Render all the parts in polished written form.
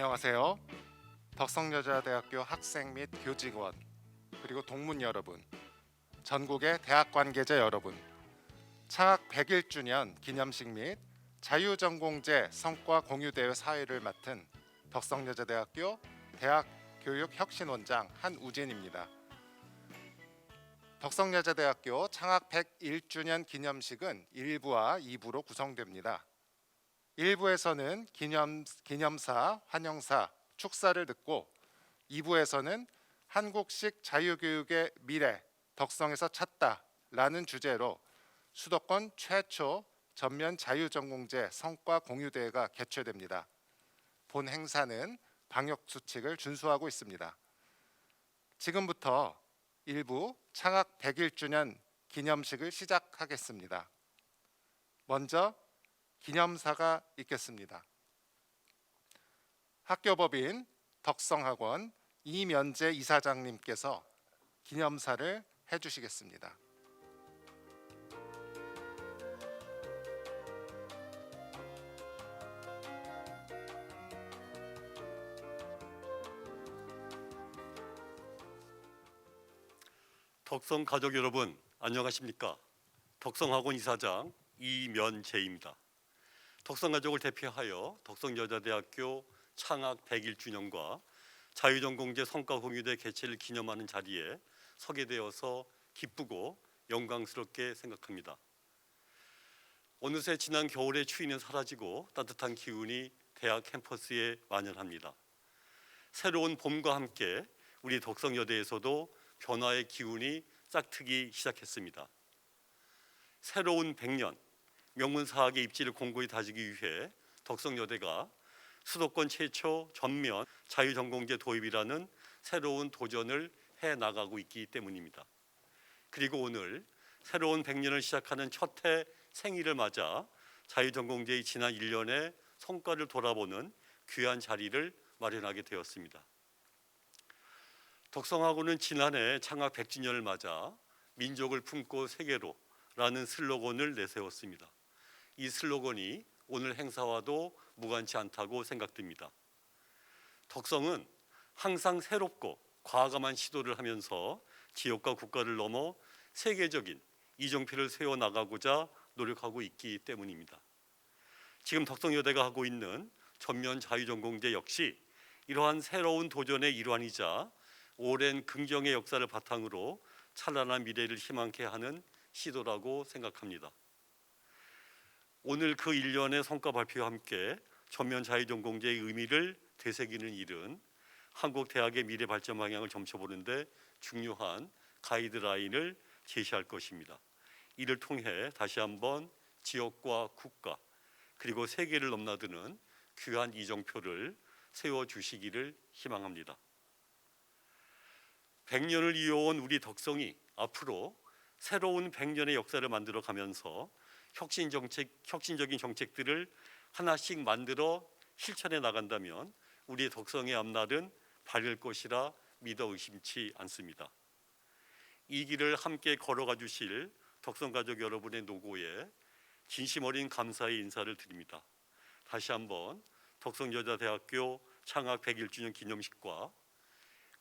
안녕하세요. 덕성여자대학교 학생 및 교직원 그리고 동문 여러분, 전국의 대학 관계자 여러분, 창학 101주년 기념식 및 자유전공제 성과 공유대회 사회를 맡은 덕성여자대학교 대학교육혁신원장 한우진입니다. 덕성여자대학교 창학 101주년 기념식은 1부와 2부로 구성됩니다. 1부에서는 기념사, 환영사, 축사를 듣고 2부에서는 한국식 자유교육의 미래, 덕성에서 찾다라는 주제로 수도권 최초 전면 자유전공제 성과 공유대회가 개최됩니다. 본 행사는 방역수칙을 준수하고 있습니다. 지금부터 1부 창학 101주년 기념식을 시작하겠습니다. 먼저 기념사가 있겠습니다. 학교법인 덕성학원 이면재 이사장님께서 기념사를 해주시겠습니다. 덕성 가족 여러분, 안녕하십니까? 덕성학원 이사장 이면재입니다. 덕성가족을 대표하여 덕성여자대학교 창학 101주년과 자유전공제 성과공유대 개최를 기념하는 자리에 서게 되어서 기쁘고 영광스럽게 생각합니다. 어느새 지난 겨울의 추위는 사라지고 따뜻한 기운이 대학 캠퍼스에 만연합니다. 새로운 봄과 함께 우리 덕성여대에서도 변화의 기운이 싹트기 시작했습니다. 새로운 100년, 명문사학의 입지를 공고히 다지기 위해 덕성여대가 수도권 최초 전면 자유전공제 도입이라는 새로운 도전을 해나가고 있기 때문입니다. 그리고 오늘 새로운 100년을 시작하는 첫 해 생일을 맞아 자유전공제의 지난 1년의 성과를 돌아보는 귀한 자리를 마련하게 되었습니다. 덕성학원은 지난해 창학 100주년을 맞아 민족을 품고 세계로 라는 슬로건을 내세웠습니다. 이 슬로건이 오늘 행사와도 무관치 않다고 생각됩니다. 덕성은 항상 새롭고 과감한 시도를 하면서 지역과 국가를 넘어 세계적인 이정표를 세워나가고자 노력하고 있기 때문입니다. 지금 덕성여대가 하고 있는 전면 자유전공제 역시 이러한 새로운 도전의 일환이자 오랜 긍정의 역사를 바탕으로 찬란한 미래를 희망케 하는 시도라고 생각합니다. 오늘 그 1년의 성과 발표와 함께 전면 자유전공제의 의미를 되새기는 일은 한국 대학의 미래 발전 방향을 점쳐보는 데 중요한 가이드라인을 제시할 것입니다. 이를 통해 다시 한번 지역과 국가 그리고 세계를 넘나드는 귀한 이정표를 세워주시기를 희망합니다. 100년을 이어온 우리 덕성이 앞으로 새로운 100년의 역사를 만들어 가면서 혁신적인 정책들을 하나씩 만들어 실천해 나간다면 우리 덕성의 앞날은 밝을 것이라 믿어 의심치 않습니다. 이 길을 함께 걸어가 주실 덕성 가족 여러분의 노고에 진심 어린 감사의 인사를 드립니다. 다시 한번 덕성여자대학교 창학 101주년 기념식과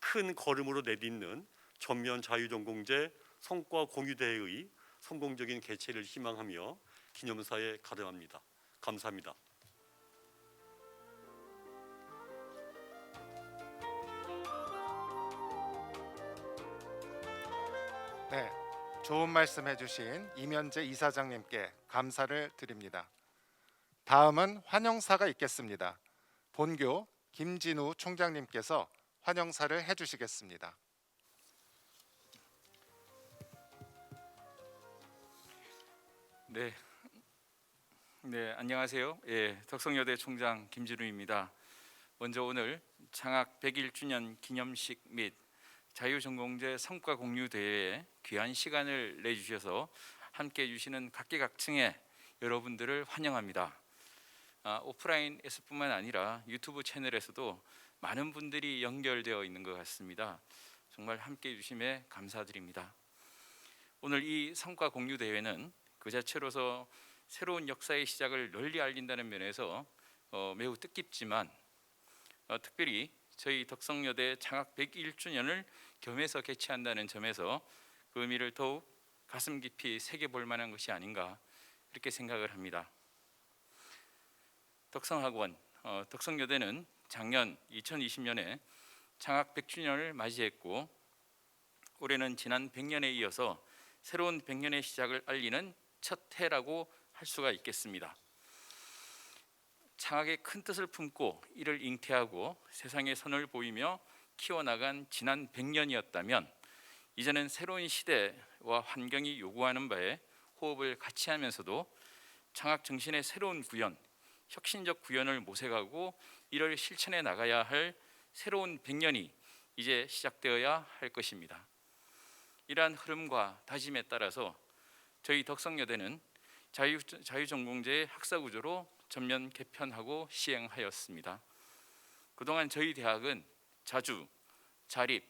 큰 걸음으로 내딛는 전면 자유전공제 성과 공유대회의 성공적인 개최를 희망하며 기념사에 가름합니다. 감사합니다. 네, 좋은 말씀 해주신 이면재 이사장님께 감사를 드립니다. 다음은 환영사가 있겠습니다. 본교 김진우 총장님께서 환영사를 해주시겠습니다. 네, 안녕하세요. 덕성여대 총장 김진우입니다. 먼저 오늘 창학 101주년 기념식 및 자유전공제 성과 공유 대회에 귀한 시간을 내주셔서 함께해 주시는 각계각층의 여러분들을 환영합니다. 오프라인에서뿐만 아니라 유튜브 채널에서도 많은 분들이 연결되어 있는 것 같습니다. 정말 함께해 주심에 감사드립니다. 오늘 이 성과 공유 대회는 그 자체로서 새로운 역사의 시작을 널리 알린다는 면에서 매우 뜻깊지만 특별히 저희 덕성여대 창학 101주년을 겸해서 개최한다는 점에서 그 의미를 더욱 가슴 깊이 새겨볼 만한 것이 아닌가 이렇게 생각을 합니다. 덕성학원, 덕성여대는 작년 2020년에 창학 100주년을 맞이했고 올해는 지난 100년에 이어서 새로운 100년의 시작을 알리는 첫 해라고 할 수가 있겠습니다. 창학의 큰 뜻을 품고 이를 잉태하고 세상에 선을 보이며 키워나간 지난 100년이었다면 이제는 새로운 시대와 환경이 요구하는 바에 호흡을 같이 하면서도 창학 정신의 새로운 구현, 혁신적 구현을 모색하고 이를 실천해 나가야 할 새로운 100년이 이제 시작되어야 할 것입니다. 이러한 흐름과 다짐에 따라서 저희 덕성여대는 자유전공제의 학사구조로 전면 개편하고 시행하였습니다. 그동안 저희 대학은 자주, 자립,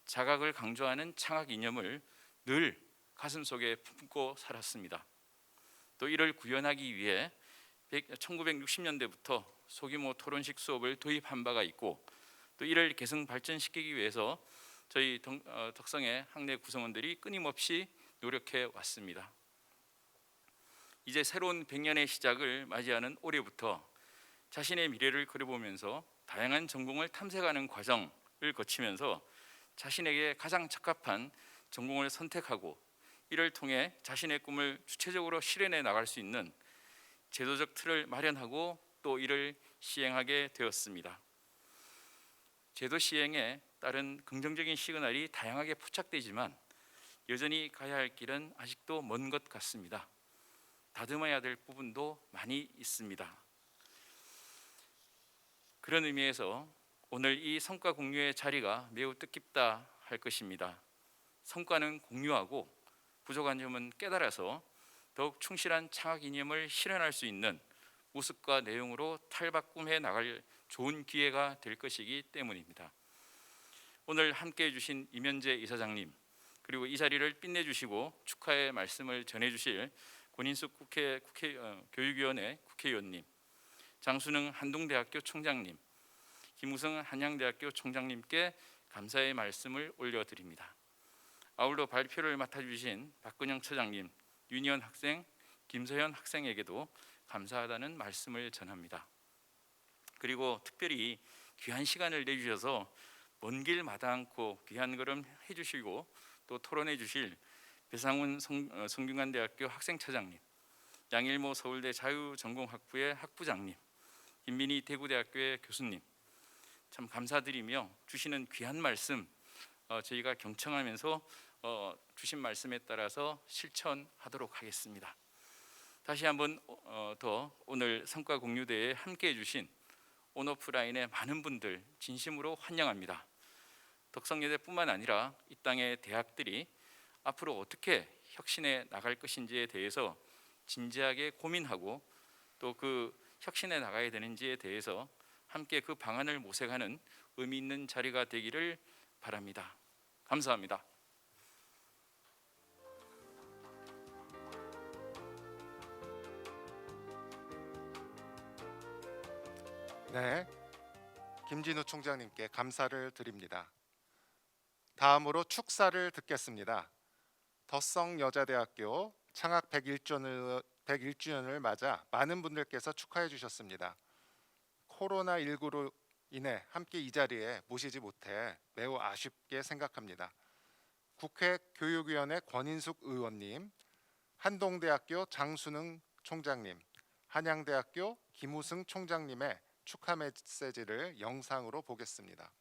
자각을 강조하는 창학 이념을 늘 가슴속에 품고 살았습니다. 또 이를 구현하기 위해 1960년대부터 소규모 토론식 수업을 도입한 바가 있고 또 이를 계승 발전시키기 위해서 저희 덕성의 학내 구성원들이 끊임없이 노력해 왔습니다. 이제 새로운 100년의 시작을 맞이하는 올해부터 자신의 미래를 그려보면서 다양한 전공을 탐색하는 과정을 거치면서 자신에게 가장 적합한 전공을 선택하고 이를 통해 자신의 꿈을 주체적으로 실현해 나갈 수 있는 제도적 틀을 마련하고 또 이를 시행하게 되었습니다. 제도 시행에 따른 긍정적인 시그널이 다양하게 포착되지만 여전히 가야 할 길은 아직도 먼 것 같습니다. 다듬어야 될 부분도 많이 있습니다. 그런 의미에서 오늘 이 성과 공유의 자리가 매우 뜻깊다 할 것입니다. 성과는 공유하고 부족한 점은 깨달아서 더욱 충실한 창학 이념을 실현할 수 있는 모습과 내용으로 탈바꿈해 나갈 좋은 기회가 될 것이기 때문입니다. 오늘 함께해 주신 이면재 이사장님 그리고 이 자리를 빛내주시고 축하의 말씀을 전해주실 권인숙 교육위원회 국회의원님, 장순응 한동대학교 총장님, 김우성 한양대학교 총장님께 감사의 말씀을 올려드립니다. 아울러 발표를 맡아주신 박근영 처장님, 윤희원 학생, 김서현 학생에게도 감사하다는 말씀을 전합니다. 그리고 특별히 귀한 시간을 내주셔서 먼 길 마다 않고 귀한 걸음 해주시고 또 토론해 주실 배상훈 성균관대학교 학생처장님, 양일모 서울대 자유전공학부의 학부장님, 김민희 대구대학교의 교수님 참 감사드리며 주시는 귀한 말씀 저희가 경청하면서 주신 말씀에 따라서 실천하도록 하겠습니다. 다시 한번 더 오늘 성과 공유대회에 함께해 주신 온오프라인의 많은 분들 진심으로 환영합니다. 덕성여대뿐만 아니라 이 땅의 대학들이 앞으로 어떻게 혁신해 나갈 것인지에 대해서 진지하게 고민하고 또 그 혁신해 나가야 되는지에 대해서 함께 그 방안을 모색하는 의미 있는 자리가 되기를 바랍니다. 감사합니다. 네, 김진우 총장님께 감사를 드립니다. 다음으로 축사를 듣겠습니다. 덕성여자대학교 창학 101주년을 맞아 많은 분들께서 축하해 주셨습니다. 코로나19로 인해 함께 이 자리에 모시지 못해 매우 아쉽게 생각합니다. 국회 교육위원회 권인숙 의원님, 한동대학교 장순응 총장님, 한양대학교 김우승 총장님의 축하 메시지를 영상으로 보겠습니다.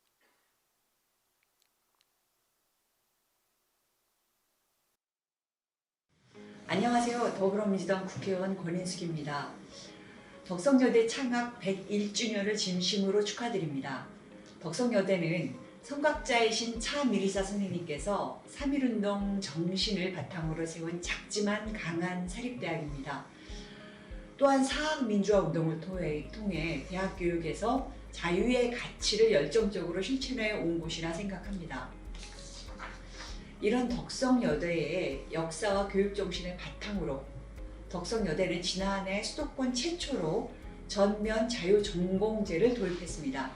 안녕하세요. 더불어민주당 국회의원 권인숙입니다. 덕성여대 창학 101주년을 진심으로 축하드립니다. 덕성여대는 성각자이신 차미리사 선생님께서 3.1운동 정신을 바탕으로 세운 작지만 강한 사립대학입니다. 또한 사학민주화운동을 통해 대학교육에서 자유의 가치를 열정적으로 실천해 온 곳이라 생각합니다. 이런 덕성여대의 역사와 교육정신을 바탕으로 덕성여대는 지난해 수도권 최초로 전면 자유전공제를 도입했습니다.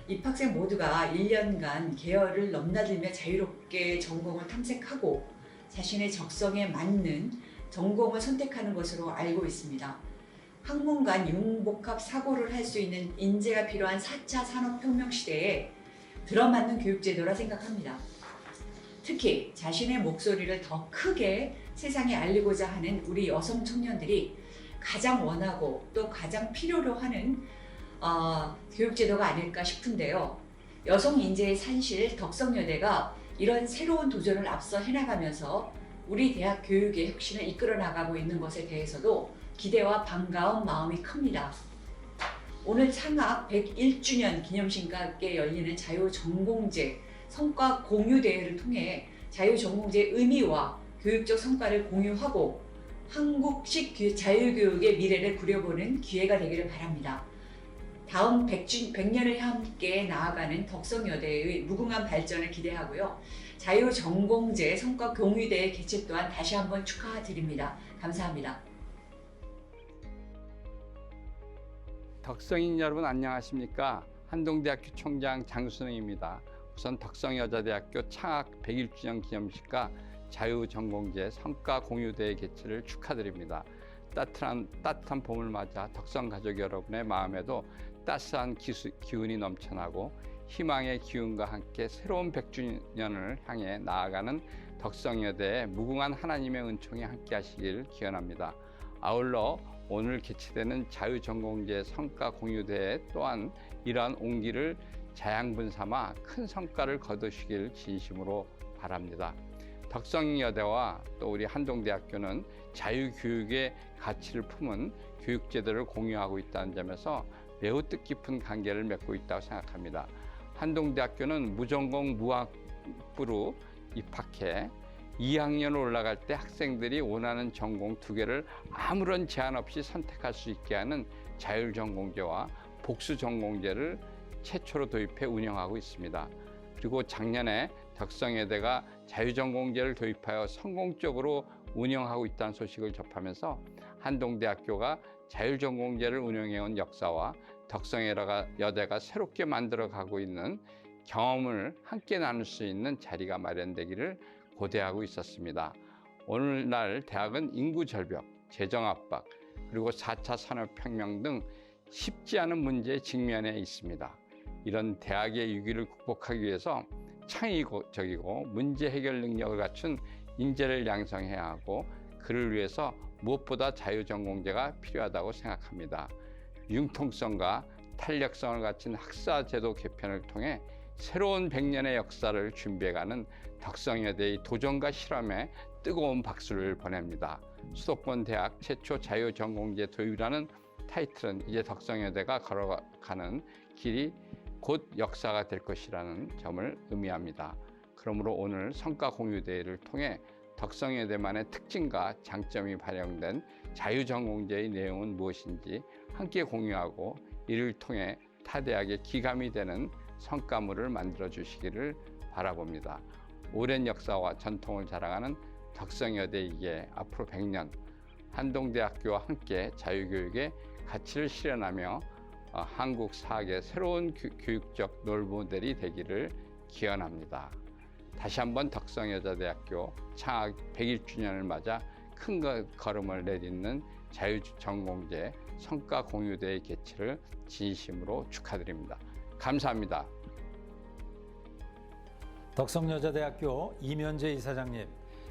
입학생 모두가 1년간 계열을 넘나들며 자유롭게 전공을 탐색하고 자신의 적성에 맞는 전공을 선택하는 것으로 알고 있습니다. 학문간 융복합 사고를 할 수 있는 인재가 필요한 4차 산업혁명 시대에 들어맞는 교육제도라 생각합니다. 특히 자신의 목소리를 더 크게 세상에 알리고자 하는 우리 여성 청년들이 가장 원하고 또 가장 필요로 하는 교육제도가 아닐까 싶은데요. 여성 인재의 산실 덕성여대가 이런 새로운 도전을 앞서 해나가면서 우리 대학 교육의 혁신을 이끌어 나가고 있는 것에 대해서도 기대와 반가운 마음이 큽니다. 오늘 창학 101주년 기념식과 함께 열리는 자유전공제 성과 공유 대회를 통해 자유전공제의 의미와 교육적 성과를 공유하고 한국식 자유교육의 미래를 그려보는 기회가 되기를 바랍니다. 다음 100년을 함께 나아가는 덕성여대의 무궁한 발전을 기대하고요. 자유전공제 성과 공유대회 개최 또한 다시 한번 축하드립니다. 감사합니다. 덕성인 여러분 안녕하십니까? 한동대학교 총장 장순영입니다. 우선 덕성여자대학교 창학 101주년 기념식과 자유전공제 성과 공유대회 개최를 축하드립니다. 따뜻한 봄을 맞아 덕성 가족 여러분의 마음에도 따스한 기운이 넘쳐나고 희망의 기운과 함께 새로운 100주년을 향해 나아가는 덕성여대의 무궁한 하나님의 은총이 함께 하시길 기원합니다. 아울러 오늘 개최되는 자유전공제 성과 공유대회 또한 이러한 온기를 자양분 삼아 큰 성과를 거두시길 진심으로 바랍니다. 덕성여대와 또 우리 한동대학교는 자유교육의 가치를 품은 교육제도를 공유하고 있다는 점에서 매우 뜻깊은 관계를 맺고 있다고 생각합니다. 한동대학교는 무전공 무학부로 입학해 2학년 올라갈 때 학생들이 원하는 전공 2개를 아무런 제한 없이 선택할 수 있게 하는 자율전공제와 복수전공제를 최초로 도입해 운영하고 있습니다. 그리고 작년에 덕성여대가 자유전공제를 도입하여 성공적으로 운영하고 있다는 소식을 접하면서 한동대학교가 자율전공제를 운영해온 역사와 덕성여대가 새롭게 만들어가고 있는 경험을 함께 나눌 수 있는 자리가 마련되기를 고대하고 있었습니다. 오늘날 대학은 인구 절벽, 재정 압박, 그리고 4차 산업혁명 등 쉽지 않은 문제에 직면해 있습니다. 이런 대학의 위기를 극복하기 위해서 창의적이고 문제 해결 능력을 갖춘 인재를 양성해야 하고 그를 위해서 무엇보다 자유전공제가 필요하다고 생각합니다. 융통성과 탄력성을 갖춘 학사제도 개편을 통해 새로운 100년의 역사를 준비해가는 덕성여대의 도전과 실험에 뜨거운 박수를 보냅니다. 수도권 대학 최초 자유전공제 도입이라는 타이틀은 이제 덕성여대가 걸어가는 길이 곧 역사가 될 것이라는 점을 의미합니다. 그러므로 오늘 성과 공유대회를 통해 덕성여대만의 특징과 장점이 반영된 자유전공제의 내용은 무엇인지 함께 공유하고 이를 통해 타 대학의 기감이 되는 성과물을 만들어 주시기를 바라봅니다. 오랜 역사와 전통을 자랑하는 덕성여대이기에 앞으로 100년 한동대학교와 함께 자유교육의 가치를 실현하며 한국 사학의 새로운 교육적 롤모델이 되기를 기원합니다. 다시 한번 덕성여자대학교 창학 101주년을 맞아 큰 걸음을 내딛는 자유전공제 성과 공유대회 개최를 진심으로 축하드립니다. 감사합니다. 덕성여자대학교 이면재 이사장님,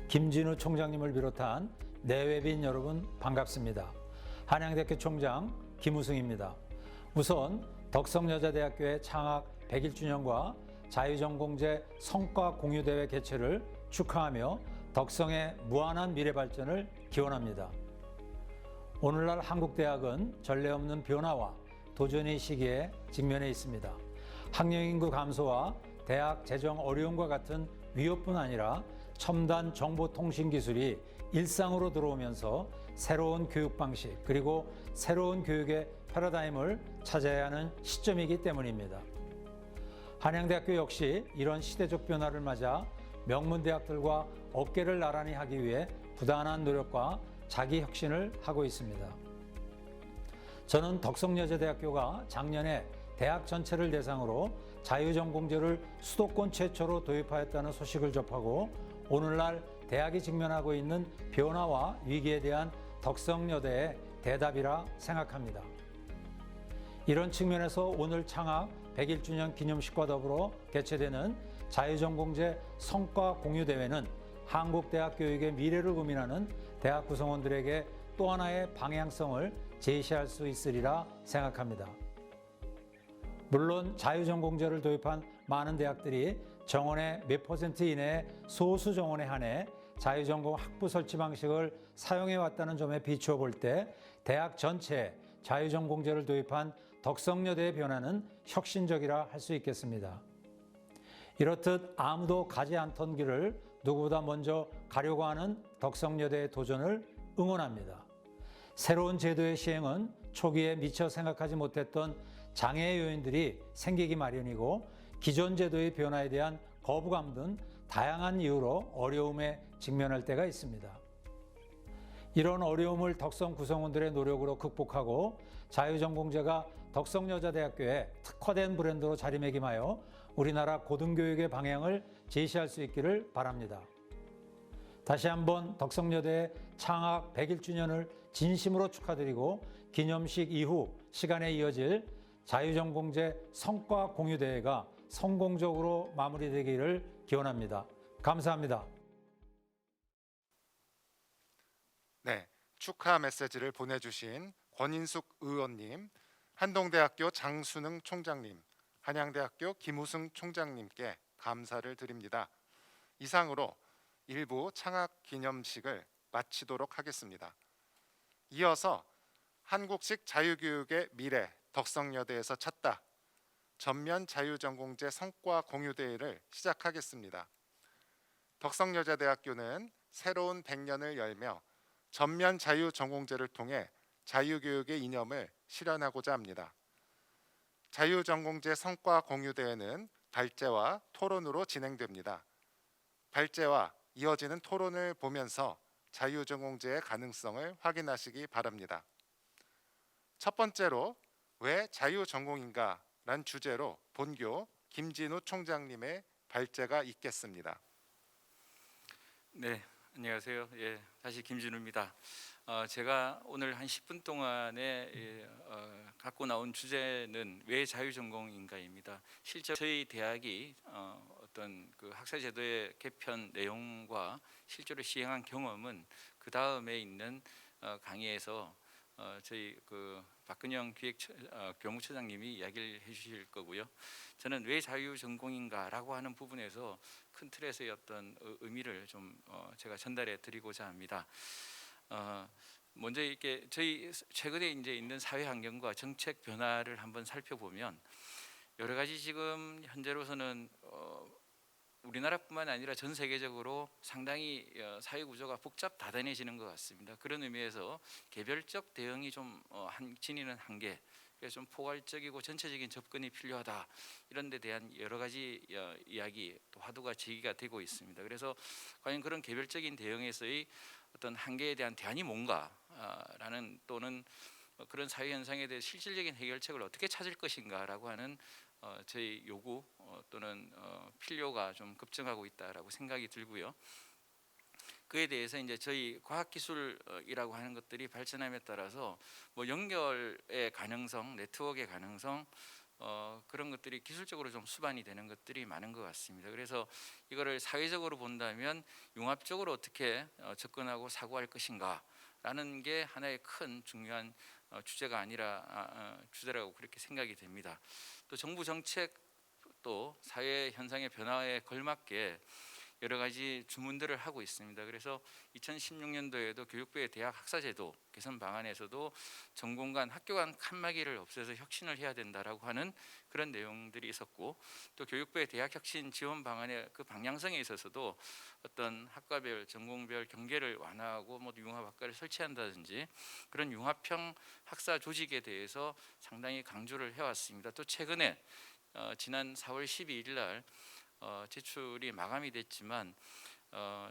김진우 총장님을 비롯한 내외빈 여러분 반갑습니다. 한양대학교 총장 김우승입니다. 우선 덕성여자대학교의 창학 101주년과 자유전공제 성과 공유대회 개최를 축하하며 덕성의 무한한 미래 발전을 기원합니다. 오늘날 한국대학은 전례 없는 변화와 도전의 시기에 직면해 있습니다. 학령인구 감소와 대학 재정 어려움과 같은 위협뿐 아니라 첨단 정보통신 기술이 일상으로 들어오면서 새로운 교육 방식 그리고 새로운 교육의 패러다임을 찾아야 하는 시점이기 때문입니다. 한양대학교 역시 이런 시대적 변화를 맞아 명문대학들과 어깨를 나란히 하기 위해 부단한 노력과 자기 혁신을 하고 있습니다. 저는 덕성여자대학교가 작년에 대학 전체를 대상으로 자유전공제를 수도권 최초로 도입하였다는 소식을 접하고 오늘날 대학이 직면하고 있는 변화와 위기에 대한 덕성여대의 대답이라 생각합니다. 이런 측면에서 오늘 창학 101주년 기념식과 더불어 개최되는 자유전공제 성과 공유대회는 한국대학 교육의 미래를 고민하는 대학 구성원들에게 또 하나의 방향성을 제시할 수 있으리라 생각합니다. 물론 자유전공제를 도입한 많은 대학들이 정원의 몇 % 이내의 소수 정원에 한해 자유전공 학부 설치 방식을 사용해 왔다는 점에 비추어 볼 때 대학 전체에 자유전공제를 도입한 덕성여대의 변화는 혁신적이라 할 수 있겠습니다. 이렇듯 아무도 가지 않던 길을 누구보다 먼저 가려고 하는 덕성여대의 도전을 응원합니다. 새로운 제도의 시행은 초기에 미처 생각하지 못했던 장애 요인들이 생기기 마련이고 기존 제도의 변화에 대한 거부감 등 다양한 이유로 어려움에 직면할 때가 있습니다. 이런 어려움을 덕성 구성원들의 노력으로 극복하고 자유전공제가 덕성여자대학교의 특화된 브랜드로 자리매김하여 우리나라 고등교육의 방향을 제시할 수 있기를 바랍니다. 다시 한번 덕성여대의 창학 101주년을 진심으로 축하드리고 기념식 이후 시간에 이어질 자유전공제 성과 공유대회가 성공적으로 마무리되기를 기원합니다. 감사합니다. 네, 축하 메시지를 보내주신 권인숙 의원님, 한동대학교 장순응 총장님, 한양대학교 김우승 총장님께 감사를 드립니다. 이상으로 일부 창학 기념식을 마치도록 하겠습니다. 이어서 한국식 자유교육의 미래 덕성여대에서 찾다 전면 자유전공제 성과 공유대회를 시작하겠습니다. 덕성여자대학교는 새로운 100년을 열며 전면 자유전공제를 통해 자유교육의 이념을 실현하고자 합니다. 자유전공제 성과 공유대회는 발제와 토론으로 진행됩니다. 발제와 이어지는 토론을 보면서 자유전공제의 가능성을 확인하시기 바랍니다. 첫 번째로 왜 자유전공인가? 란 주제로 본교 김진우 총장님의 발제가 있겠습니다. 네, 안녕하세요. 다시 김진우입니다. 제가 오늘 한 10분 동안에 갖고 나온 주제는 왜 자유전공인가입니다. 실제 저희 대학이 어떤 그 학사제도의 개편 내용과 실제로 시행한 경험은 그 다음에 있는 강의에서 저희 그 박근영 교무처장님이 이야기를 해주실 거고요. 저는 왜 자유전공인가라고 하는 부분에서 큰 틀에서의 어떤 의미를 좀 제가 전달해 드리고자 합니다. 먼저 이렇게 저희 최근에 이제 있는 사회 환경과 정책 변화를 한번 살펴보면 여러 가지 지금 현재로서는 우리나라뿐만 아니라 전 세계적으로 상당히 사회 구조가 복잡다단해지는 것 같습니다. 그런 의미에서 개별적 대응이 좀 지니는 한계, 그래서 좀 포괄적이고 전체적인 접근이 필요하다, 이런 데 대한 여러 가지 이야기 또 화두가 제기가 되고 있습니다. 그래서 과연 그런 개별적인 대응에서의 어떤 한계에 대한 대안이 뭔가라는 또는 그런 사회 현상에 대해 실질적인 해결책을 어떻게 찾을 것인가라고 하는 저희 요구 또는 필요가 좀 급증하고 있다라고 생각이 들고요. 그에 대해서 이제 저희 과학기술이라고 하는 것들이 발전함에 따라서 뭐 연결의 가능성, 네트워크의 가능성, 그런 것들이 기술적으로 좀 수반이 되는 것들이 많은 것 같습니다. 그래서 이거를 사회적으로 본다면 융합적으로 어떻게 접근하고 사고할 것인가라는 게 하나의 큰 중요한 주제가 아니라 주제라고 그렇게 생각이 됩니다. 또 정부 정책 또 사회 현상의 변화에 걸맞게 여러 가지 주문들을 하고 있습니다. 그래서 2016년도에도 교육부의 대학 학사제도 개선 방안에서도 전공 간 학교 간 칸막이를 없애서 혁신을 해야 된다라고 하는 그런 내용들이 있었고, 또 교육부의 대학 혁신 지원 방안의 그 방향성에 있어서도 어떤 학과별 전공별 경계를 완화하고 뭐 융합학과를 설치한다든지 그런 융합형 학사 조직에 대해서 상당히 강조를 해왔습니다. 또 최근에 지난 4월 12일 날 제출이 마감이 됐지만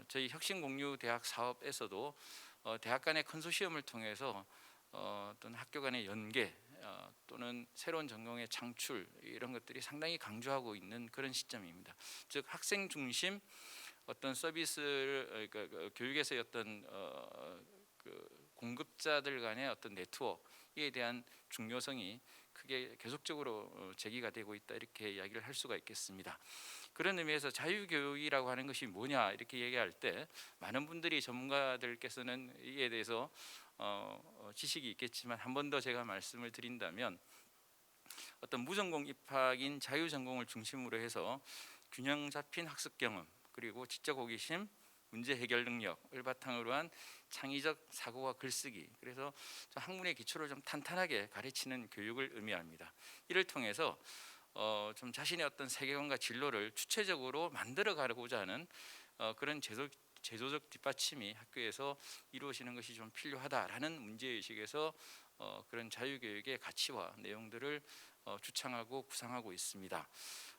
저희 혁신공유대학 사업에서도 대학 간의 컨소시엄을 통해서 어떤 학교 간의 연계 또는 새로운 전공의 창출 이런 것들이 상당히 강조하고 있는 그런 시점입니다. 즉 학생 중심 어떤 서비스를 그러니까 교육에서의 어떤 그 공급자들 간의 어떤 네트워크에 대한 중요성이 크게 계속적으로 제기가 되고 있다 이렇게 이야기를 할 수가 있겠습니다. 그런 의미에서 자유교육이라고 하는 것이 뭐냐 이렇게 얘기할 때 많은 분들이 전문가들께서는 이에 대해서 지식이 있겠지만 한 번 더 제가 말씀을 드린다면 어떤 무전공 입학인 자유전공을 중심으로 해서 균형 잡힌 학습 경험 그리고 지적 호기심, 문제 해결 능력을 바탕으로 한 창의적 사고와 글쓰기 그래서 학문의 기초를 좀 탄탄하게 가르치는 교육을 의미합니다. 이를 통해서 좀 자신의 어떤 세계관과 진로를 주체적으로 만들어 가고자 하는 그런 제도적 뒷받침이 학교에서 이루어지는 것이 좀 필요하다라는 문제의식에서 그런 자유교육의 가치와 내용들을 주창하고 구상하고 있습니다.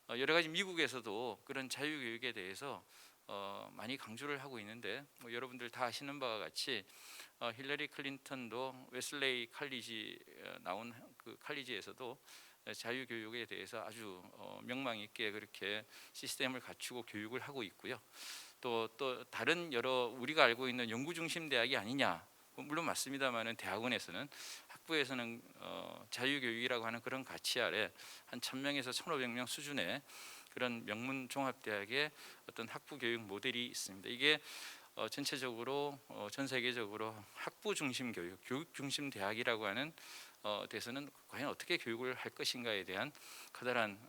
여러 가지 미국에서도 그런 자유교육에 대해서 많이 강조를 하고 있는데 여러분들 다 아시는 바와 같이 힐러리 클린턴도 웨슬레이 칼리지 나온 그 칼리지에서도 자유교육에 대해서 아주 명망 있게 그렇게 시스템을 갖추고 교육을 하고 있고요. 또 다른 여러 우리가 알고 있는 연구 중심 대학이 아니냐 물론 맞습니다만은 대학원에서는 학부에서는 자유교육이라고 하는 그런 가치 아래 한 1000명에서 1500명 수준의 그런 명문 종합대학의 어떤 학부 교육 모델이 있습니다. 이게 전체적으로 전 세계적으로 학부 중심 교육, 교육 중심 대학이라고 하는 데서는 과연 어떻게 교육을 할 것인가에 대한 커다란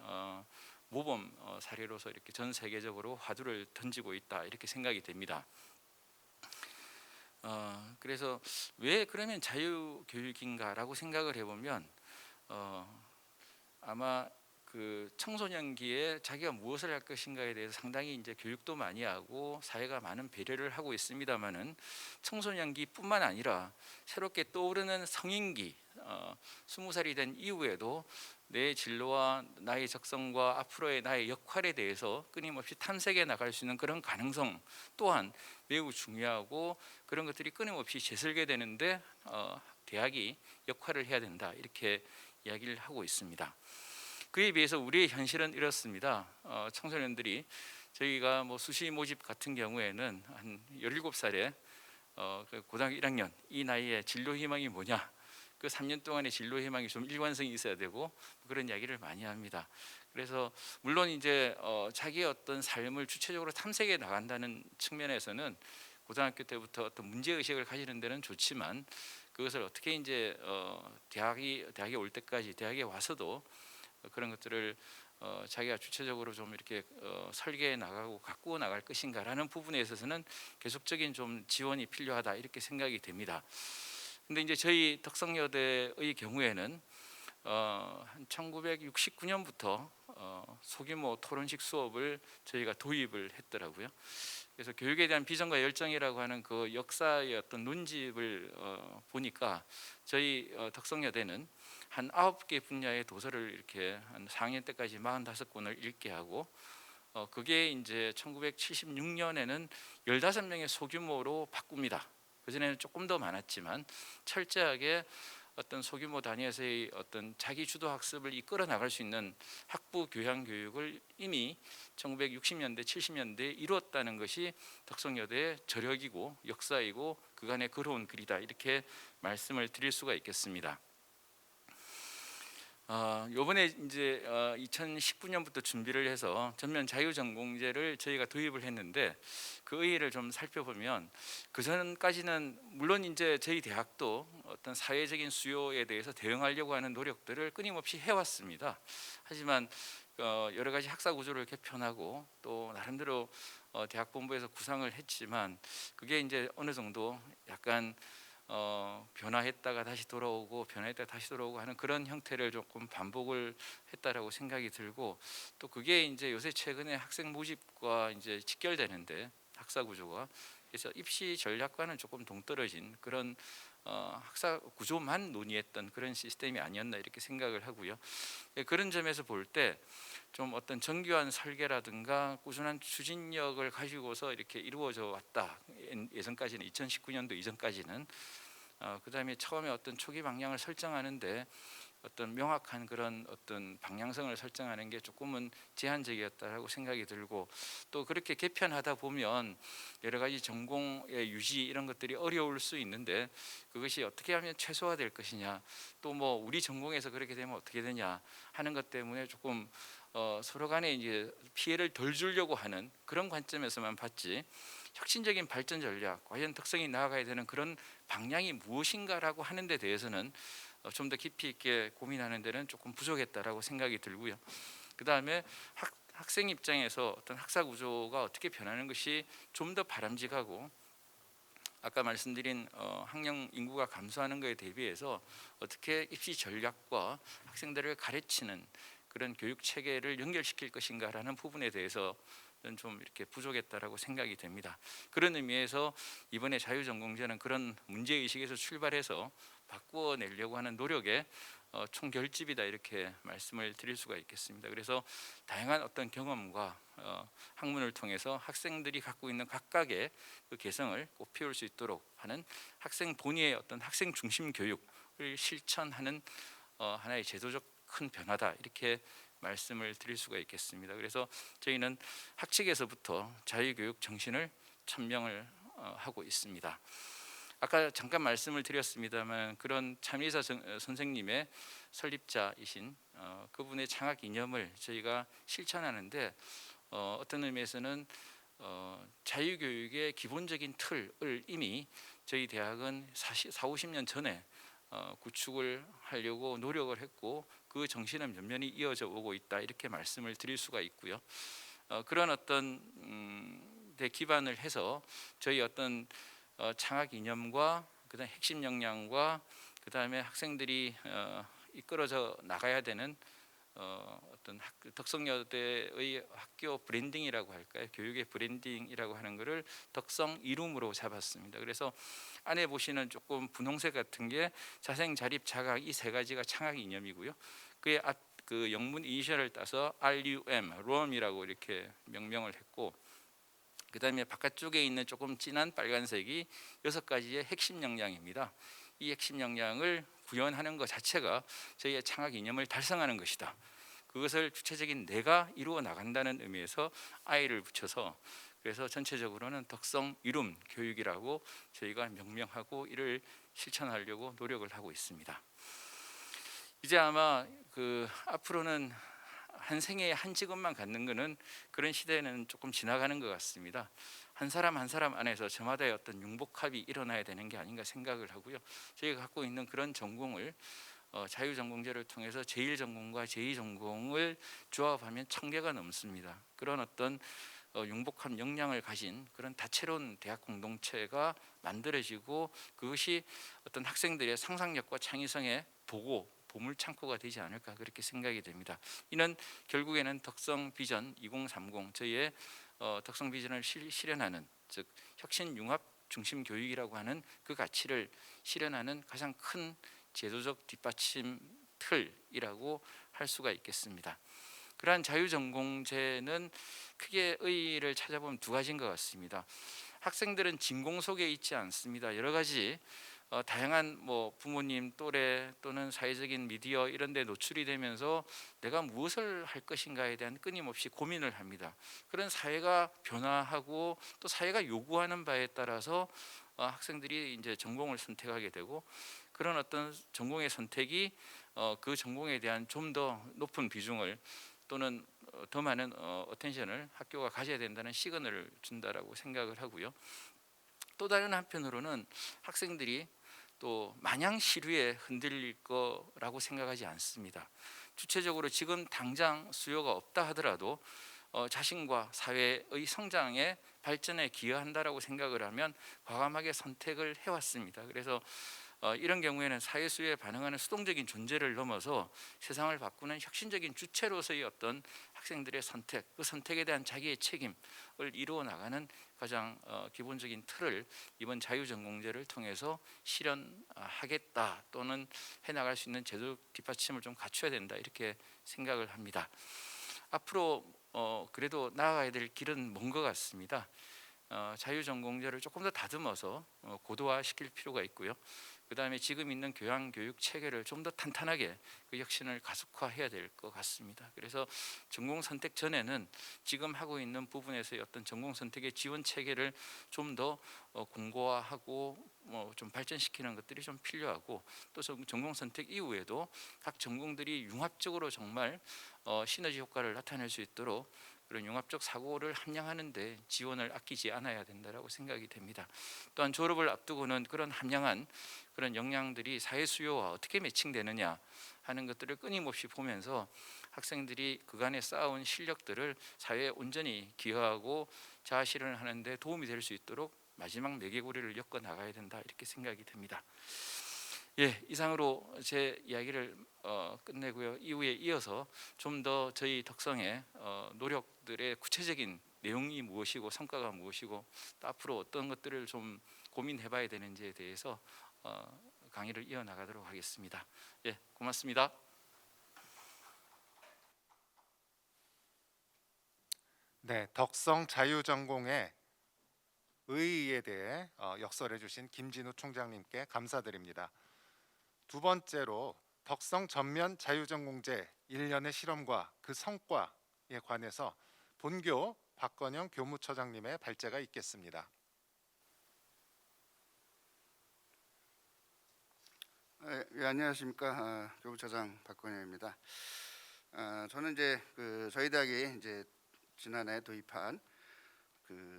모범 사례로서 이렇게 전 세계적으로 화두를 던지고 있다 이렇게 생각이 됩니다. 그래서 왜 그러면 자유교육인가라고 생각을 해보면 아마 그 청소년기에 자기가 무엇을 할 것인가에 대해서 상당히 이제 교육도 많이 하고 사회가 많은 배려를 하고 있습니다만은 청소년기뿐만 아니라 새롭게 떠오르는 성인기 20살이 된 이후에도 내 진로와 나의 적성과 앞으로의 나의 역할에 대해서 끊임없이 탐색해 나갈 수 있는 그런 가능성 또한 매우 중요하고 그런 것들이 끊임없이 재설계되는데 대학이 역할을 해야 된다 이렇게 이야기를 하고 있습니다. 그에 비해서 우리의 현실은 이렇습니다. 청소년들이 저희가 뭐 수시 모집 같은 경우에는 한 17살에 고등학교 1학년 이 나이에 진로 희망이 뭐냐 그 3년 동안의 진로 희망이 좀 일관성이 있어야 되고 그런 이야기를 많이 합니다. 그래서 물론 이제 자기의 어떤 삶을 주체적으로 탐색해 나간다는 측면에서는 고등학교 때부터 어떤 문제 의식을 가지는 데는 좋지만 그것을 어떻게 이제 대학에 올 때까지 대학에 와서도 그런 것들을 자기가 주체적으로 좀 이렇게 설계해 나가고 가꾸어 나갈 것인가라는 부분에 있어서는 계속적인 좀 지원이 필요하다 이렇게 생각이 됩니다. 근데 이제 저희 덕성여대의 경우에는 한 1969년부터 소규모 토론식 수업을 저희가 도입을 했더라고요. 그래서 교육에 대한 비전과 열정이라고 하는 그 역사의 어떤 논집을 보니까 저희 덕성여대는 한 9개 분야의 도서를 이렇게 한 4학년 때까지 45권을 읽게 하고 그게 이제 1976년에는 15명의 소규모로 바꿉니다. 그전에는 조금 더 많았지만 철저하게 어떤 소규모 단위에서의 어떤 자기 주도 학습을 이끌어 나갈 수 있는 학부 교양 교육을 이미 1960년대 70년대에 이루었다는 것이 덕성여대의 저력이고 역사이고 그간의 걸어온 글이다 이렇게 말씀을 드릴 수가 있겠습니다. 요번에 이제 2019년부터 준비를 해서 전면 자유전공제를 저희가 도입을 했는데 그 의의를 좀 살펴보면 그 전까지는 물론 이제 저희 대학도 어떤 사회적인 수요에 대해서 대응하려고 하는 노력들을 끊임없이 해왔습니다. 하지만 여러 가지 학사 구조를 개편하고 또 나름대로 대학 본부에서 구상을 했지만 그게 이제 어느 정도 약간 변화했다가 다시 돌아오고 변화했다가 다시 돌아오고 하는 그런 형태를 조금 반복을 했다라고 생각이 들고 또 그게 이제 요새 최근에 학생 모집과 이제 직결되는데 학사 구조가 그래서 입시 전략과는 조금 동떨어진 그런 학사 구조만 논의했던 그런 시스템이 아니었나 이렇게 생각을 하고요. 그런 점에서 볼 때 좀 어떤 정교한 설계라든가 꾸준한 추진력을 가지고서 이렇게 이루어져 왔다. 예전까지는 2019년도 이전까지는 그다음에 처음에 어떤 초기 방향을 설정하는데 어떤 명확한 그런 어떤 방향성을 설정하는 게 조금은 제한적이었다라고 생각이 들고, 또 그렇게 개편하다 보면 여러 가지 전공의 유지 이런 것들이 어려울 수 있는데 그것이 어떻게 하면 최소화될 것이냐, 또 뭐 우리 전공에서 그렇게 되면 어떻게 되냐 하는 것 때문에 조금 서로 간에 이제 피해를 덜 주려고 하는 그런 관점에서만 봤지, 혁신적인 발전 전략, 과연 덕성이 나아가야 되는 그런 방향이 무엇인가라고 하는 데 대해서는 좀 더 깊이 있게 고민하는 데는 조금 부족했다라고 생각이 들고요. 그 다음에 학생 입장에서 어떤 학사 구조가 어떻게 변하는 것이 좀 더 바람직하고, 아까 말씀드린 학령 인구가 감소하는 것에 대비해서 어떻게 입시 전략과 학생들을 가르치는 그런 교육 체계를 연결시킬 것인가라는 부분에 대해서 좀 이렇게 부족했다라고 생각이 됩니다. 그런 의미에서 이번에 자유전공제는 그런 문제의식에서 출발해서 바꾸어내려고 하는 노력의 총결집이다, 이렇게 말씀을 드릴 수가 있겠습니다. 그래서 다양한 어떤 경험과 학문을 통해서 학생들이 갖고 있는 각각의 그 개성을 꽃피울 수 있도록 하는 학생 본위의 어떤 학생 중심 교육을 실천하는 하나의 제도적 큰 변화다, 이렇게 말씀을 드릴 수가 있겠습니다. 그래서 저희는 학칙에서부터 자유교육 정신을 천명을 하고 있습니다. 아까 잠깐 말씀을 드렸습니다만 그런 참의사 선생님의 설립자이신 그분의 창학 이념을 저희가 실천하는데 어떤 의미에서는 자유교육의 기본적인 틀을 이미 저희 대학은 40-50년 전에 구축을 하려고 노력을 했고, 그 정신은 면면히 이어져 오고 있다, 이렇게 말씀을 드릴 수가 있고요. 그런 어떤 데 기반을 해서 저희 어떤 창학 이념과 그다음 핵심 역량과 그다음에 학생들이 이끌어져 나가야 되는 어떤 덕성여대의 학교 브랜딩이라고 할까요? 교육의 브랜딩이라고 하는 것을 덕성 이룸으로 잡았습니다. 그래서 안에 보시는 조금 분홍색 같은 게 자생, 자립, 자각, 이 세 가지가 창학 이념이고요. 그의 앞 그 영문 이니셜을 따서 RUM이라고 이렇게 명명을 했고, 그 다음에 바깥쪽에 있는 조금 진한 빨간색이 6가지의 핵심 역량입니다. 이 핵심 역량을 구현하는 것 자체가 저희의 창학 이념을 달성하는 것이다. 그것을 주체적인 내가 이루어 나간다는 의미에서 I를 붙여서, 그래서 전체적으로는 덕성 이룸 교육이라고 저희가 명명하고 이를 실천하려고 노력을 하고 있습니다. 이제 아마 그 앞으로는 한 생애에 한 직업만 갖는 것은 그런 시대는 조금 지나가는 것 같습니다. 한 사람 한 사람 안에서 저마다의 어떤 융복합이 일어나야 되는 게 아닌가 생각을 하고요. 저희가 갖고 있는 그런 전공을 자유전공제를 통해서 제1전공과 제2전공을 조합하면 1000개가 넘습니다. 그런 어떤 융복한 역량을 가진 그런 다채로운 대학 공동체가 만들어지고, 그것이 어떤 학생들의 상상력과 창의성의 보물 창고가 되지 않을까, 그렇게 생각이 됩니다. 이는 결국에는 덕성 비전 2030, 저희의 덕성 비전을 실현하는, 즉 혁신 융합 중심 교육이라고 하는 그 가치를 실현하는 가장 큰 제도적 뒷받침 틀이라고 할 수가 있겠습니다. 그러한 자유전공제는 크게 의의를 찾아보면 두 가지인 것 같습니다. 학생들은 진공 속에 있지 않습니다. 여러 가지 다양한 뭐 부모님 또래 또는 사회적인 미디어 이런 데 노출이 되면서 내가 무엇을 할 것인가에 대한 끊임없이 고민을 합니다. 그런 사회가 변화하고 또 사회가 요구하는 바에 따라서 학생들이 이제 전공을 선택하게 되고, 그런 어떤 전공의 선택이 그 전공에 대한 좀 더 높은 비중을 또는 더 많은 어텐션을 학교가 가져야 된다는 시그널을 준다라고 생각을 하고요. 또 다른 한편으로는 학생들이 또 마냥 시류에 흔들릴 거라고 생각하지 않습니다. 주체적으로 지금 당장 수요가 없다 하더라도 자신과 사회의 성장에 발전에 기여한다라고 생각을 하면 과감하게 선택을 해왔습니다. 그래서 이런 경우에는 사회 수요에 반응하는 수동적인 존재를 넘어서 세상을 바꾸는 혁신적인 주체로서의 어떤 학생들의 선택, 그 선택에 대한 자기의 책임을 이루어 나가는 가장 기본적인 틀을 이번 자유전공제를 통해서 실현하겠다, 또는 해나갈 수 있는 제도 뒷받침을 좀 갖춰야 된다, 이렇게 생각을 합니다. 앞으로 그래도 나아가야 될 길은 먼 것 같습니다. 자유전공제를 조금 더 다듬어서 고도화시킬 필요가 있고요. 그다음에 지금 있는 교양 교육 체계를 좀 더 탄탄하게 그 혁신을 가속화해야 될 것 같습니다. 그래서 전공 선택 전에는 지금 하고 있는 부분에서의 어떤 전공 선택의 지원 체계를 좀 더 공고화하고 좀 발전시키는 것들이 좀 필요하고, 또 전공 선택 이후에도 각 전공들이 융합적으로 정말 시너지 효과를 나타낼 수 있도록 그런 융합적 사고를 함양하는데 지원을 아끼지 않아야 된다라고 생각이 됩니다. 또한 졸업을 앞두고는 그런 함양한 그런 역량들이 사회 수요와 어떻게 매칭되느냐 하는 것들을 끊임없이 보면서 학생들이 그간에 쌓아온 실력들을 사회에 온전히 기여하고 자아 실현하는 데 도움이 될 수 있도록 마지막 매개고리를 엮어 나가야 된다, 이렇게 생각이 됩니다. 예, 이상으로 제 이야기를 끝내고요. 이후에 이어서 좀 더 저희 덕성의 노력들의 구체적인 내용이 무엇이고 성과가 무엇이고 또 앞으로 어떤 것들을 좀 고민해봐야 되는지에 대해서 강의를 이어나가도록 하겠습니다. 예, 고맙습니다. 네, 덕성 자유전공의 의의에 대해 역설해 주신 김진우 총장님께 감사드립니다. 두 번째로 덕성 전면 자유전공제 1년의 실험과 그 성과에 관해서 본교 박건영 교무처장님의 발제가 있겠습니다. 예, 안녕하십니까. 교무처장 박건영입니다. 저는 이제 저희 대학이 이제 지난해 도입한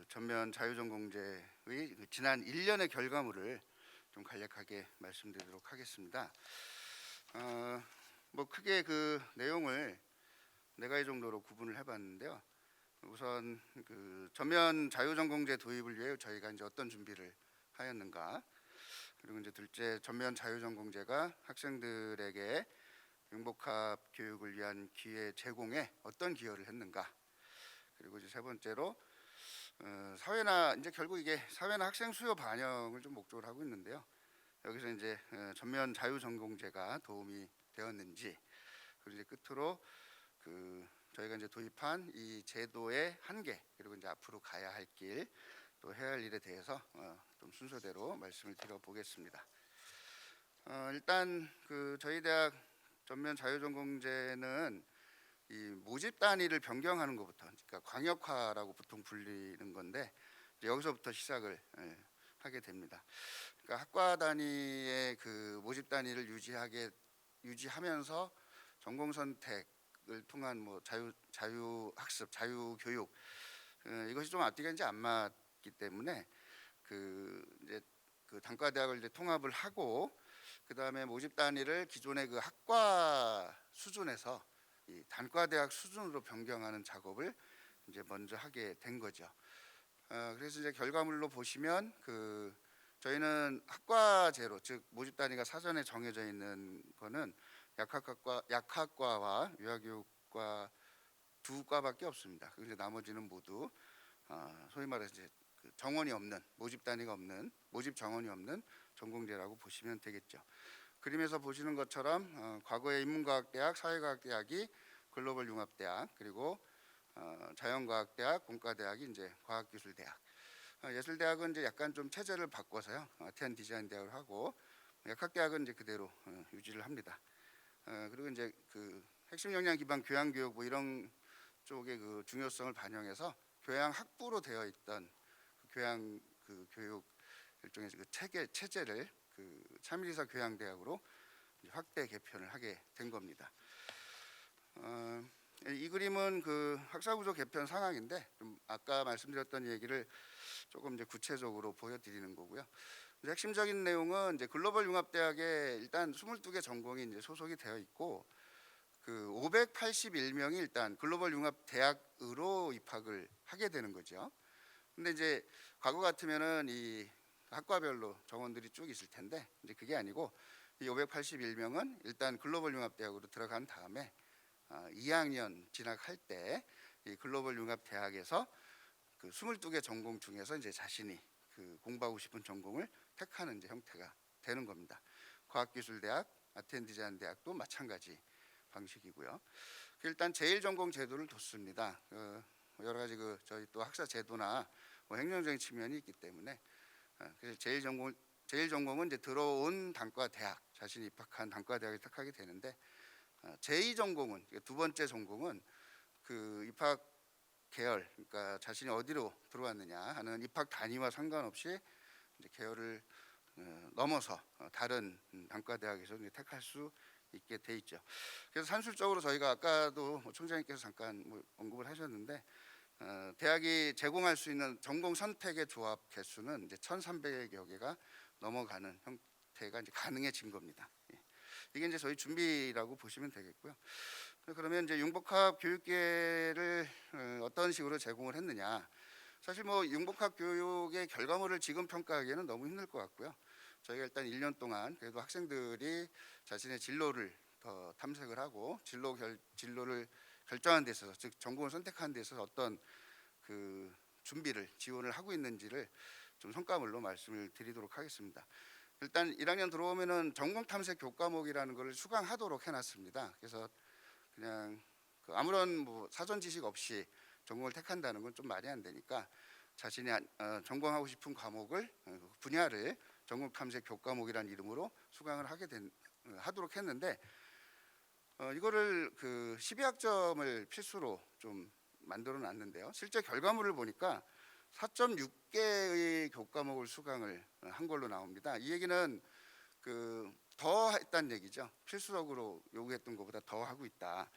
전면 자유전공제의 지난 1년의 결과물을 좀 간략하게 말씀드리도록 하겠습니다. 뭐 크게 그 내용을 4가지 정도로 구분을 해봤는데요. 우선 전면 자유전공제 도입을 위해 저희가 이제 어떤 준비를 하였는가, 그리고 이제 둘째, 전면 자유전공제가 학생들에게 융복합 교육을 위한 기회 제공에 어떤 기여를 했는가, 그리고 이제 세 번째로 사회나 이제 결국 이게 사회나 학생 수요 반영을 좀 목적으로 하고 있는데요. 여기서 이제 전면 자유전공제가 도움이 되었는지, 그리고 이제 끝으로 저희가 이제 도입한 이 제도의 한계, 그리고 이제 앞으로 가야 할 길, 또 해야 할 일에 대해서 좀 순서대로 말씀을 드려보겠습니다. 일단 저희 대학 전면 자유전공제는 이 모집 단위를 변경하는 것부터, 그러니까 광역화라고 보통 불리는 건데, 이제 여기서부터 시작을 하게 됩니다. 그러니까 학과 단위의 모집 단위를 유지하면서 전공 선택을 통한 뭐 자유 학습, 자유 교육, 이것이 좀 앞뒤가 이제 안 맞기 때문에 이제 단과 대학을 이제 통합을 하고, 그 다음에 모집 단위를 기존의 학과 수준에서 이 단과 대학 수준으로 변경하는 작업을 이제 먼저 하게 된 거죠. 그래서 이제 결과물로 보시면 저희는 학과제로, 즉 모집 단위가 사전에 정해져 있는 거는 약학과와 유아교육과 2과밖에 없습니다. 그리고 이제 나머지는 모두 소위 말해서 이제 정원이 없는, 모집 단위가 없는, 모집 정원이 없는 전공제라고 보시면 되겠죠. 그림에서 보시는 것처럼 과거의 인문과학대학, 사회과학대학이 글로벌 융합대학, 그리고 자연과학대학, 공과대학이 이제 과학기술대학, 예술대학은 이제 약간 좀 체제를 바꿔서요, 아트앤 디자인 대학을 하고, 약학대학은 이제 그대로 유지를 합니다. 그리고 이제 핵심 역량 기반 교양 교육 뭐 이런 쪽의 중요성을 반영해서 교양 학부로 되어 있던 교양 교육 일종의 체제를 참일이사 교양대학으로 확대 개편을 하게 된 겁니다. 이 그림은 학사구조 개편 상황인데, 좀 아까 말씀드렸던 얘기를 조금 이제 구체적으로 보여드리는 거고요. 이제 핵심적인 내용은 이제 글로벌 융합대학에 일단 22개 전공이 이제 소속이 되어 있고, 581명이 일단 글로벌 융합대학으로 입학을 하게 되는 거죠. 근데 이제 과거 같으면은 이 학과별로 정원들이 쭉 있을 텐데, 이제 그게 아니고 이 581명은 일단 글로벌 융합대학으로 들어간 다음에 2학년 진학할 때 이 글로벌 융합대학에서 22개 전공 중에서 이제 자신이 공부하고 싶은 전공을 택하는 이제 형태가 되는 겁니다. 과학기술대학, 아트앤 디자인대학도 마찬가지 방식이고요. 일단 제1전공 제도를 뒀습니다. 여러 가지 저희 또 학사 제도나 뭐 행정적인 측면이 있기 때문에 그래서 제1전공을 제1전공은 이제 들어온 단과 대학, 자신이 입학한 단과 대학을 택하게 되는데 제2전공은 두 번째 전공은 그 입학 계열, 그러니까 자신이 어디로 들어왔느냐 하는 입학 단위와 상관없이 이제 계열을 넘어서 다른 단과 대학에서 이제 택할 수 있게 돼 있죠. 그래서 산술적으로 저희가 아까도 총장님께서 잠깐 언급을 하셨는데 대학이 제공할 수 있는 전공 선택의 조합 개수는 이제 1,300여 개가 넘어가는 형태가 이제 가능해진 겁니다. 예. 이게 이제 저희 준비라고 보시면 되겠고요. 그러면 이제 융복합 교육계를 어떤 식으로 제공을 했느냐? 사실 뭐 융복합 교육의 결과물을 지금 평가하기에는 너무 힘들 것 같고요. 저희가 일단 1년 동안 그래도 학생들이 자신의 진로를 더 탐색을 하고 진로를 결정하는 데 있어서, 즉 전공을 선택하는 데 있어서 어떤 그 준비를 지원을 하고 있는지를 좀 성과물로 말씀을 드리도록 하겠습니다. 일단 1학년 들어오면은 전공 탐색 교과목이라는 것을 수강하도록 해놨습니다. 그래서 그냥 아무런 뭐 사전 지식 없이 전공을 택한다는 건 좀 말이 안 되니까 자신이 전공하고 싶은 과목을 분야를 전공 탐색 교과목이라는 이름으로 수강을 하도록 했는데 이거를 그 12학점을 필수로 좀 만들어 놨는데요. 실제 결과물을 보니까 4.6개의 교과목을 수강을 한 걸로 나옵니다. 이 얘기는 더 했다는 얘기죠. 필수적으로 요구했던 것보다 더 하고 있다.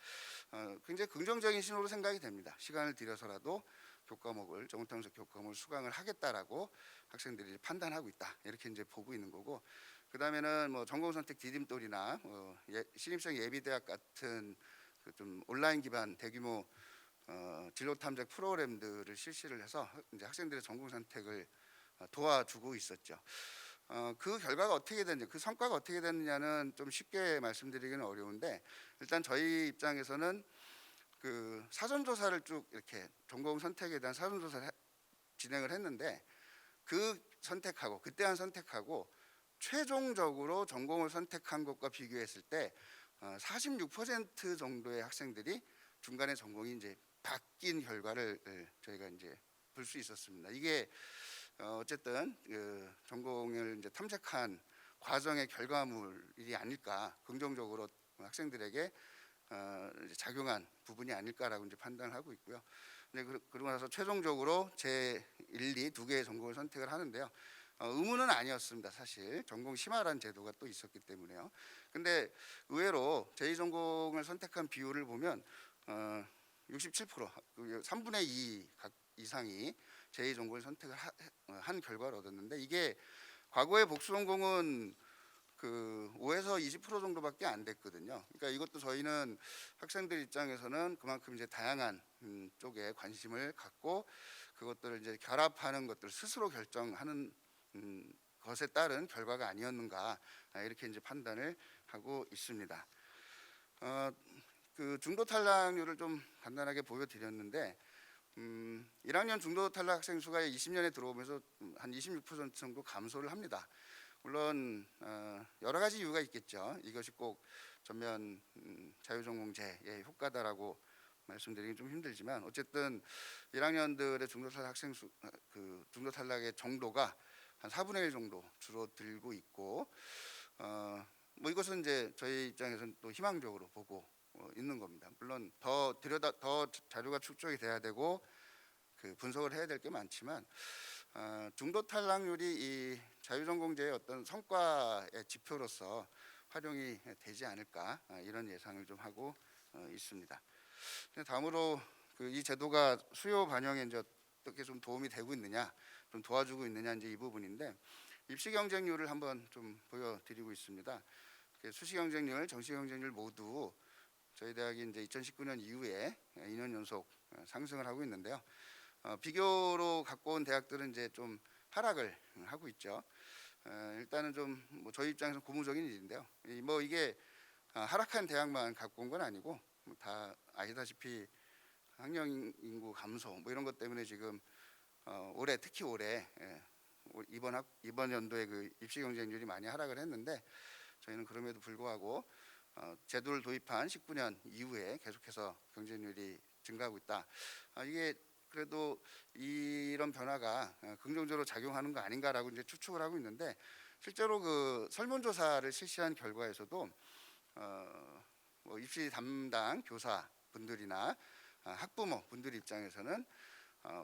굉장히 긍정적인 신호로 생각이 됩니다. 시간을 들여서라도 교과목을 전공탐색 교과목을 수강을 하겠다라고 학생들이 판단하고 있다. 이렇게 이제 보고 있는 거고, 그 다음에는 뭐 전공선택 디딤돌이나 신입생 예비대학 같은 그 좀 온라인 기반 대규모 진로 탐색 프로그램들을 실시를 해서 이제 학생들의 전공 선택을 도와주고 있었죠. 그 결과가 어떻게 됐는지, 그 성과가 어떻게 됐느냐는 좀 쉽게 말씀드리기는 어려운데, 일단 저희 입장에서는 그 사전조사를 쭉 이렇게 전공 선택에 대한 사전조사를 진행을 했는데, 그때 한 선택하고 최종적으로 전공을 선택한 것과 비교했을 때 46% 정도의 학생들이 중간에 전공이 이제 바뀐 결과를 저희가 이제 볼 수 있었습니다. 이게 어쨌든 그 전공을 이제 탐색한 과정의 결과물이 아닐까, 긍정적으로 학생들에게 이제 작용한 부분이 아닐까라고 이제 판단을 하고 있고요. 근데 그러고 나서 최종적으로 제 1, 2 두 개의 전공을 선택을 하는데요. 의무는 아니었습니다. 사실 전공 심화라는 제도가 또 있었기 때문에요. 근데 의외로 제2전공을 선택한 비율을 보면 67%, 3분의 2 이상이 제2전공을 선택을 한 결과를 얻었는데, 이게 과거의 복수전공은 그 5에서 20% 정도밖에 안 됐거든요. 그러니까 이것도 저희는 학생들 입장에서는 그만큼 이제 다양한 쪽에 관심을 갖고 그것들을 이제 결합하는 것들 스스로 결정하는 것에 따른 결과가 아니었는가, 이렇게 이제 판단을 하고 있습니다. 그 중도 탈락률을 좀 간단하게 보여드렸는데 1학년 중도 탈락 학생 수가 20년에 들어오면서 한 26% 정도 감소를 합니다. 물론 여러 가지 이유가 있겠죠. 이것이 꼭 전면 자유전공제의 효과다라고 말씀드리기 좀 힘들지만, 어쨌든 1학년들의 중도 탈락 학생 수, 그 중도 탈락의 정도가 한 4분의 1 정도 줄어들고 있고, 뭐 이것은 이제 저희 입장에서는 또 희망적으로 보고 있는 겁니다. 물론 더 자료가 축적이 돼야 되고 그 분석을 해야 될 게 많지만 중도 탈락률이 이 자유전공제의 어떤 성과의 지표로서 활용이 되지 않을까, 이런 예상을 좀 하고 있습니다. 다음으로 이 제도가 수요 반영에 이제 어떻게 좀 도움이 되고 있느냐, 좀 도와주고 있느냐, 이제 이 부분인데, 입시 경쟁률을 한번 좀 보여드리고 있습니다. 수시 경쟁률, 정시 경쟁률 모두 저희 대학이 이제 2019년 이후에 2년 연속 상승을 하고 있는데요. 비교로 갖고 온 대학들은 이제 좀 하락을 하고 있죠. 일단은 좀 뭐 저희 입장에서 고무적인 일인데요. 뭐 이게 하락한 대학만 갖고 온 건 아니고 다 아시다시피 학령 인구 감소 뭐 이런 것 때문에 지금 올해, 특히 올해 이번 연도에 그 입시 경쟁률이 많이 하락을 했는데, 저희는 그럼에도 불구하고 제도를 도입한 19년 이후에 계속해서 경쟁률이 증가하고 있다. 이게 그래도 이런 변화가 긍정적으로 작용하는 거 아닌가라고 이제 추측을 하고 있는데, 실제로 그 설문조사를 실시한 결과에서도 뭐 입시 담당 교사분들이나 학부모 분들 입장에서는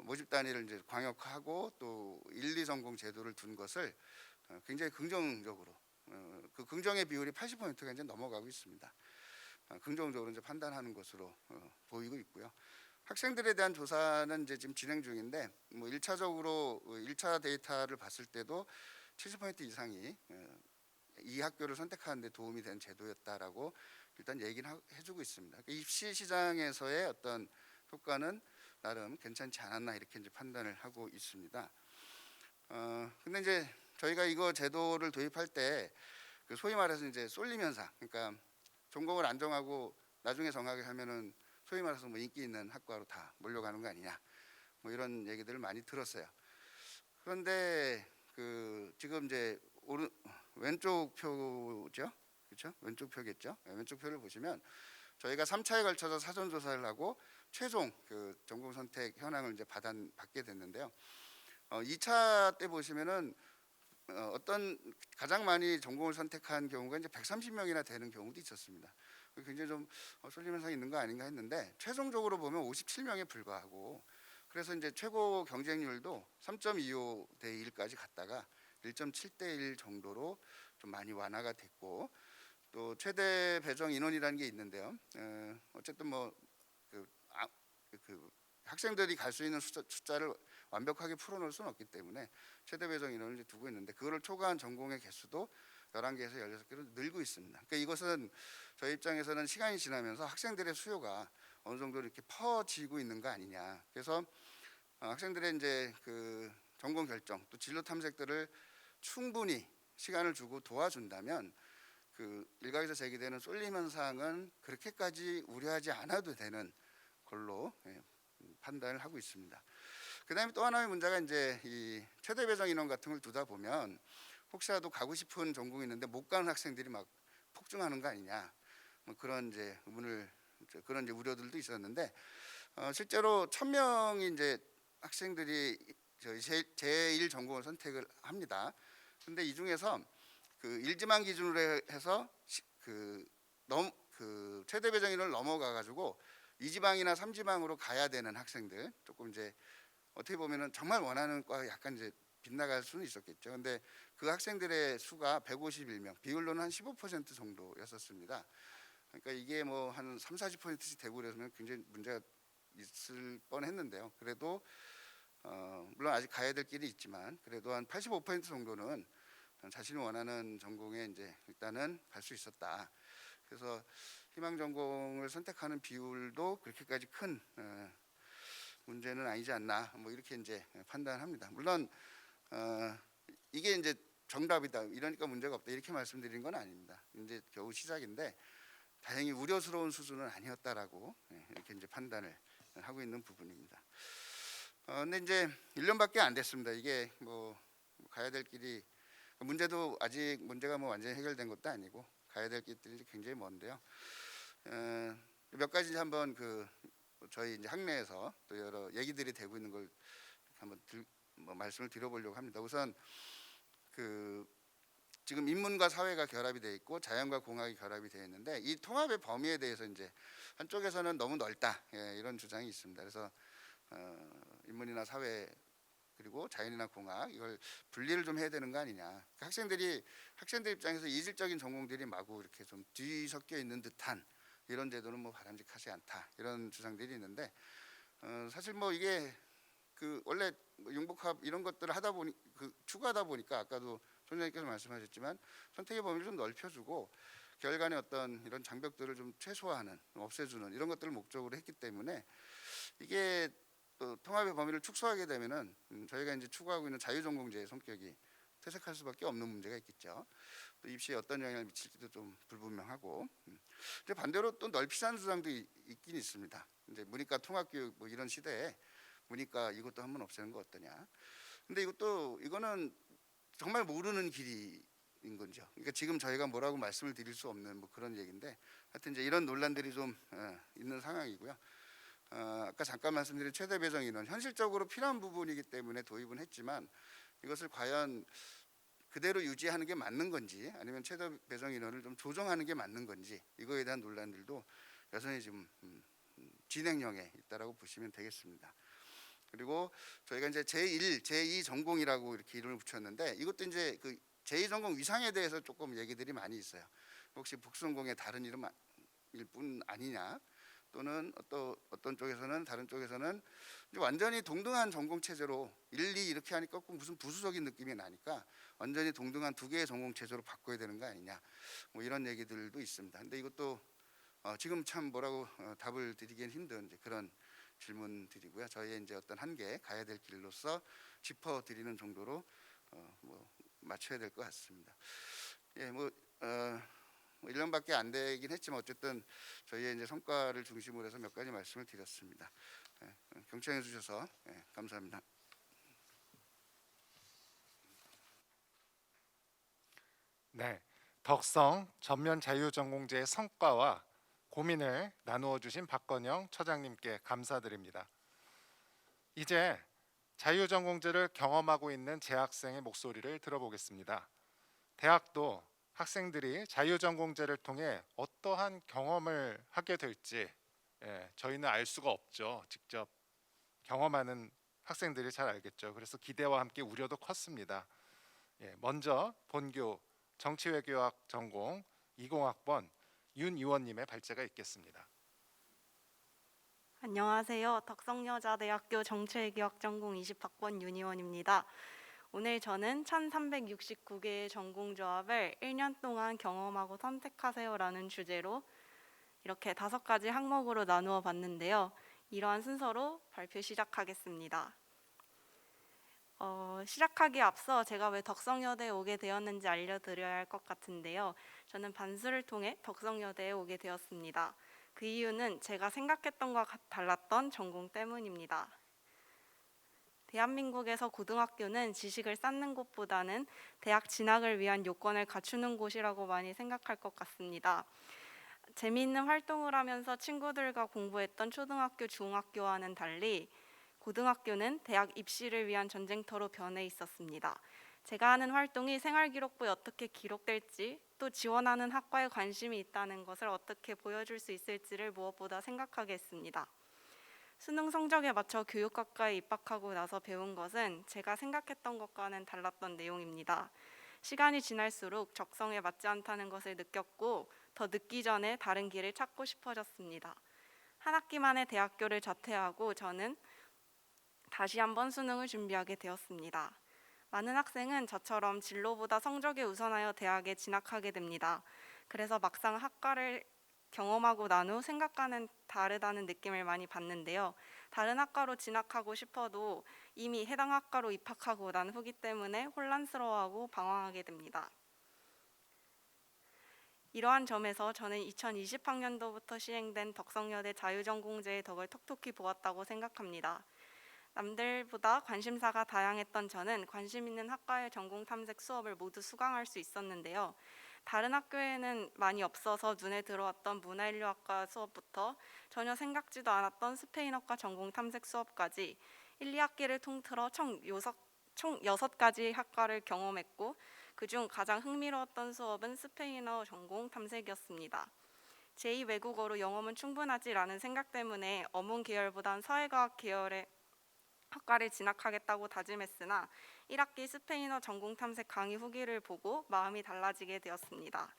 모집 단위를 이제 광역화하고 또 1, 2전공 제도를 둔 것을 굉장히 긍정적으로 그 긍정의 비율이 80%가 이제 넘어가고 있습니다. 긍정적으로 이제 판단하는 것으로 보이고 있고요. 학생들에 대한 조사는 이제 지금 진행 중인데 뭐 1차적으로 1차 데이터를 봤을 때도 70% 이상이 이 학교를 선택하는 데 도움이 된 제도였다라고 일단 얘기는 해주고 있습니다. 그러니까 입시 시장에서의 어떤 효과는 나름 괜찮지 않았나 이렇게 이제 판단을 하고 있습니다. 근데 이제 저희가 이거 제도를 도입할 때 그 소위 말해서 이제 쏠림 현상, 그러니까 전공을 안 정하고 나중에 정하게 하면은 소위 말해서 뭐 인기 있는 학과로 다 몰려가는 거 아니냐, 뭐 이런 얘기들을 많이 들었어요. 그런데 그 지금 이제 왼쪽 표죠, 그렇죠? 왼쪽 표겠죠. 왼쪽 표를 보시면 저희가 3차에 걸쳐서 사전 조사를 하고 최종 그 전공 선택 현황을 이제 받게 됐는데요. 2차 때 보시면은 어떤 가장 많이 전공을 선택한 경우가 이제 130명이나 되는 경우도 있었습니다. 굉장히 좀 쏠림 현상이 있는 거 아닌가 했는데 최종적으로 보면 57명에 불과하고, 그래서 이제 최고 경쟁률도 3.25대 1까지 갔다가 1.7대 1 정도로 좀 많이 완화가 됐고, 또 최대 배정 인원이라는 게 있는데요. 어쨌든 뭐 그 학생들이 갈 수 있는 숫자를 완벽하게 풀어놓을 수는 없기 때문에 최대 배정 인원을 이제 두고 있는데, 그거를 초과한 전공의 개수도 11개에서 16개로 늘고 있습니다. 그러니까 이것은 저희 입장에서는 시간이 지나면서 학생들의 수요가 어느 정도 이렇게 퍼지고 있는 거 아니냐. 그래서 학생들의 이제 그 전공 결정 또 진로 탐색들을 충분히 시간을 주고 도와준다면 그 일각에서 제기되는 쏠림 현상은 그렇게까지 우려하지 않아도 되는 걸로 판단을 하고 있습니다. 그다음에 또 하나의 문제가 이제 이 최대 배정 인원 같은 걸 두다 보면 혹시라도 가고 싶은 전공이 있는데 못 가는 학생들이 막 폭증하는 거 아니냐, 뭐 그런 이제 그런 이제 우려들도 있었는데 실제로 1000명이 이제 학생들이 제1 전공을 선택을 합니다. 근데 이 중에서 그 1지망 기준으로 해서 그 최대 배정 인원을 넘어가 가지고 2지방이나 3지방으로 가야 되는 학생들, 조금 이제 어떻게 보면은 정말 원하는 과 약간 이제 빗나갈 수는 있었겠죠. 근데 그 학생들의 수가 151명, 비율로는 한 15% 정도였었습니다. 그러니까 이게 뭐 한 3, 40%씩 되고 그러면 굉장히 문제가 있을 뻔했는데요. 그래도 물론 아직 가야 될 길이 있지만 그래도 한 85% 정도는 자신이 원하는 전공에 이제 일단은 갈 수 있었다. 그래서 희망 전공을 선택하는 비율도 그렇게까지 큰 문제는 아니지 않나, 뭐 이렇게 이제 판단합니다. 물론 이게 이제 정답이다, 이러니까 문제가 없다 이렇게 말씀드린 건 아닙니다. 이제 겨우 시작인데 다행히 우려스러운 수준은 아니었다라고 이렇게 이제 판단을 하고 있는 부분입니다. 근데 이제 1년밖에 안 됐습니다. 이게 뭐 가야 될 길이, 문제도 아직 문제가 뭐 완전히 해결된 것도 아니고 가야 될 길들이 굉장히 먼데요. 몇 가지 한번 그 저희 이제 학내에서 또 여러 얘기들이 되고 있는 걸 한번 말씀을 드려보려고 합니다. 우선 그 지금 인문과 사회가 결합이 되어 있고 자연과 공학이 결합이 되어 있는데 이 통합의 범위에 대해서 이제 한쪽에서는 너무 넓다, 이런 주장이 있습니다. 그래서 인문이나 사회 그리고 자연이나 공학 이걸 분리를 좀 해야 되는 거 아니냐. 학생들 입장에서 이질적인 전공들이 마구 이렇게 좀 뒤섞여 있는 듯한 이런 제도는 뭐 바람직하지 않다, 이런 주장들이 있는데 사실 뭐 이게 그 원래 융복합 이런 것들을 하다 보니 추구하다 보니까 아까도 총장님께서 말씀하셨지만 선택의 범위를 좀 넓혀주고 결간의 어떤 이런 장벽들을 좀 최소화하는, 없애주는 이런 것들을 목적으로 했기 때문에 이게 또 통합의 범위를 축소하게 되면은 저희가 이제 추구하고 있는 자유전공제의 성격이 퇴색할 수밖에 없는 문제가 있겠죠. 또 입시에 어떤 영향을 미칠지도 좀 불분명하고, 이제 반대로 또 넓히자는 주장도 있긴 있습니다. 이제 문이과 통합교육 뭐 이런 시대에 문이과 이것도 한번 없애는 거 어떠냐. 근데 이거는 정말 모르는 길인 거죠. 그러니까 지금 저희가 뭐라고 말씀을 드릴 수 없는 뭐 그런 얘기인데, 하여튼 이제 이런 논란들이 좀 있는 상황이고요. 아까 잠깐 말씀드린 최대 배정 인원 현실적으로 필요한 부분이기 때문에 도입은 했지만 이것을 과연 그대로 유지하는 게 맞는 건지 아니면 최저 배정 인원을 좀 조정하는 게 맞는 건지 이거에 대한 논란들도 여전히 지금 진행형에 있다라고 보시면 되겠습니다. 그리고 저희가 이제 제1, 제2 전공이라고 이렇게 이름을 붙였는데 이것도 이제 그 제2 전공 위상에 대해서 조금 얘기들이 많이 있어요. 혹시 복수전공의 다른 이름일 뿐 아니냐? 또는 어떤 쪽에서는 다른 쪽에서는 이제 완전히 동등한 전공 체제로 1, 2 이렇게 하니까 꼭 무슨 부수적인 느낌이 나니까 완전히 동등한 두 개의 전공 체제로 바꿔야 되는 거 아니냐? 뭐 이런 얘기들도 있습니다. 근데 이것도 지금 참 뭐라고 답을 드리기는 힘든 이제 그런 질문들이고요. 저희의 이제 어떤 한계 가야 될 길로서 짚어드리는 정도로 뭐 맞춰야 될 것 같습니다. 예, 뭐 1년밖에 안 되긴 했지만 어쨌든 저희의 이제 성과를 중심으로 해서 몇 가지 말씀을 드렸습니다. 예, 경청해 주셔서 감사합니다. 네, 덕성 전면 자유전공제의 성과와 고민을 나누어 주신 박건영 처장님께 감사드립니다. 이제 자유전공제를 경험하고 있는 재학생의 목소리를 들어보겠습니다. 대학도 학생들이 자유전공제를 통해 어떠한 경험을 하게 될지 저희는 알 수가 없죠. 직접 경험하는 학생들이 잘 알겠죠. 그래서 기대와 함께 우려도 컸습니다. 먼저 본교 정치외교학 전공 20학번 윤의원님의 발제가 있겠습니다. 안녕하세요. 덕성여자대학교 정치외교학 전공 20학번 윤희원입니다. 오늘 저는 1369개의 전공조합을 1년 동안 경험하고 선택하세요라는 주제로 이렇게 5가지 항목으로 나누어 봤는데요. 이러한 순서로 발표 시작하겠습니다. 시작하기에 앞서 제가 왜 덕성여대에 오게 되었는지 알려드려야 할 것 같은데요. 저는 반수를 통해 덕성여대에 오게 되었습니다. 그 이유는 제가 생각했던 것과 달랐던 전공 때문입니다. 대한민국에서 고등학교는 지식을 쌓는 곳보다는 대학 진학을 위한 요건을 갖추는 곳이라고 많이 생각할 것 같습니다. 재미있는 활동을 하면서 친구들과 공부했던 초등학교, 중학교와는 달리 고등학교는 대학 입시를 위한 전쟁터로 변해 있었습니다. 제가 하는 활동이 생활기록부에 어떻게 기록될지, 또 지원하는 학과에 관심이 있다는 것을 어떻게 보여줄 수 있을지를 무엇보다 생각하게 했습니다. 수능 성적에 맞춰 교육학과에 입학하고 나서 배운 것은 제가 생각했던 것과는 달랐던 내용입니다. 시간이 지날수록 적성에 맞지 않다는 것을 느꼈고 더 늦기 전에 다른 길을 찾고 싶어졌습니다. 한 학기 만에 대학교를 자퇴하고 저는 다시 한번 수능을 준비하게 되었습니다. 많은 학생은 저처럼 진로보다 성적에 우선하여 대학에 진학하게 됩니다. 그래서 막상 학과를 경험하고 난 후 생각과는 다르다는 느낌을 많이 받는데요. 다른 학과로 진학하고 싶어도 이미 해당 학과로 입학하고 난 후기 때문에 혼란스러워하고 방황하게 됩니다. 이러한 점에서 저는 2020학년도부터 시행된 덕성여대 자유전공제의 덕을 톡톡히 보았다고 생각합니다. 남들보다 관심사가 다양했던 저는 관심 있는 학과의 전공 탐색 수업을 모두 수강할 수 있었는데요. 다른 학교에는 많이 없어서 눈에 들어왔던 문화인류학과 수업부터 전혀 생각지도 않았던 스페인어과 전공 탐색 수업까지 1, 2학기를 통틀어 총 6가지 학과를 경험했고 그중 가장 흥미로웠던 수업은 스페인어 전공 탐색이었습니다. 제2 외국어로 영어면 충분하지라는 생각 때문에 어문 계열보단 사회과학 계열의 학과를 진학하겠다고 다짐했으나 1학기 스페인어 전공 탐색 강의 후기를 보고 마음이 달라지게 되었습니다.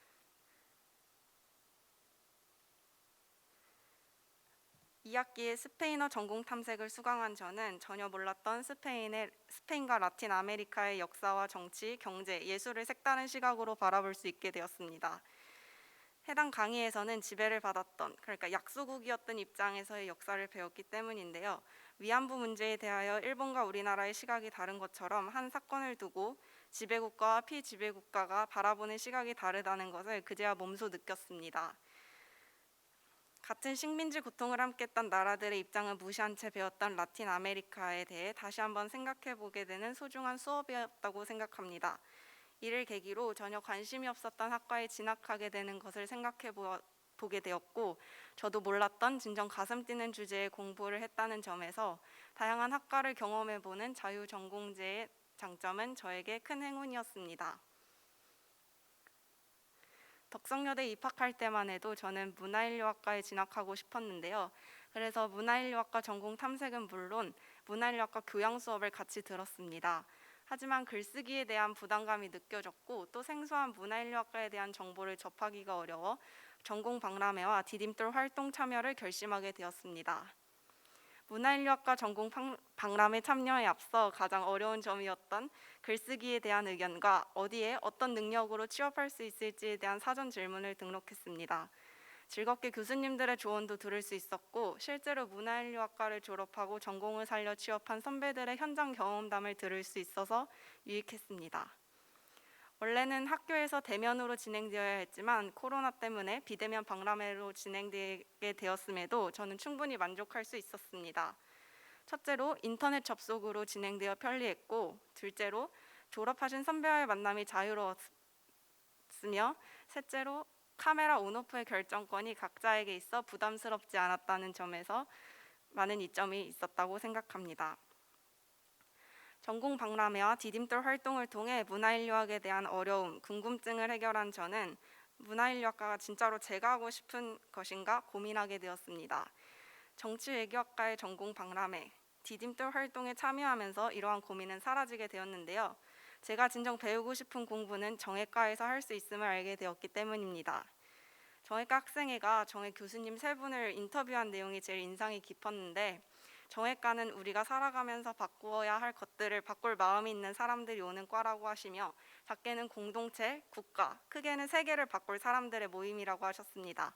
2학기에 스페인어 전공 탐색을 수강한 저는 전혀 몰랐던 스페인과 라틴 아메리카의 역사와 정치, 경제, 예술을 색다른 시각으로 바라볼 수 있게 되었습니다. 해당 강의에서는 지배를 받았던, 그러니까 약소국이었던 입장에서의 역사를 배웠기 때문인데요. 위안부 문제에 대하여 일본과 우리나라의 시각이 다른 것처럼 한 사건을 두고 지배국가와 피지배국가가 바라보는 시각이 다르다는 것을 그제야 몸소 느꼈습니다. 같은 식민지 고통을 함께했던 나라들의 입장을 무시한 채 배웠던 라틴 아메리카에 대해 다시 한번 생각해보게 되는 소중한 수업이었다고 생각합니다. 이를 계기로 전혀 관심이 없었던 학과에 진학하게 되는 것을 생각해보게 되었고 저도 몰랐던 진정 가슴 뛰는 주제의 공부를 했다는 점에서 다양한 학과를 경험해보는 자유전공제의 장점은 저에게 큰 행운이었습니다. 덕성여대 입학할 때만 해도 저는 문화인류학과에 진학하고 싶었는데요. 그래서 문화인류학과 전공 탐색은 물론 문화인류학과 교양 수업을 같이 들었습니다. 하지만 글쓰기에 대한 부담감이 느껴졌고 또 생소한 문화인류학과에 대한 정보를 접하기가 어려워 전공 박람회와 디딤돌 활동 참여를 결심하게 되었습니다. 문화인류학과 전공 박람회 참여에 앞서 가장 어려운 점이었던 글쓰기에 대한 의견과 어디에 어떤 능력으로 취업할 수 있을지에 대한 사전 질문을 등록했습니다. 즐겁게 교수님들의 조언도 들을 수 있었고 실제로 문화인류학과를 졸업하고 전공을 살려 취업한 선배들의 현장 경험담을 들을 수 있어서 유익했습니다. 원래는 학교에서 대면으로 진행되어야 했지만 코로나 때문에 비대면 박람회로 진행되게 되었음에도 저는 충분히 만족할 수 있었습니다. 첫째로 인터넷 접속으로 진행되어 편리했고 둘째로 졸업하신 선배와의 만남이 자유로웠으며 셋째로 카메라 온오프의 결정권이 각자에게 있어 부담스럽지 않았다는 점에서 많은 이점이 있었다고 생각합니다. 전공 박람회와 디딤돌 활동을 통해 문화인류학에 대한 어려움, 궁금증을 해결한 저는 문화인류학과가 진짜로 제가 하고 싶은 것인가 고민하게 되었습니다. 정치외교학과의 전공 박람회, 디딤돌 활동에 참여하면서 이러한 고민은 사라지게 되었는데요. 제가 진정 배우고 싶은 공부는 정외과에서 할 수 있음을 알게 되었기 때문입니다. 정외과 학생회가 정외 교수님 3분을 인터뷰한 내용이 제일 인상이 깊었는데 정외과는 우리가 살아가면서 바꾸어야 할 것들을 바꿀 마음이 있는 사람들이 오는 과라고 하시며 작게는 공동체, 국가, 크게는 세계를 바꿀 사람들의 모임이라고 하셨습니다.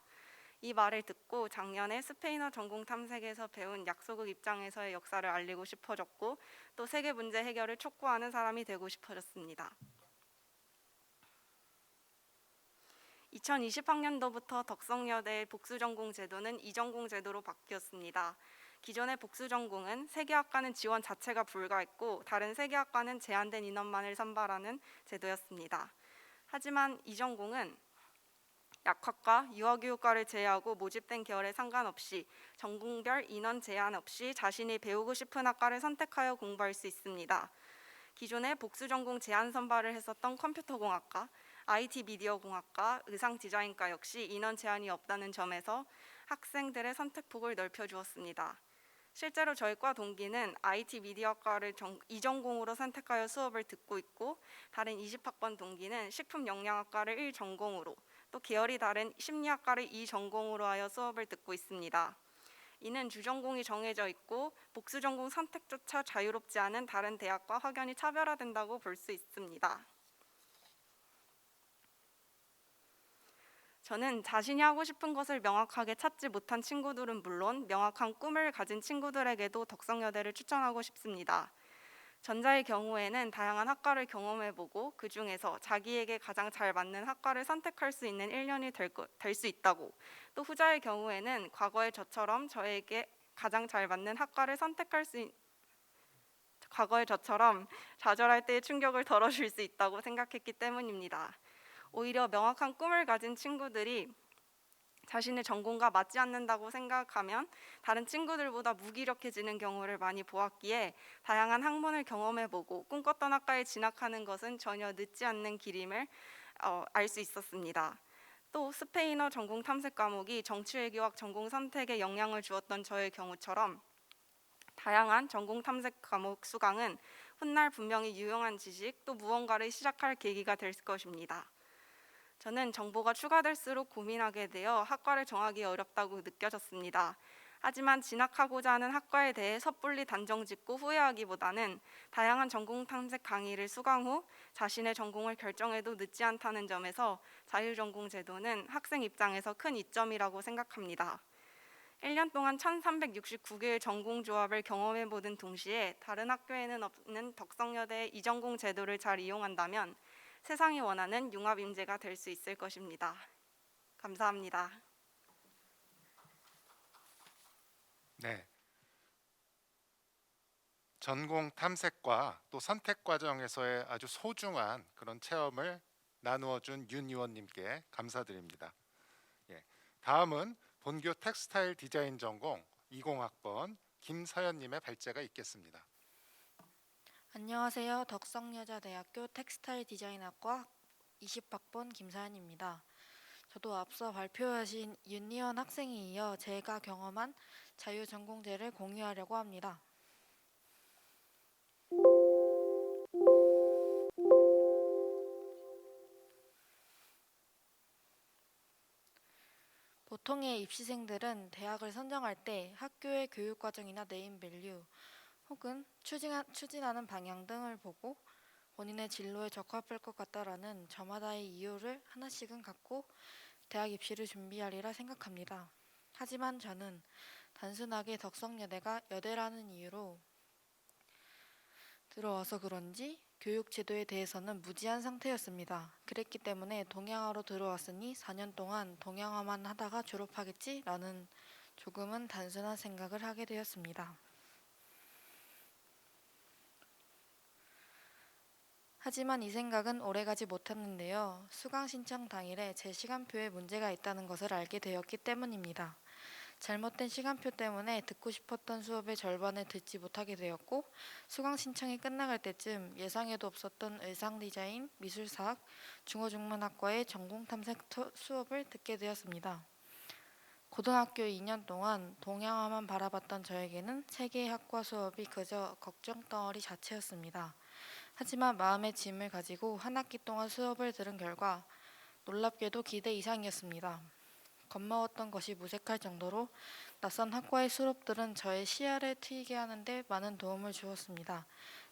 이 말을 듣고 작년에 스페인어 전공 탐색에서 배운 약소국 입장에서의 역사를 알리고 싶어졌고 또 세계 문제 해결을 촉구하는 사람이 되고 싶어졌습니다. 2020학년도부터 덕성여대의 복수전공 제도는 이전공 제도로 바뀌었습니다. 기존의 복수전공은 세계학과는 지원 자체가 불가했고 다른 세계학과는 제한된 인원만을 선발하는 제도였습니다. 하지만 이전공은 약학과, 유아교육과를 제외하고 모집된 계열에 상관없이 전공별 인원 제한 없이 자신이 배우고 싶은 학과를 선택하여 공부할 수 있습니다. 기존에 복수전공 제한 선발을 했었던 컴퓨터공학과, IT 미디어공학과, 의상디자인과 역시 인원 제한이 없다는 점에서 학생들의 선택폭을 넓혀주었습니다. 실제로 저희 과 동기는 IT 미디어과를 이전공으로 선택하여 수업을 듣고 있고 다른 20학번 동기는 식품영양학과를 1전공으로 또 계열이 다른 심리학과를 2전공으로 하여 수업을 듣고 있습니다. 이는 주전공이 정해져 있고 복수전공 선택조차 자유롭지 않은 다른 대학과 확연히 차별화된다고 볼 수 있습니다. 저는 자신이 하고 싶은 것을 명확하게 찾지 못한 친구들은 물론 명확한 꿈을 가진 친구들에게도 덕성여대를 추천하고 싶습니다. 전자의 경우에는 다양한 학과를 경험해보고 그 중에서 자기에게 가장 잘 맞는 학과를 선택할 수 있는 1년이 될 수 있다고 또 후자의 경우에는 과거의 저처럼 저에게 가장 잘 맞는 학과를 선택할 수 과거의 저처럼 좌절할 때의 충격을 덜어줄 수 있다고 생각했기 때문입니다. 오히려 명확한 꿈을 가진 친구들이 자신의 전공과 맞지 않는다고 생각하면 다른 친구들보다 무기력해지는 경우를 많이 보았기에 다양한 학문을 경험해보고 꿈꿨던 학과에 진학하는 것은 전혀 늦지 않는 길임을 알 수 있었습니다. 또 스페인어 전공 탐색 과목이 정치외교학 전공 선택에 영향을 주었던 저의 경우처럼 다양한 전공 탐색 과목 수강은 훗날 분명히 유용한 지식 또 무언가를 시작할 계기가 될 것입니다. 저는 정보가 추가될수록 고민하게 되어 학과를 정하기 어렵다고 느껴졌습니다. 하지만 진학하고자 하는 학과에 대해 섣불리 단정짓고 후회하기보다는 다양한 전공 탐색 강의를 수강 후 자신의 전공을 결정해도 늦지 않다는 점에서 자유전공 제도는 학생 입장에서 큰 이점이라고 생각합니다. 1년 동안 1369개의 전공 조합을 경험해보는 동시에 다른 학교에는 없는 덕성여대의 이전공 제도를 잘 이용한다면 세상이 원하는 융합 인재가 될 수 있을 것입니다. 감사합니다. 네. 전공 탐색과 또 선택 과정에서의 아주 소중한 그런 체험을 나누어 준 윤 의원님께 감사드립니다. 예. 다음은 본교 텍스타일 디자인 전공 20학번 김서연님의 발제가 있겠습니다. 안녕하세요. 덕성여자대학교 텍스타일 디자인학과 20학번 김사연입니다. 저도 앞서 발표하신 윤리원 학생에 이어 제가 경험한 자유전공제를 공유하려고 합니다. 보통의 입시생들은 대학을 선정할 때 학교의 교육과정이나 네임밸류 혹은 추진하는 방향 등을 보고 본인의 진로에 적합할 것 같다라는 저마다의 이유를 하나씩은 갖고 대학 입시를 준비하리라 생각합니다. 하지만 저는 단순하게 덕성여대가 여대라는 이유로 들어와서 그런지 교육 제도에 대해서는 무지한 상태였습니다. 그랬기 때문에 동양화로 들어왔으니 4년 동안 동양화만 하다가 졸업하겠지라는 조금은 단순한 생각을 하게 되었습니다. 하지만 이 생각은 오래가지 못했는데요. 수강 신청 당일에 제 시간표에 문제가 있다는 것을 알게 되었기 때문입니다. 잘못된 시간표 때문에 듣고 싶었던 수업의 절반을 듣지 못하게 되었고 수강 신청이 끝나갈 때쯤 예상에도 없었던 의상 디자인, 미술사학, 중어중문학과의 전공 탐색 수업을 듣게 되었습니다. 고등학교 2년 동안 동양화만 바라봤던 저에게는 세 개의 학과 수업이 그저 걱정덩어리 자체였습니다. 하지만 마음의 짐을 가지고 한 학기 동안 수업을 들은 결과 놀랍게도 기대 이상이었습니다. 겁먹었던 것이 무색할 정도로 낯선 학과의 수업들은 저의 시야를 트이게 하는데 많은 도움을 주었습니다.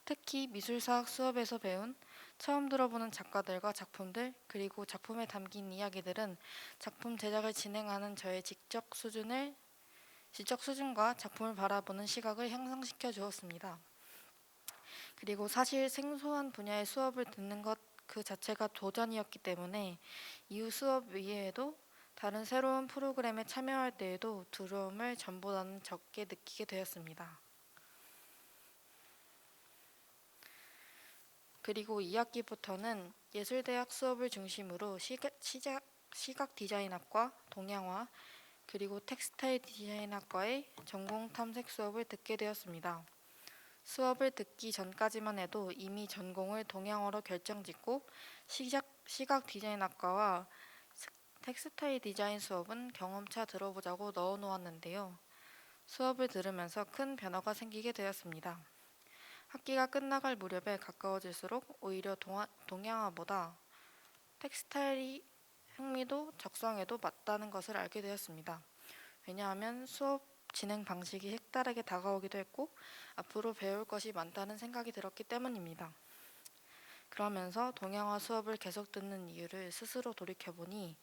특히 미술사학 수업에서 배운 처음 들어보는 작가들과 작품들 그리고 작품에 담긴 이야기들은 작품 제작을 진행하는 저의 지적 수준과 작품을 바라보는 시각을 향상시켜 주었습니다. 그리고 사실 생소한 분야의 수업을 듣는 것 그 자체가 도전이었기 때문에 이후 수업 이외에도 다른 새로운 프로그램에 참여할 때에도 두려움을 전보다는 적게 느끼게 되었습니다. 그리고 2학기부터는 예술대학 수업을 중심으로 시각 디자인학과, 동양화, 그리고 텍스타일 디자인학과의 전공 탐색 수업을 듣게 되었습니다. 수업을 듣기 전까지만 해도 이미 전공을 동양화로 결정짓고 시각 디자인학과와 텍스타일 디자인 수업은 경험차 들어보자고 넣어놓았는데요. 수업을 들으면서 큰 변화가 생기게 되었습니다. 학기가 끝나갈 무렵에 가까워질수록 오히려 동양화보다 텍스타일이 흥미도 적성에도 맞다는 것을 알게 되었습니다. 왜냐하면 수업 진행 방식이 색다르게 다가오기도 했고 앞으로 배울 것이 많다는 생각이 들었기 때문입니다. 그러면서 동양화 수업을 계속 듣는 이유를 스스로 돌이켜보니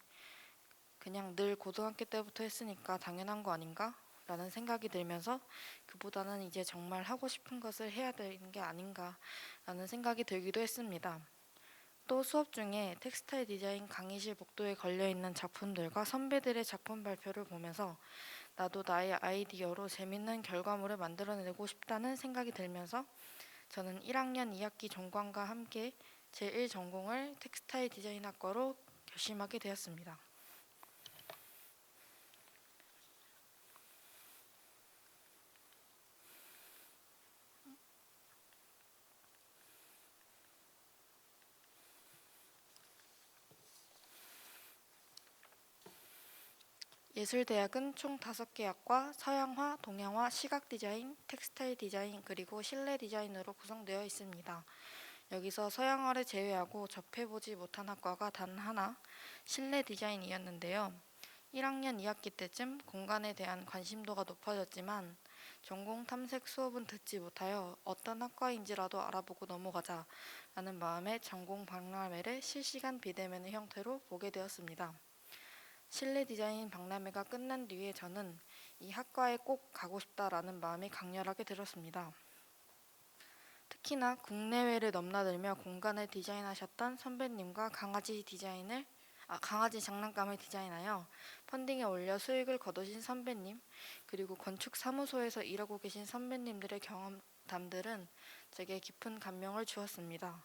그냥 늘 고등학교 때부터 했으니까 당연한 거 아닌가? 라는 생각이 들면서 그보다는 이제 정말 하고 싶은 것을 해야 되는 게 아닌가 라는 생각이 들기도 했습니다. 또 수업 중에 텍스타일 디자인 강의실 복도에 걸려있는 작품들과 선배들의 작품 발표를 보면서 나도 나의 아이디어로 재밌는 결과물을 만들어내고 싶다는 생각이 들면서 저는 1학년 2학기 전공과 함께 제1전공을 텍스타일 디자인학과로 결심하게 되었습니다. 예술대학은 총 5개 학과, 서양화, 동양화, 시각디자인, 텍스타일 디자인, 그리고 실내 디자인으로 구성되어 있습니다. 여기서 서양화를 제외하고 접해보지 못한 학과가 단 하나, 실내 디자인이었는데요. 1학년 2학기 때쯤 공간에 대한 관심도가 높아졌지만 전공 탐색 수업은 듣지 못하여 어떤 학과인지라도 알아보고 넘어가자 라는 마음에 전공 박람회를 실시간 비대면의 형태로 보게 되었습니다. 실내 디자인 박람회가 끝난 뒤에 저는 이 학과에 꼭 가고 싶다라는 마음이 강렬하게 들었습니다. 특히나 국내외를 넘나들며 공간을 디자인하셨던 선배님과 강아지 장난감을 디자인하여 펀딩에 올려 수익을 거두신 선배님, 그리고 건축 사무소에서 일하고 계신 선배님들의 경험담들은 제게 깊은 감명을 주었습니다.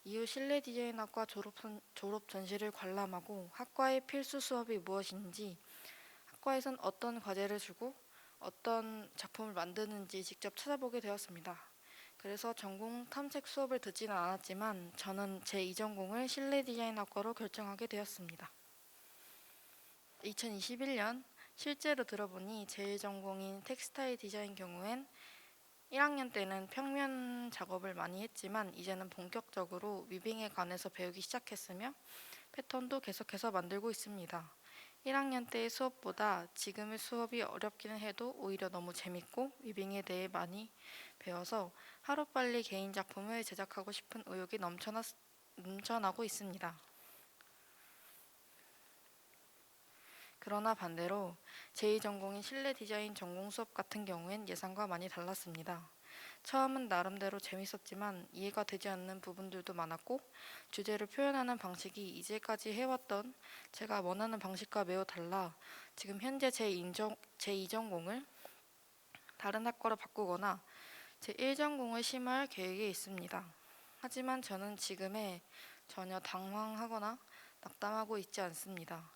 이후 실내 디자인학과 졸업 전시를 관람하고 학과의 필수 수업이 무엇인지, 학과에선 어떤 과제를 주고 어떤 작품을 만드는지 직접 찾아보게 되었습니다. 그래서 전공 탐색 수업을 듣지는 않았지만 저는 제 이전공을 실내 디자인학과로 결정하게 되었습니다. 2021년 실제로 들어보니 제 전공인 텍스타일 디자인 경우엔 1학년 때는 평면 작업을 많이 했지만 이제는 본격적으로 위빙에 관해서 배우기 시작했으며 패턴도 계속해서 만들고 있습니다. 1학년 때의 수업보다 지금의 수업이 어렵기는 해도 오히려 너무 재밌고 위빙에 대해 많이 배워서 하루빨리 개인 작품을 제작하고 싶은 의욕이 넘쳐나고 있습니다. 그러나 반대로 제2전공인 실내 디자인 전공 수업 같은 경우엔 예상과 많이 달랐습니다. 처음은 나름대로 재밌었지만 이해가 되지 않는 부분들도 많았고 주제를 표현하는 방식이 이제까지 해왔던 제가 원하는 방식과 매우 달라 지금 현재 제2전공을 다른 학과로 바꾸거나 제1전공을 심화할 계획에 있습니다. 하지만 저는 지금에 전혀 당황하거나 낙담하고 있지 않습니다.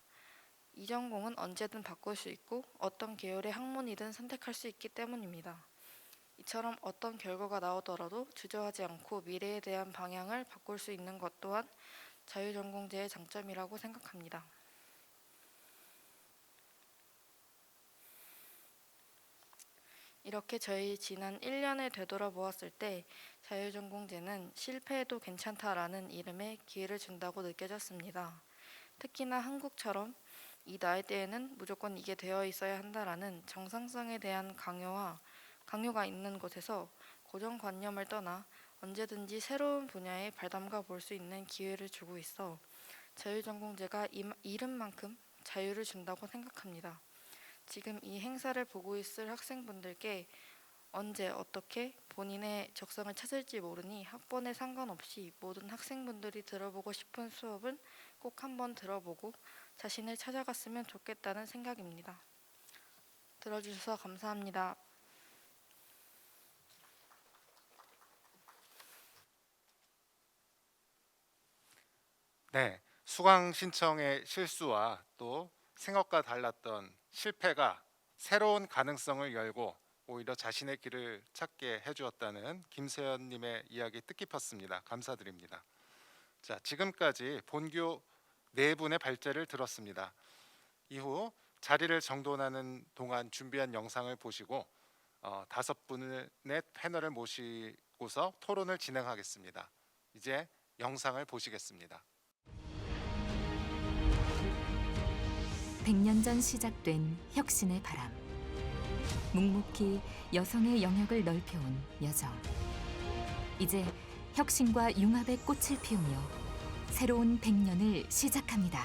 이 전공은 언제든 바꿀 수 있고 어떤 계열의 학문이든 선택할 수 있기 때문입니다. 이처럼 어떤 결과가 나오더라도 주저하지 않고 미래에 대한 방향을 바꿀 수 있는 것 또한 자유전공제의 장점이라고 생각합니다. 이렇게 저희 지난 1년을 되돌아보았을 때 자유전공제는 실패해도 괜찮다라는 이름의 기회를 준다고 느껴졌습니다. 특히나 한국처럼 이 나이대에는 무조건 이게 되어 있어야 한다라는 정상성에 대한 강요가 있는 곳에서 고정관념을 떠나 언제든지 새로운 분야에 발담가 볼 수 있는 기회를 주고 있어 자유전공제가 이름만큼 자유를 준다고 생각합니다. 지금 이 행사를 보고 있을 학생분들께 언제 어떻게 본인의 적성을 찾을지 모르니 학번에 상관없이 모든 학생분들이 들어보고 싶은 수업은 꼭 한번 들어보고 자신을 찾아갔으면 좋겠다는 생각입니다. 들어주셔서 감사합니다. 네, 수강 신청의 실수와 또 생각과 달랐던 실패가 새로운 가능성을 열고 오히려 자신의 길을 찾게 해주었다는 김세연님의 이야기 뜻깊었습니다. 감사드립니다. 자, 지금까지 본교 네 분의 발제를 들었습니다. 이후 자리를 정돈하는 동안 준비한 영상을 보시고 5분의 패널을 모시고서 토론을 진행하겠습니다. 이제 영상을 보시겠습니다. 100년 전 시작된 혁신의 바람. 묵묵히 여성의 영역을 넓혀온 여정. 이제 혁신과 융합의 꽃을 피우며 새로운 100년을 시작합니다.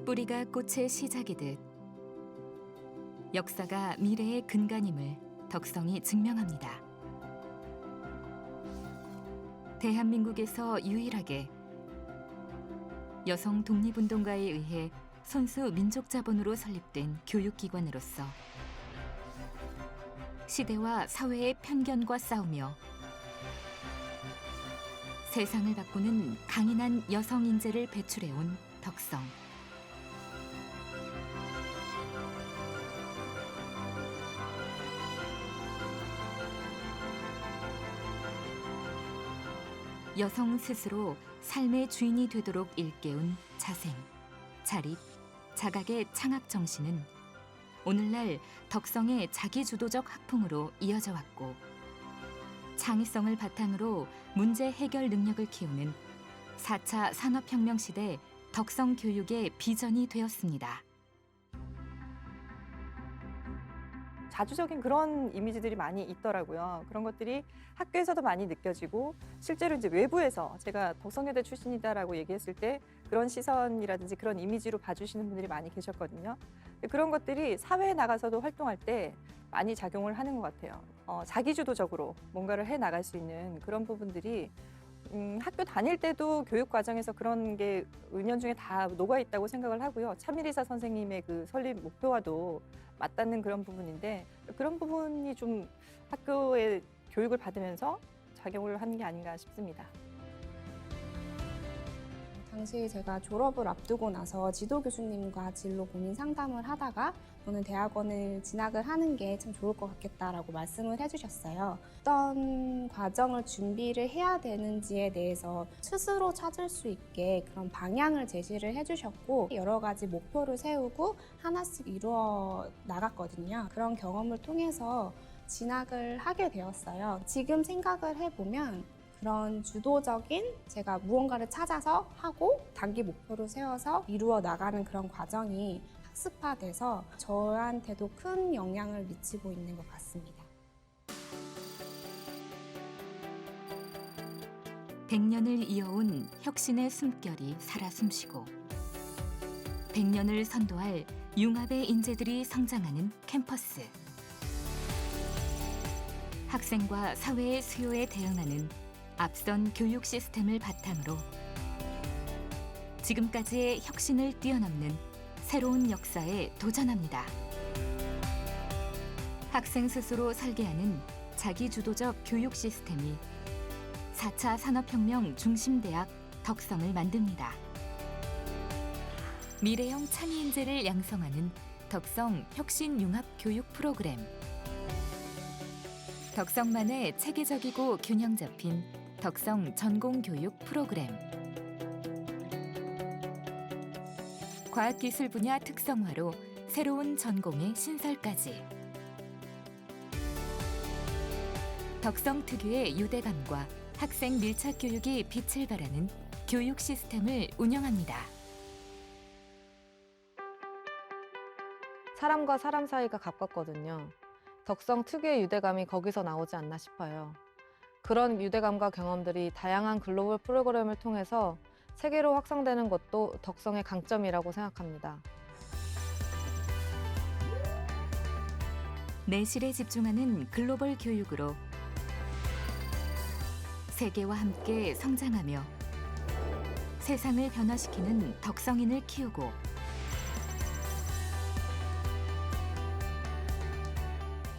뿌리가 꽃의 시작이듯 역사가 미래의 근간임을 덕성이 증명합니다. 대한민국에서 유일하게 여성 독립운동가에 의해 손수 민족자본으로 설립된 교육기관으로서 시대와 사회의 편견과 싸우며 세상을 바꾸는 강인한 여성 인재를 배출해온 덕성. 여성 스스로 삶의 주인이 되도록 일깨운 자생, 자립, 자각의 창학 정신은 오늘날 덕성의 자기주도적 학풍으로 이어져 왔고 창의성을 바탕으로 문제 해결 능력을 키우는 4차 산업혁명 시대 덕성 교육의 비전이 되었습니다. 자주적인 그런 이미지들이 많이 있더라고요. 그런 것들이 학교에서도 많이 느껴지고 실제로 이제 외부에서 제가 덕성여대 출신이다라고 얘기했을 때 그런 시선이라든지 그런 이미지로 봐주시는 분들이 많이 계셨거든요. 그런 것들이 사회에 나가서도 활동할 때 많이 작용을 하는 것 같아요. 자기주도적으로 뭔가를 해 나갈 수 있는 그런 부분들이 학교 다닐 때도 교육 과정에서 그런 게 은연중에 다 녹아 있다고 생각을 하고요. 차미리사 선생님의 그 설립 목표와도 맞닿는 그런 부분인데 그런 부분이 좀 학교의 교육을 받으면서 작용을 하는 게 아닌가 싶습니다. 당시 제가 졸업을 앞두고 나서 지도 교수님과 진로 고민 상담을 하다가 저는 대학원을 진학을 하는 게 참 좋을 것 같겠다라고 말씀을 해주셨어요. 어떤 과정을 준비를 해야 되는지에 대해서 스스로 찾을 수 있게 그런 방향을 제시를 해주셨고 여러 가지 목표를 세우고 하나씩 이루어 나갔거든요. 그런 경험을 통해서 진학을 하게 되었어요. 지금 생각을 해보면 그런 주도적인 제가 무언가를 찾아서 하고 단기 목표를 세워서 이루어 나가는 그런 과정이 학습화돼서 저한테도 큰 영향을 미치고 있는 것 같습니다. 100년을 이어온 혁신의 숨결이 살아 숨쉬고 100년을 선도할 융합의 인재들이 성장하는 캠퍼스. 학생과 사회의 수요에 대응하는 앞선 교육 시스템을 바탕으로 지금까지의 혁신을 뛰어넘는 새로운 역사에 도전합니다. 학생 스스로 설계하는 자기주도적 교육 시스템이 4차 산업혁명 중심대학 덕성을 만듭니다. 미래형 창의 인재를 양성하는 덕성 혁신융합 교육 프로그램. 덕성만의 체계적이고 균형 잡힌 덕성 전공교육 프로그램. 과학기술 분야 특성화로 새로운 전공의 신설까지. 덕성 특유의 유대감과 학생 밀착 교육이 빛을 발하는 교육 시스템을 운영합니다. 사람과 사람 사이가 가깝거든요. 덕성 특유의 유대감이 거기서 나오지 않나 싶어요. 그런 유대감과 경험들이 다양한 글로벌 프로그램을 통해서 세계로 확산되는 것도 덕성의 강점이라고 생각합니다. 내실에 집중하는 글로벌 교육으로 세계와 함께 성장하며 세상을 변화시키는 덕성인을 키우고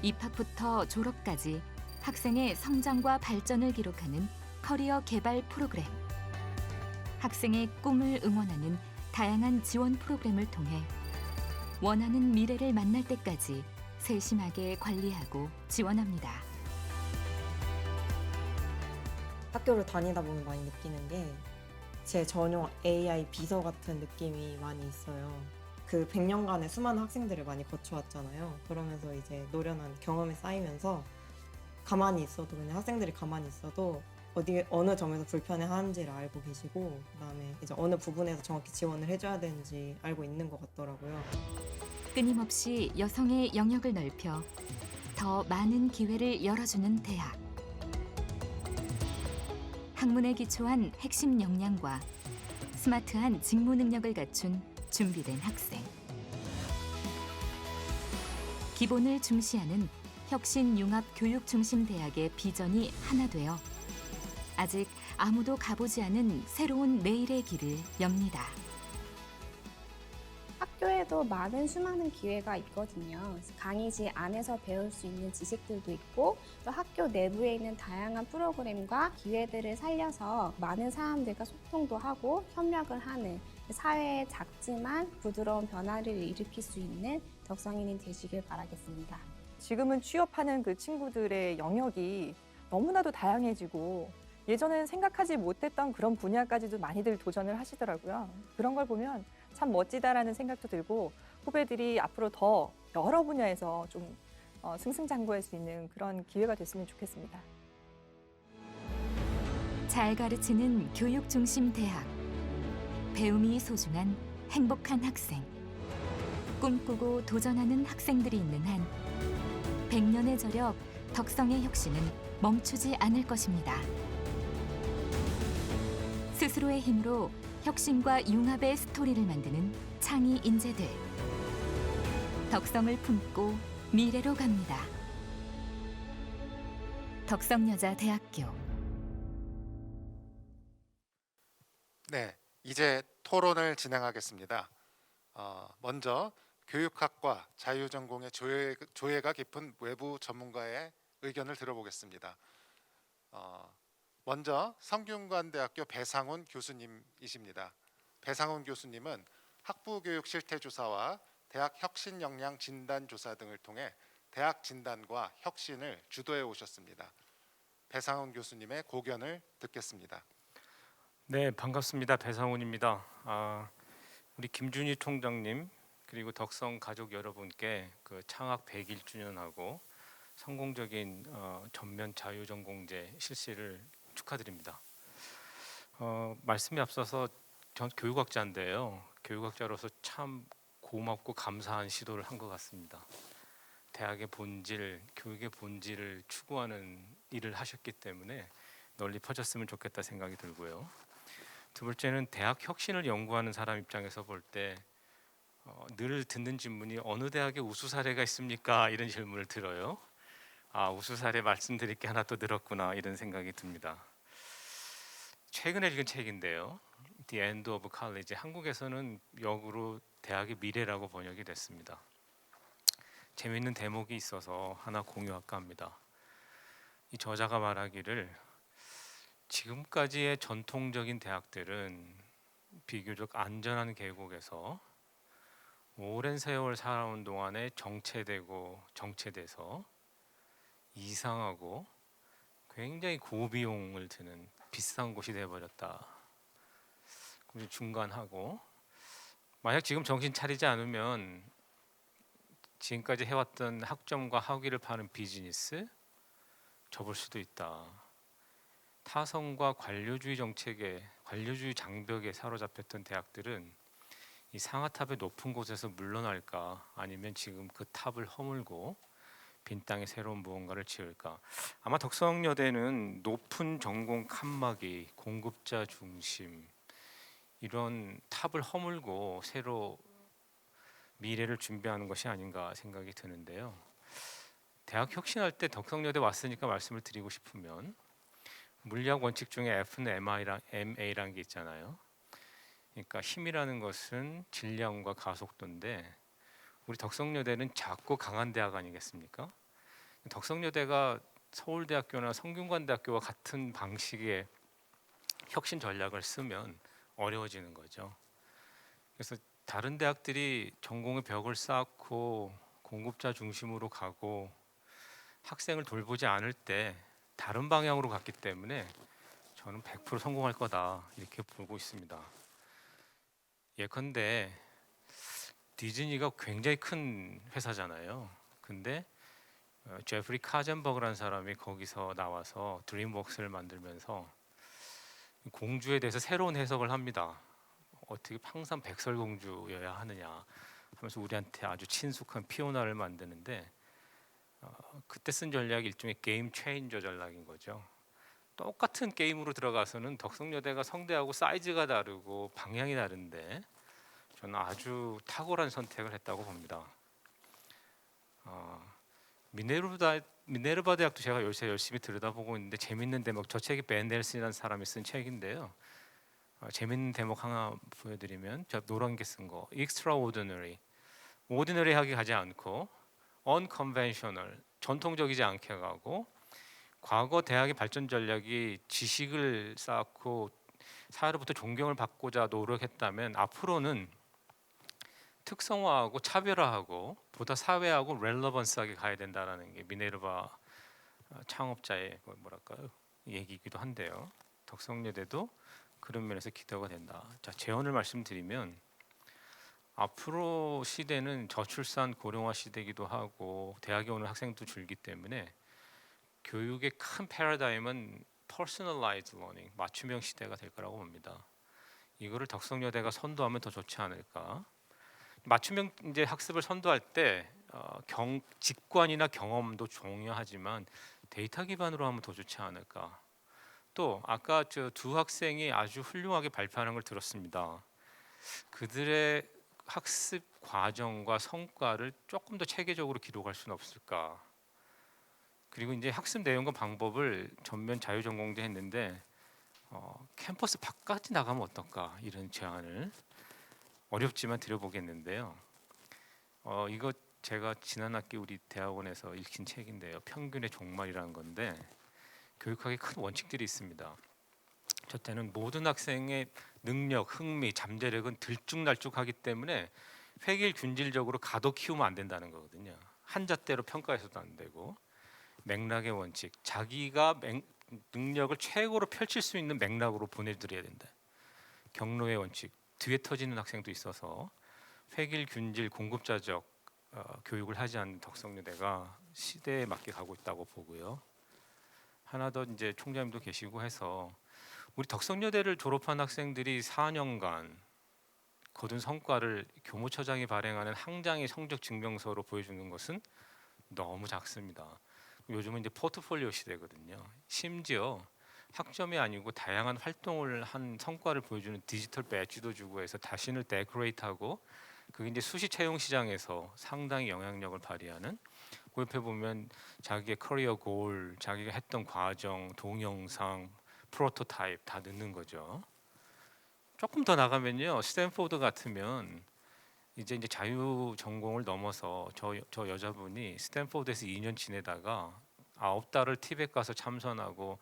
입학부터 졸업까지 학생의 성장과 발전을 기록하는 커리어 개발 프로그램. 학생의 꿈을 응원하는 다양한 지원 프로그램을 통해 원하는 미래를 만날 때까지 세심하게 관리하고 지원합니다. 학교를 다니다 보면 많이 느끼는 게 제 전용 AI 비서 같은 느낌이 많이 있어요. 그 100년간의 수많은 학생들을 많이 거쳐왔잖아요. 그러면서 이제 노련한 경험이 쌓이면서 가만히 있어도 그냥 학생들이 가만히 있어도 어느 점에서 불편해하는지를 알고 계시고 그다음에 이제 어느 부분에서 정확히 지원을 해줘야 되는지 알고 있는 것 같더라고요. 끊임없이 여성의 영역을 넓혀 더 많은 기회를 열어주는 대학. 학문에 기초한 핵심 역량과 스마트한 직무 능력을 갖춘 준비된 학생. 기본을 중시하는 혁신융합 교육중심대학의 비전이 하나 되어 아직 아무도 가보지 않은 새로운 내일의 길을 엽니다. 학교에도 많은 수많은 기회가 있거든요. 강의실 안에서 배울 수 있는 지식들도 있고 또 학교 내부에 있는 다양한 프로그램과 기회들을 살려서 많은 사람들과 소통도 하고 협력을 하는 사회에 작지만 부드러운 변화를 일으킬 수 있는 덕성인이 되시길 바라겠습니다. 지금은 취업하는 그 친구들의 영역이 너무나도 다양해지고 예전에는 생각하지 못했던 그런 분야까지도 많이들 도전을 하시더라고요. 그런 걸 보면 참 멋지다라는 생각도 들고 후배들이 앞으로 더 여러 분야에서 좀 승승장구할 수 있는 그런 기회가 됐으면 좋겠습니다. 잘 가르치는 교육 중심 대학. 배움이 소중한 행복한 학생. 꿈꾸고 도전하는 학생들이 있는 한 100년의 저력 덕성의 혁신은 멈추지 않을 것입니다. 스스로의 힘으로 혁신과 융합의 스토리를 만드는 창의 인재들. 덕성을 품고 미래로 갑니다. 덕성여자대학교. 네, 이제 토론을 진행하겠습니다. 먼저 교육학과 자유전공의 조예가 깊은 외부 전문가의 의견을 들어보겠습니다. 먼저 성균관대학교 배상훈 교수님이십니다. 배상훈 교수님은 학부교육 실태조사와 대학 혁신 역량 진단 조사 등을 통해 대학 진단과 혁신을 주도해 오셨습니다. 배상훈 교수님의 고견을 듣겠습니다. 네, 반갑습니다. 배상훈입니다. 우리 김준희 총장님 그리고 덕성 가족 여러분께 그 창학 101주년하고 성공적인 전면 자유전공제 실시를 축하드립니다. 말씀에 앞서서 전 교육학자인데요. 교육학자로서 참 고맙고 감사한 시도를 한 것 같습니다. 대학의 본질, 교육의 본질을 추구하는 일을 하셨기 때문에 널리 퍼졌으면 좋겠다 생각이 들고요. 두 번째는 대학 혁신을 연구하는 사람 입장에서 볼 때 늘 듣는 질문이 어느 대학에 우수 사례가 있습니까? 이런 질문을 들어요. 우수 사례 말씀드릴 게 하나 또 늘었구나 이런 생각이 듭니다. 최근에 읽은 책인데요. The End of College. 한국에서는 역으로 대학의 미래라고 번역이 됐습니다. 재미있는 대목이 있어서 하나 공유할까 합니다. 이 저자가 말하기를 지금까지의 전통적인 대학들은 비교적 안전한 계곡에서 오랜 세월 살아온 동안에 정체되고 정체돼서 이상하고 굉장히 고비용을 드는 비싼 곳이 되어버렸다. 그리고 중간하고 만약 지금 정신 차리지 않으면 지금까지 해왔던 학점과 학위를 파는 비즈니스 접을 수도 있다. 타성과 관료주의 정책에 관료주의 장벽에 사로잡혔던 대학들은 이 상아탑의 높은 곳에서 물러날까 아니면 지금 그 탑을 허물고 빈 땅에 새로운 무언가를 지을까. 아마 덕성여대는 높은 전공 칸막이, 공급자 중심 이런 탑을 허물고 새로 미래를 준비하는 것이 아닌가 생각이 드는데요. 대학 혁신할 때 덕성여대 왔으니까 말씀을 드리고 싶으면 물리학 원칙 중에 F는 MA라는 게 있잖아요. 그러니까 힘이라는 것은 질량과 가속도인데 우리 덕성여대는 작고 강한 대학 아니겠습니까? 덕성여대가 서울대학교나 성균관대학교와 같은 방식의 혁신 전략을 쓰면 어려워지는 거죠. 그래서 다른 대학들이 전공의 벽을 쌓고 공급자 중심으로 가고 학생을 돌보지 않을 때 다른 방향으로 갔기 때문에 저는 100% 성공할 거다 이렇게 보고 있습니다. 예컨대 디즈니가 굉장히 큰 회사잖아요. 근데 제프리 카젠버그라는 사람이 거기서 나와서 드림웍스를 만들면서 공주에 대해서 새로운 해석을 합니다. 어떻게 항상 백설공주여야 하느냐 하면서 우리한테 아주 친숙한 피오나를 만드는데 그때 쓴 전략이 일종의 게임 체인저 전략인 거죠. 똑같은 게임으로 들어가서는 덕성여대가 성대하고 사이즈가 다르고 방향이 다른데 저는 아주 탁월한 선택을 했다고 봅니다. 미네르바 대학도 제가 요새 열심히 들여다보고 있는데 재밌는 대목, 저 책이 벤 넬슨이라는 사람이 쓴 책인데요. 재밌는 대목 하나 보여드리면 저 노란 게 쓴 거 extraordinary, ordinary하게 가지 않고 unconventional, 전통적이지 않게 가고 과거 대학의 발전 전략이 지식을 쌓고 사회로부터 존경을 받고자 노력했다면 앞으로는 특성화하고 차별화하고 보다 사회하고 렐러번스하게 가야 된다라는 게 미네르바 창업자의 뭐랄까요 얘기이기도 한데요. 덕성여대도 그런 면에서 기대가 된다. 자, 재원을 말씀드리면 앞으로 시대는 저출산 고령화 시대이기도 하고 대학에 오는 학생도 줄기 때문에 교육의 큰 패러다임은 personalized learning, 맞춤형 시대가 될 거라고 봅니다. 이거를 덕성여대가 선도하면 더 좋지 않을까. 맞춤형 이제 학습을 선도할 때 직관이나 경험도 중요하지만 데이터 기반으로 하면 더 좋지 않을까. 또 아까 저 두 학생이 아주 훌륭하게 발표하는 걸 들었습니다. 그들의 학습 과정과 성과를 조금 더 체계적으로 기록할 수는 없을까. 그리고 이제 학습 내용과 방법을 전면 자유전공제 했는데 캠퍼스 바깥에 나가면 어떨까 이런 제안을 어렵지만 드려보겠는데요. 이거 제가 지난 학기 우리 대학원에서 읽힌 책인데요. 평균의 종말이라는 건데 교육학에 큰 원칙들이 있습니다. 첫째는 모든 학생의 능력, 흥미, 잠재력은 들쭉날쭉하기 때문에 획일균질적으로 가도 키우면 안 된다는 거거든요. 한잣대로 평가해서도 안 되고, 맥락의 원칙, 자기가 능력을 최고로 펼칠 수 있는 맥락으로 보내드려야 된다. 경로의 원칙, 뒤에 터지는 학생도 있어서 획일균질 공급자적 교육을 하지 않는 덕성여대가 시대에 맞게 가고 있다고 보고요. 하나 더 이제 총장님도 계시고 해서 우리 덕성여대를 졸업한 학생들이 4년간 거둔 성과를 교무처장이 발행하는 항장의 성적 증명서로 보여주는 것은 너무 작습니다. 요즘은 이제 포트폴리오 시대거든요. 심지어 학점이 아니고 다양한 활동을 한 성과를 보여주는 디지털 배지도 주고 해서 자신을 데코레이트하고, 그게 이제 수시 채용 시장에서 상당히 영향력을 발휘하는, 그 옆에 보면 자기의 커리어 골, 자기가 했던 과정, 동영상, 프로토타입 다 넣는 거죠. 조금 더 나가면요, 스탠포드 같으면 이제 자유 전공을 넘어서 저 여자분이 스탠포드에서 2년 지내다가 9달을 티벳 가서 참선하고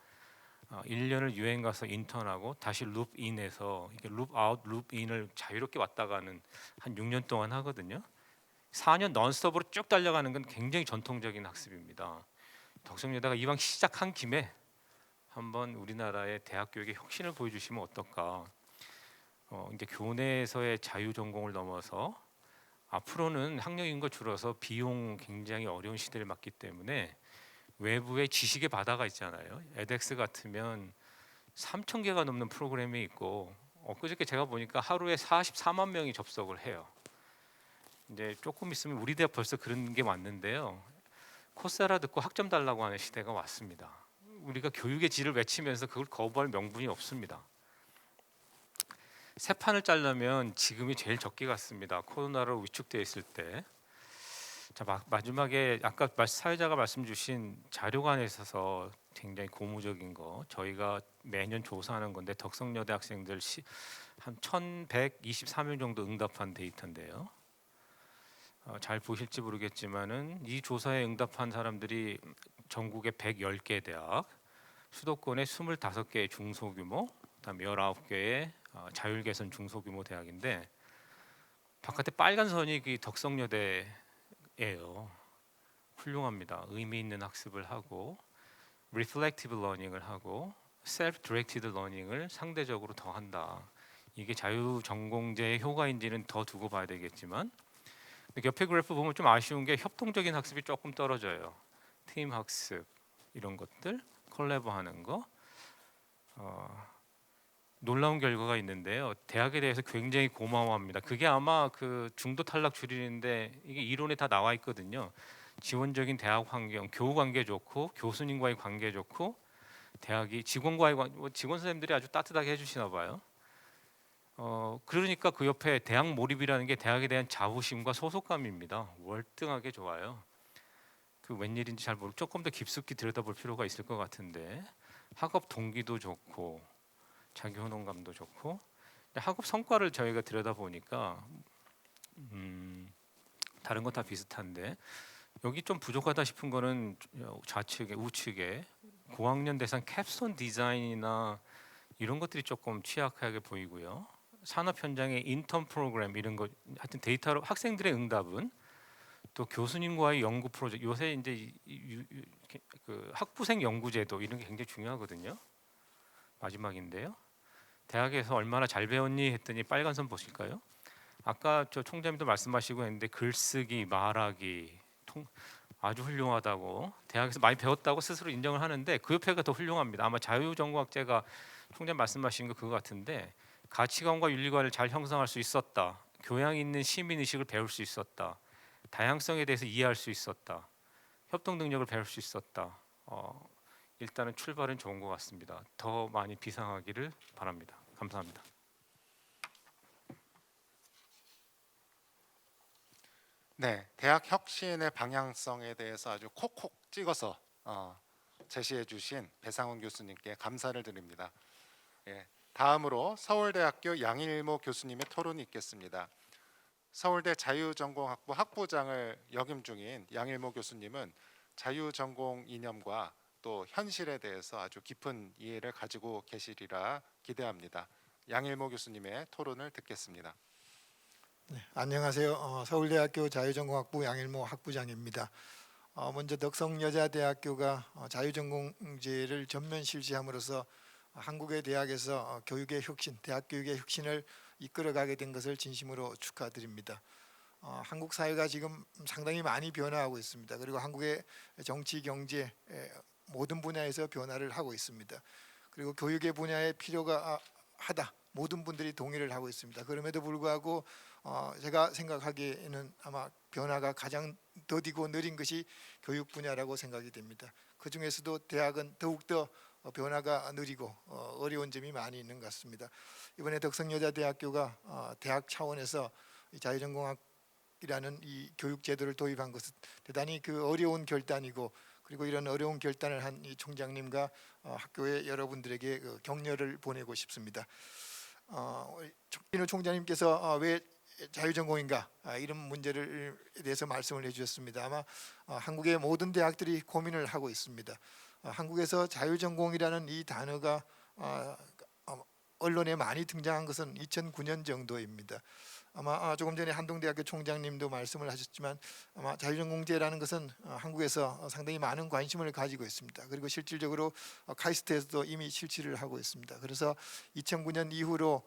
1년을 유엔 가서 인턴하고 다시 룹인해서 이게 룹아웃, 룹인을 자유롭게 왔다 가는 한 6년 동안 하거든요. 4년 넌스톱으로 쭉 달려가는 건 굉장히 전통적인 학습입니다. 덕성여대가 이왕 시작한 김에 한번 우리나라의 대학 교육의 혁신을 보여주시면 어떨까. 이제 교내에서의 자유 전공을 넘어서 앞으로는 학력 인구가 줄어서 비용 굉장히 어려운 시대를 맞기 때문에 외부의 지식의 바다가 있잖아요. 에덱스 같으면 3,000개가 넘는 프로그램이 있고, 엊그저께 제가 보니까 하루에 44만 명이 접속을 해요. 이제 조금 있으면 우리 대학 벌써 그런 게 왔는데요. 코세라 듣고 학점 달라고 하는 시대가 왔습니다. 우리가 교육의 질을 외치면서 그걸 거부할 명분이 없습니다. 새 판을 짜려면 지금이 제일 적기 같습니다. 코로나로 위축되어 있을 때. 자, 마지막에 아까 사회자가 말씀 주신 자료관에 있어서 굉장히 고무적인 거, 저희가 매년 조사하는 건데 덕성여대 학생들 한 1,123명 정도 응답한 데이터인데요. 잘 보실지 모르겠지만은 이 조사에 응답한 사람들이 전국의 110개 대학, 수도권의 25개의 중소규모, 그다음에 19개의 자율개선 중소규모 대학인데, 바깥에 빨간 선이 그 덕성여대예요. 훌륭합니다. 의미 있는 학습을 하고 reflective learning을 하고 self-directed learning을 상대적으로 더 한다. 이게 자유전공제의 효과인지는 더 두고 봐야 되겠지만, 옆에 그래프 보면 좀 아쉬운 게 협동적인 학습이 조금 떨어져요. 팀 학습 이런 것들, 콜래보하는 거. 놀라운 결과가 있는데요. 대학에 대해서 굉장히 고마워합니다. 그게 아마 그 중도 탈락 줄이는데 이게 이론에 다 나와 있거든요. 지원적인 대학 환경, 교우 관계 좋고 교수님과의 관계 좋고, 대학이 직원 선생님들이 아주 따뜻하게 해주시나 봐요. 그러니까 그 옆에 대학 몰입이라는 게 대학에 대한 자부심과 소속감입니다. 월등하게 좋아요. 그 웬일인지 잘 모르고 조금 더 깊숙이 들여다볼 필요가 있을 것 같은데, 학업 동기도 좋고 자기 효능감도 좋고, 학업 성과를 저희가 들여다보니까 다른 거 다 비슷한데 여기 좀 부족하다 싶은 거는 좌측에 우측에 고학년 대상 캡스톤 디자인이나 이런 것들이 조금 취약하게 보이고요. 산업 현장의 인턴 프로그램 이런 거, 하여튼 데이터로 학생들의 응답은, 또 교수님과의 연구 프로젝트, 요새 이제 그 학부생 연구제도 이런 게 굉장히 중요하거든요. 마지막인데요. 대학에서 얼마나 잘 배웠니 했더니 빨간 선 보실까요? 아까 저 총장님도 말씀하시고 했는데 글쓰기, 말하기 아주 훌륭하다고, 대학에서 많이 배웠다고 스스로 인정을 하는데 그 옆에가 더 훌륭합니다. 아마 자유전공학제가 총장님 말씀하신 거 그거 같은데, 가치관과 윤리관을 잘 형성할 수 있었다. 교양 있는 시민의식을 배울 수 있었다. 다양성에 대해서 이해할 수 있었다. 협동 능력을 배울 수 있었다. 일단은 출발은 좋은 것 같습니다. 더 많이 비상하기를 바랍니다. 감사합니다. 네, 대학 혁신의 방향성에 대해서 아주 콕콕 찍어서 제시해 주신 배상훈 교수님께 감사를 드립니다. 예, 다음으로 서울대학교 양일모 교수님의 토론이 있겠습니다. 서울대 자유전공학부 학부장을 역임 중인 양일모 교수님은 자유전공 이념과 또 현실에 대해서 아주 깊은 이해를 가지고 계시리라 기대합니다. 양일모 교수님의 토론을 듣겠습니다. 네, 안녕하세요. 서울대학교 자유전공학부 양일모 학부장입니다. 먼저 덕성여자대학교가 자유전공제를 전면 실시함으로써 한국의 대학에서 교육의 혁신, 대학 교육의 혁신을 이끌어가게 된 것을 진심으로 축하드립니다. 한국 사회가 지금 상당히 많이 변화하고 있습니다. 그리고 한국의 정치, 경제 모든 분야에서 변화를 하고 있습니다. 그리고 교육의 분야에 필요가 하다 모든 분들이 동의를 하고 있습니다. 그럼에도 불구하고 제가 생각하기에는 아마 변화가 가장 더디고 느린 것이 교육 분야라고 생각이 됩니다. 그 중에서도 대학은 더욱더 변화가 느리고 어려운 점이 많이 있는 것 같습니다. 이번에 덕성여자대학교가 대학 차원에서 자유전공학이라는 이 교육 제도를 도입한 것은 대단히 그 어려운 결단이고, 그리고 이런 어려운 결단을 한 이 총장님과 학교의 여러분들에게 격려를 보내고 싶습니다. 촉진우 총장님께서 왜 자유전공인가 이런 문제를 대해서 말씀을 해주셨습니다. 아마 한국의 모든 대학들이 고민을 하고 있습니다. 한국에서 자유전공이라는 이 단어가 언론에 많이 등장한 것은 2009년 정도입니다. 아마 조금 전에 한동대학교 총장님도 말씀을 하셨지만 아마 자유전공제라는 것은 한국에서 상당히 많은 관심을 가지고 있습니다. 그리고 실질적으로 카이스트에서도 이미 실시를 하고 있습니다. 그래서 2009년 이후로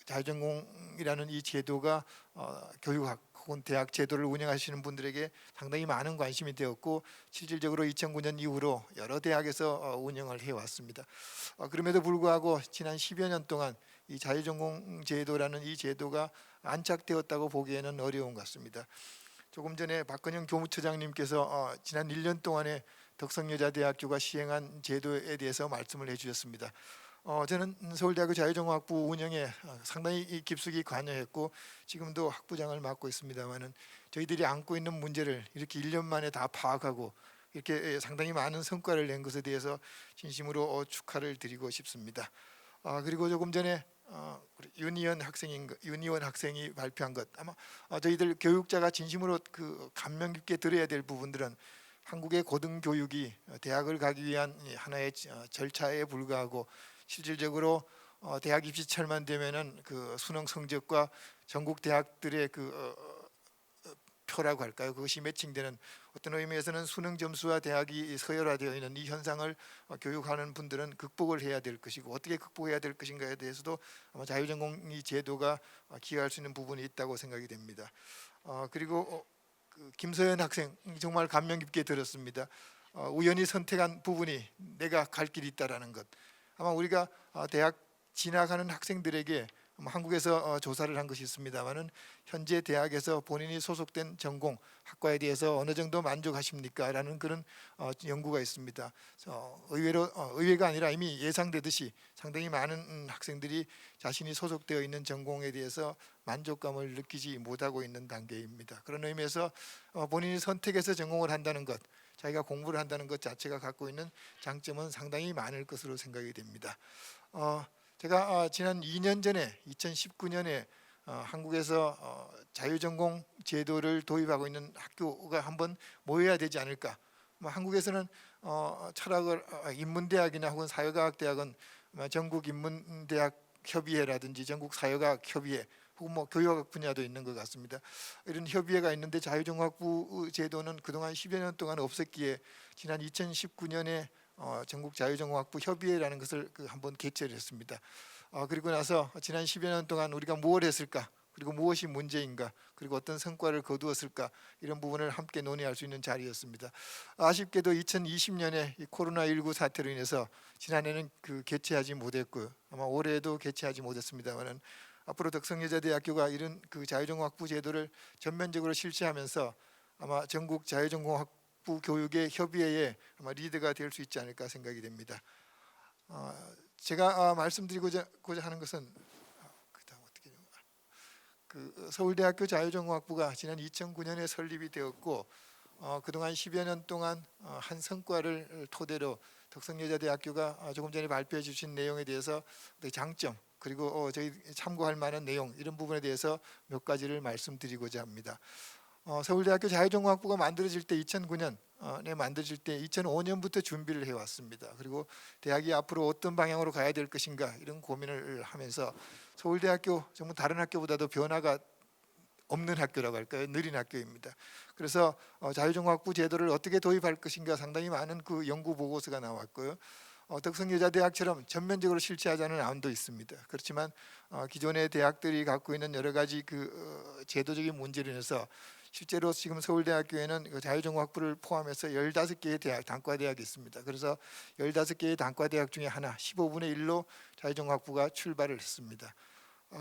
자유전공이라는 이 제도가 교육학 혹은 대학 제도를 운영하시는 분들에게 상당히 많은 관심이 되었고, 실질적으로 2009년 이후로 여러 대학에서 운영을 해왔습니다. 그럼에도 불구하고 지난 10여 년 동안 이 자유전공 제도라는 이 제도가 안착되었다고 보기에는 어려운 것 같습니다. 조금 전에 박건영 교무처장님께서 지난 1년 동안에 덕성여자대학교가 시행한 제도에 대해서 말씀을 해주셨습니다. 저는 서울대학교 자유전공학부 운영에 상당히 깊숙이 관여했고 지금도 학부장을 맡고 있습니다만은 저희들이 안고 있는 문제를 이렇게 1년 만에 다 파악하고 이렇게 상당히 많은 성과를 낸 것에 대해서 진심으로 축하를 드리고 싶습니다. 그리고 조금 전에 윤희원 학생이 발표한 것, 아마 저희들 교육자가 진심으로 그 감명 깊게 들어야 될 부분들은 한국의 고등교육이 대학을 가기 위한 하나의 절차에 불과하고, 실질적으로 대학 입시철만 되면은 그 수능 성적과 전국 대학들의 그 표라고 할까요? 그것이 매칭되는, 어떤 의미에서는 수능 점수와 대학이 서열화되어 있는 이 현상을 교육하는 분들은 극복을 해야 될 것이고, 어떻게 극복해야 될 것인가에 대해서도 아마 자유전공 이 제도가 기여할 수 있는 부분이 있다고 생각이 됩니다. 그리고 그 김서연 학생 정말 감명 깊게 들었습니다. 우연히 선택한 부분이 내가 갈 길이 있다라는 것. 아마 우리가 대학 진학하는 학생들에게 한국에서 조사를 한 것이 있습니다만은 현재 대학에서 본인이 소속된 전공 학과에 대해서 어느 정도 만족하십니까? 라는 그런 연구가 있습니다. 의외로 의외가 아니라 이미 예상되듯이 상당히 많은 학생들이 자신이 소속되어 있는 전공에 대해서 만족감을 느끼지 못하고 있는 단계입니다. 그런 의미에서 본인이 선택해서 전공을 한다는 것, 자기가 공부를 한다는 것 자체가 갖고 있는 장점은 상당히 많을 것으로 생각이 됩니다. 제가 지난 2년 전에 2019년에 한국에서 자유전공 제도를 도입하고 있는 학교가 한번 모여야 되지 않을까. 한국에서는 철학을 인문대학이나 혹은 사회과학대학은 전국 인문대학 협의회라든지 전국 사회과학 협의회 혹은 교육학 분야도 있는 것 같습니다. 이런 협의회가 있는데 자유전공학부 제도는 그동안 10여 년 동안 없었기에 지난 2019년에 전국 자유전공학부 협의회라는 것을 한번 개최를 했습니다. 그리고 나서 지난 10여 년 동안 우리가 무엇을 했을까, 그리고 무엇이 문제인가, 그리고 어떤 성과를 거두었을까, 이런 부분을 함께 논의할 수 있는 자리였습니다. 아쉽게도 2020년에 이 코로나19 사태로 인해서 지난해는 개최하지 못했고요. 아마 올해도 개최하지 못했습니다만은 앞으로 덕성여자대학교가 이런 그 자유전공학부 제도를 전면적으로 실시하면서 아마 전국 자유전공학부 교육의 협의회에 아마 리더가 될 수 있지 않을까 생각이 됩니다. 제가 말씀드리고자 하는 것은 서울대학교 자유전공학부가 지난 2009년에 설립이 되었고 그동안 10여 년 동안 한 성과를 토대로 덕성여자대학교가 조금 전에 발표해 주신 내용에 대해서 장점, 그리고 저희 참고할 만한 내용, 이런 부분에 대해서 몇 가지를 말씀드리고자 합니다. 서울대학교 자유전공학부가 만들어질 때 2009년 만들어질 때 2005년부터 준비를 해왔습니다. 그리고 대학이 앞으로 어떤 방향으로 가야 될 것인가 이런 고민을 하면서 서울대학교 정말 다른 학교보다도 변화가 없는 학교라고 할까요? 느린 학교입니다. 그래서 자유종합부 제도를 어떻게 도입할 것인가 상당히 많은 그 연구 보고서가 나왔고요. 덕성여자대학처럼 전면적으로 실시하자는 안도 있습니다. 그렇지만 기존의 대학들이 갖고 있는 여러 가지 그 제도적인 문제로 인해서 실제로 지금 서울대학교에는 그 자유종합부를 포함해서 15개의 대학, 단과대학이 있습니다. 그래서 15개의 단과대학 중에 하나, 15분의 1로 자유종합부가 출발을 했습니다.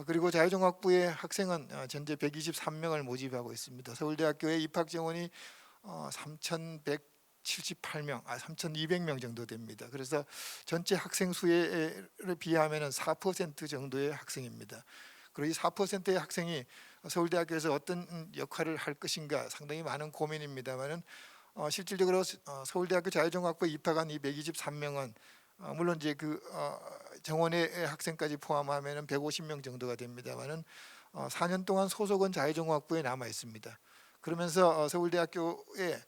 그리고 자유종합부의 학생은 현재 123명을 모집하고 있습니다. 서울대학교의 입학 정원이 3,178명, 3,200명 정도 됩니다. 그래서 전체 학생 수에 비하면 4% 정도의 학생입니다. 그리고 이 4%의 학생이 서울대학교에서 어떤 역할을 할 것인가 상당히 많은 고민입니다만은 실질적으로 서울대학교 자유종합부에 입학한 이 123명은 물론 이제 그 정원의 학생까지 포함하면 150명 정도가 됩니다만은 4년 동안 소속은 자유종합부에 남아 있습니다. 그러면서 서울대학교에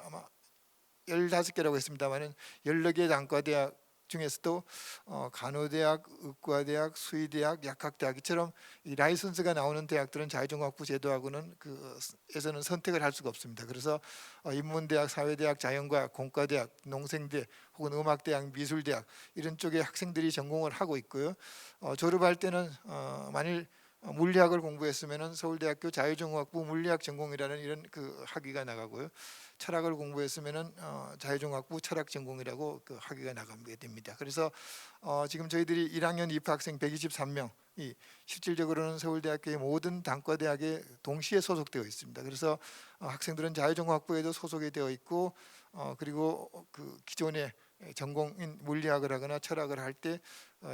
아마 15개라고 했습니다만은 14개 단과대학 중에서도 간호대학, 의과대학, 수의대학, 약학대학처럼 이 라이선스가 나오는 대학들은 자유종합부 제도하고는 에서는 선택을 할 수가 없습니다. 그래서 인문대학, 사회대학, 자연과학, 공과대학, 농생대 혹은 음악대학, 미술대학 이런 쪽에 학생들이 전공을 하고 있고요. 졸업할 때는 만일 물리학을 공부했으면은 서울대학교 자유종합부 물리학 전공이라는 이런 그 학위가 나가고요. 철학을 공부했으면은 자유종합부 철학 전공이라고 그 학위가 나가게 됩니다. 그래서 지금 저희들이 1학년 입학생 123명이 실질적으로는 서울대학교의 모든 단과대학에 동시에 소속되어 있습니다. 그래서 학생들은 자유종합부에도 소속이 되어 있고 그리고 그 기존의 전공인 물리학을 하거나 철학을 할 때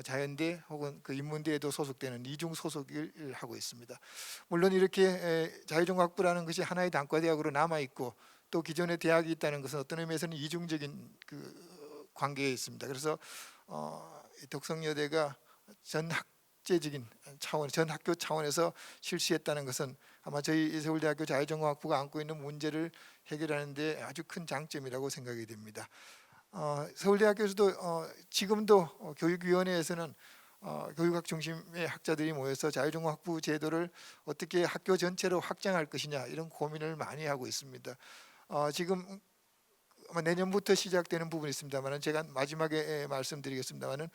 자연대 혹은 그 인문대에도 소속되는 이중 소속을 하고 있습니다. 물론 이렇게 자유종합부라는 것이 하나의 단과대학으로 남아 있고 또 기존의 대학이 있다는 것은 어떤 의미에서는 이중적인 그 관계에 있습니다. 그래서 덕성여대가 전 학제적인 차원, 전 학교 차원에서 실시했다는 것은 아마 저희 서울대학교 자유종합부가 안고 있는 문제를 해결하는 데 아주 큰 장점이라고 생각이 됩니다. 서울대학교에서도 지금도 교육위원회에서는 교육학 중심의 학자들이 모여서 자유종합부 제도를 어떻게 학교 전체로 확장할 것이냐 이런 고민을 많이 하고 있습니다. 지금 아마 내년부터 시작되는 부분이 있습니다만 제가 마지막에 말씀드리겠습니다만은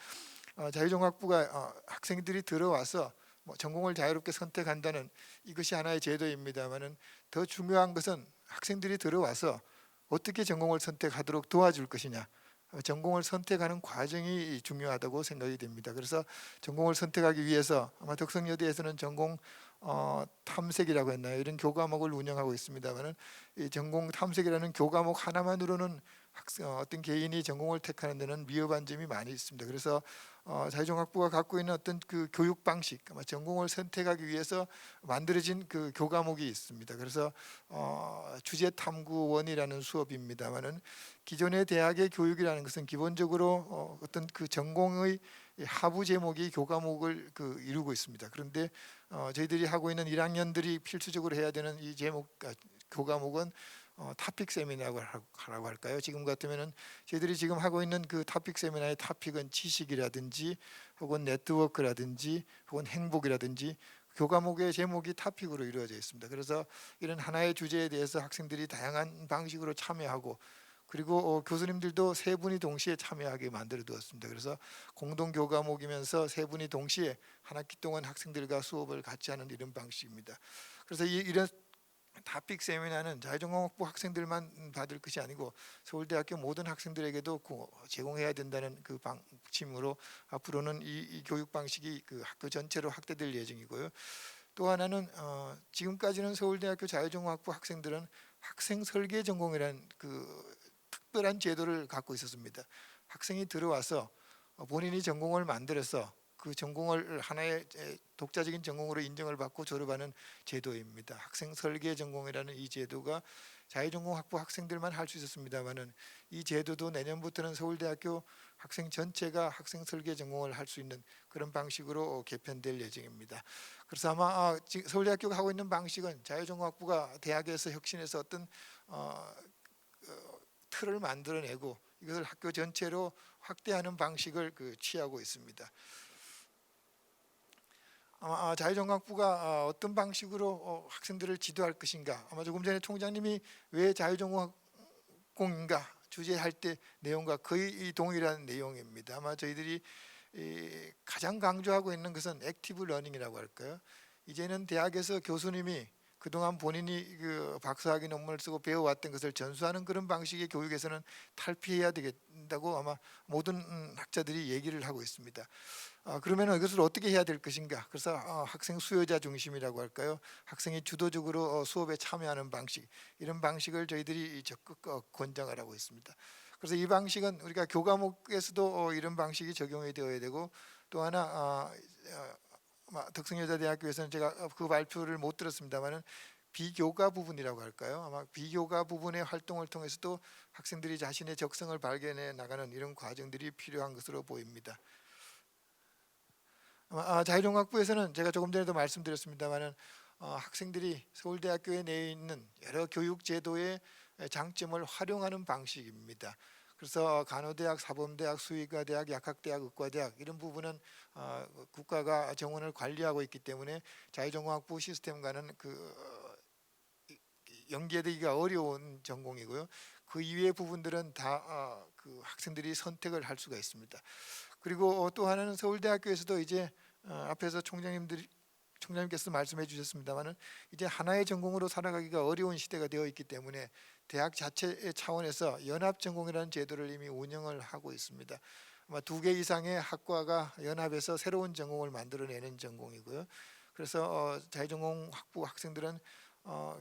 자유종합부가 학생들이 들어와서 전공을 자유롭게 선택한다는 이것이 하나의 제도입니다만은 더 중요한 것은 학생들이 들어와서 어떻게 전공을 선택하도록 도와줄 것이냐, 전공을 선택하는 과정이 중요하다고 생각이 됩니다. 그래서 전공을 선택하기 위해서 아마 덕성여대에서는 전공 탐색이라고 했나요? 이런 교과목을 운영하고 있습니다만은 이 전공 탐색이라는 교과목 하나만으로는 어떤 개인이 전공을 택하는 데는 미흡한 점이 많이 있습니다. 그래서 자유종합부가 갖고 있는 어떤 그 교육 방식, 아마 전공을 선택하기 위해서 만들어진 그 교과목이 있습니다. 그래서 주제탐구원이라는 수업입니다만은 기존의 대학의 교육이라는 것은 기본적으로 어떤 그 전공의 하부 제목이 교과목을 이루고 있습니다. 그런데 저희들이 하고 있는 1학년들이 필수적으로 해야 되는 이 교과목은 타픽 세미나라고 할까요? 지금 같으면은 저희들이 지금 하고 있는 그 타픽 세미나의 타픽은 지식이라든지 혹은 네트워크라든지 혹은 행복이라든지 교과목의 제목이 타픽으로 이루어져 있습니다. 그래서 이런 하나의 주제에 대해서 학생들이 다양한 방식으로 참여하고 그리고 교수님들도 세 분이 동시에 참여하게 만들어 두었습니다. 그래서 공동 교과목이면서 세 분이 동시에 한 학기 동안 학생들과 수업을 같이 하는 이런 방식입니다. 그래서 이런 타픽 세미나는 자유종합부 학생들만 받을 것이 아니고 서울대학교 모든 학생들에게도 제공해야 된다는 그 방침으로 앞으로는 이 교육 방식이 그 학교 전체로 확대될 예정이고요. 또 하나는 지금까지는 서울대학교 자유종합부 학생들은 학생 설계 전공이라는 그 특별한 제도를 갖고 있었습니다. 학생이 들어와서 본인이 전공을 만들어서 그 전공을 하나의 독자적인 전공으로 인정을 받고 졸업하는 제도입니다. 학생 설계 전공이라는 이 제도가 자유전공학부 학생들만 할 수 있었습니다만은 이 제도도 내년부터는 서울대학교 학생 전체가 학생 설계 전공을 할 수 있는 그런 방식으로 개편될 예정입니다. 그래서 아마 서울대학교가 하고 있는 방식은 자유전공학부가 대학에서 혁신해서 어떤 틀을 만들어내고 이것을 학교 전체로 확대하는 방식을 취하고 있습니다. 아마 자유전공학부가 어떤 방식으로 학생들을 지도할 것인가, 아마 조금 전에 총장님이 왜 자유전공인가 주제할 때 내용과 거의 동일한 내용입니다. 아마 저희들이 가장 강조하고 있는 것은 액티브 러닝이라고 할까요? 이제는 대학에서 교수님이 그동안 본인이 박사학위 논문을 쓰고 배워왔던 것을 전수하는 그런 방식의 교육에서는 탈피해야 되겠다고 아마 모든 학자들이 얘기를 하고 있습니다. 그러면 이것을 어떻게 해야 될 것인가? 그래서 학생 수요자 중심이라고 할까요? 학생이 주도적으로 수업에 참여하는 방식, 이런 방식을 저희들이 적극 권장을 하고 있습니다. 그래서 이 방식은 우리가 교과목에서도 이런 방식이 적용이 되어야 되고, 또 하나 덕성여자대학교에서는 제가 그 발표를 못 들었습니다만은 비교과 부분이라고 할까요? 아마 비교과 부분의 활동을 통해서도 학생들이 자신의 적성을 발견해 나가는 이런 과정들이 필요한 것으로 보입니다. 자유전공학부에서는 제가 조금 전에도 말씀드렸습니다만은 학생들이 서울대학교에 내에 있는 여러 교육제도의 장점을 활용하는 방식입니다. 그래서 간호대학, 사범대학, 수의과대학, 약학대학, 의과대학 이런 부분은 국가가 정원을 관리하고 있기 때문에 자유전공학부 시스템과는 연계되기가 어려운 전공이고요. 그 이외의 부분들은 다 학생들이 선택을 할 수가 있습니다. 그리고 또 하나는 서울대학교에서도 이제 앞에서 총장님께서 말씀해 주셨습니다만은 이제 하나의 전공으로 살아가기가 어려운 시대가 되어 있기 때문에 대학 자체 차원에서 연합전공이라는 제도를 이미 운영을 하고 있습니다. 아마 2개 이상의 학과가 연합해서 새로운 전공을 만들어내는 전공이고요. 그래서 자유전공학부 학생들은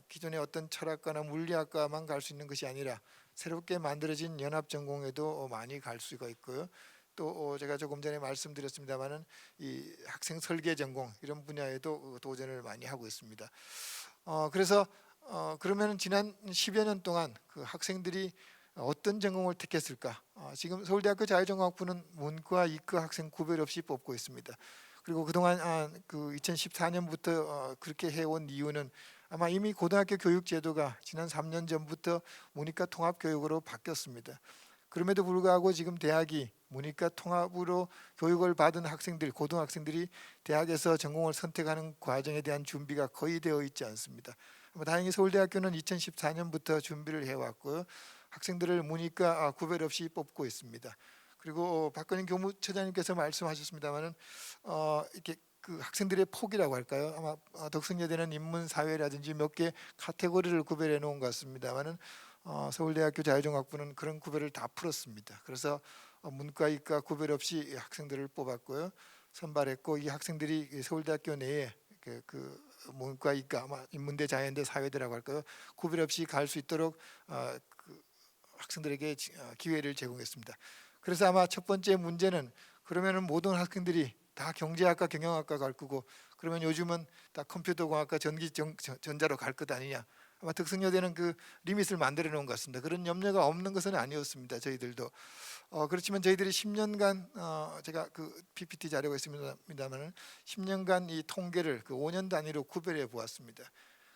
기존의 어떤 철학과나 물리학과만 갈 수 있는 것이 아니라 새롭게 만들어진 연합전공에도 많이 갈 수가 있고요. 또 제가 조금 전에 말씀드렸습니다마는 이 학생 설계 전공 이런 분야에도 도전을 많이 하고 있습니다. 그래서 그러면 지난 10여 년 동안 그 학생들이 어떤 전공을 택했을까? 지금 서울대학교 자유전공학부는 문과, 이과 학생 구별 없이 뽑고 있습니다. 그리고 그동안 2014년부터 그렇게 해온 이유는 아마 이미 고등학교 교육 제도가 지난 3년 전부터 문이과 통합 교육으로 바뀌었습니다. 그럼에도 불구하고 지금 대학이 문이과 통합으로 교육을 받은 학생들, 고등학생들이 대학에서 전공을 선택하는 과정에 대한 준비가 거의 되어 있지 않습니다. 다행히 서울대학교는 2014년부터 준비를 해왔고요. 학생들을 문이과 구별 없이 뽑고 있습니다. 그리고 박건인 교무처장님께서 말씀하셨습니다마는 이렇게 그 학생들의 폭이라고 할까요? 아마 덕성여대는 인문사회라든지 몇 개 카테고리를 구별해 놓은 것 같습니다마는 서울대학교 자유전공학부는 그런 구별을 다 풀었습니다. 그래서 문과, 이과 구별 없이 학생들을 뽑았고요, 선발했고 이 학생들이 서울대학교 내에 그 문과, 이과, 아마 인문대, 자연대, 사회대라고 할까요? 구별 없이 갈 수 있도록 그 학생들에게 기회를 제공했습니다. 그래서 아마 첫 번째 문제는 그러면은 모든 학생들이 다 경제학과, 경영학과 갈 거고 그러면 요즘은 다 컴퓨터공학과, 전자로 갈 것 아니냐. 아마 덕성여대는 그 리밋을 만들어 놓은 것 같습니다. 그런 염려가 없는 것은 아니었습니다. 저희들도 그렇지만 저희들이 10년간 제가 그 PPT 자료가 있습니다만은 10년간 이 통계를 그 5년 단위로 구별해 보았습니다.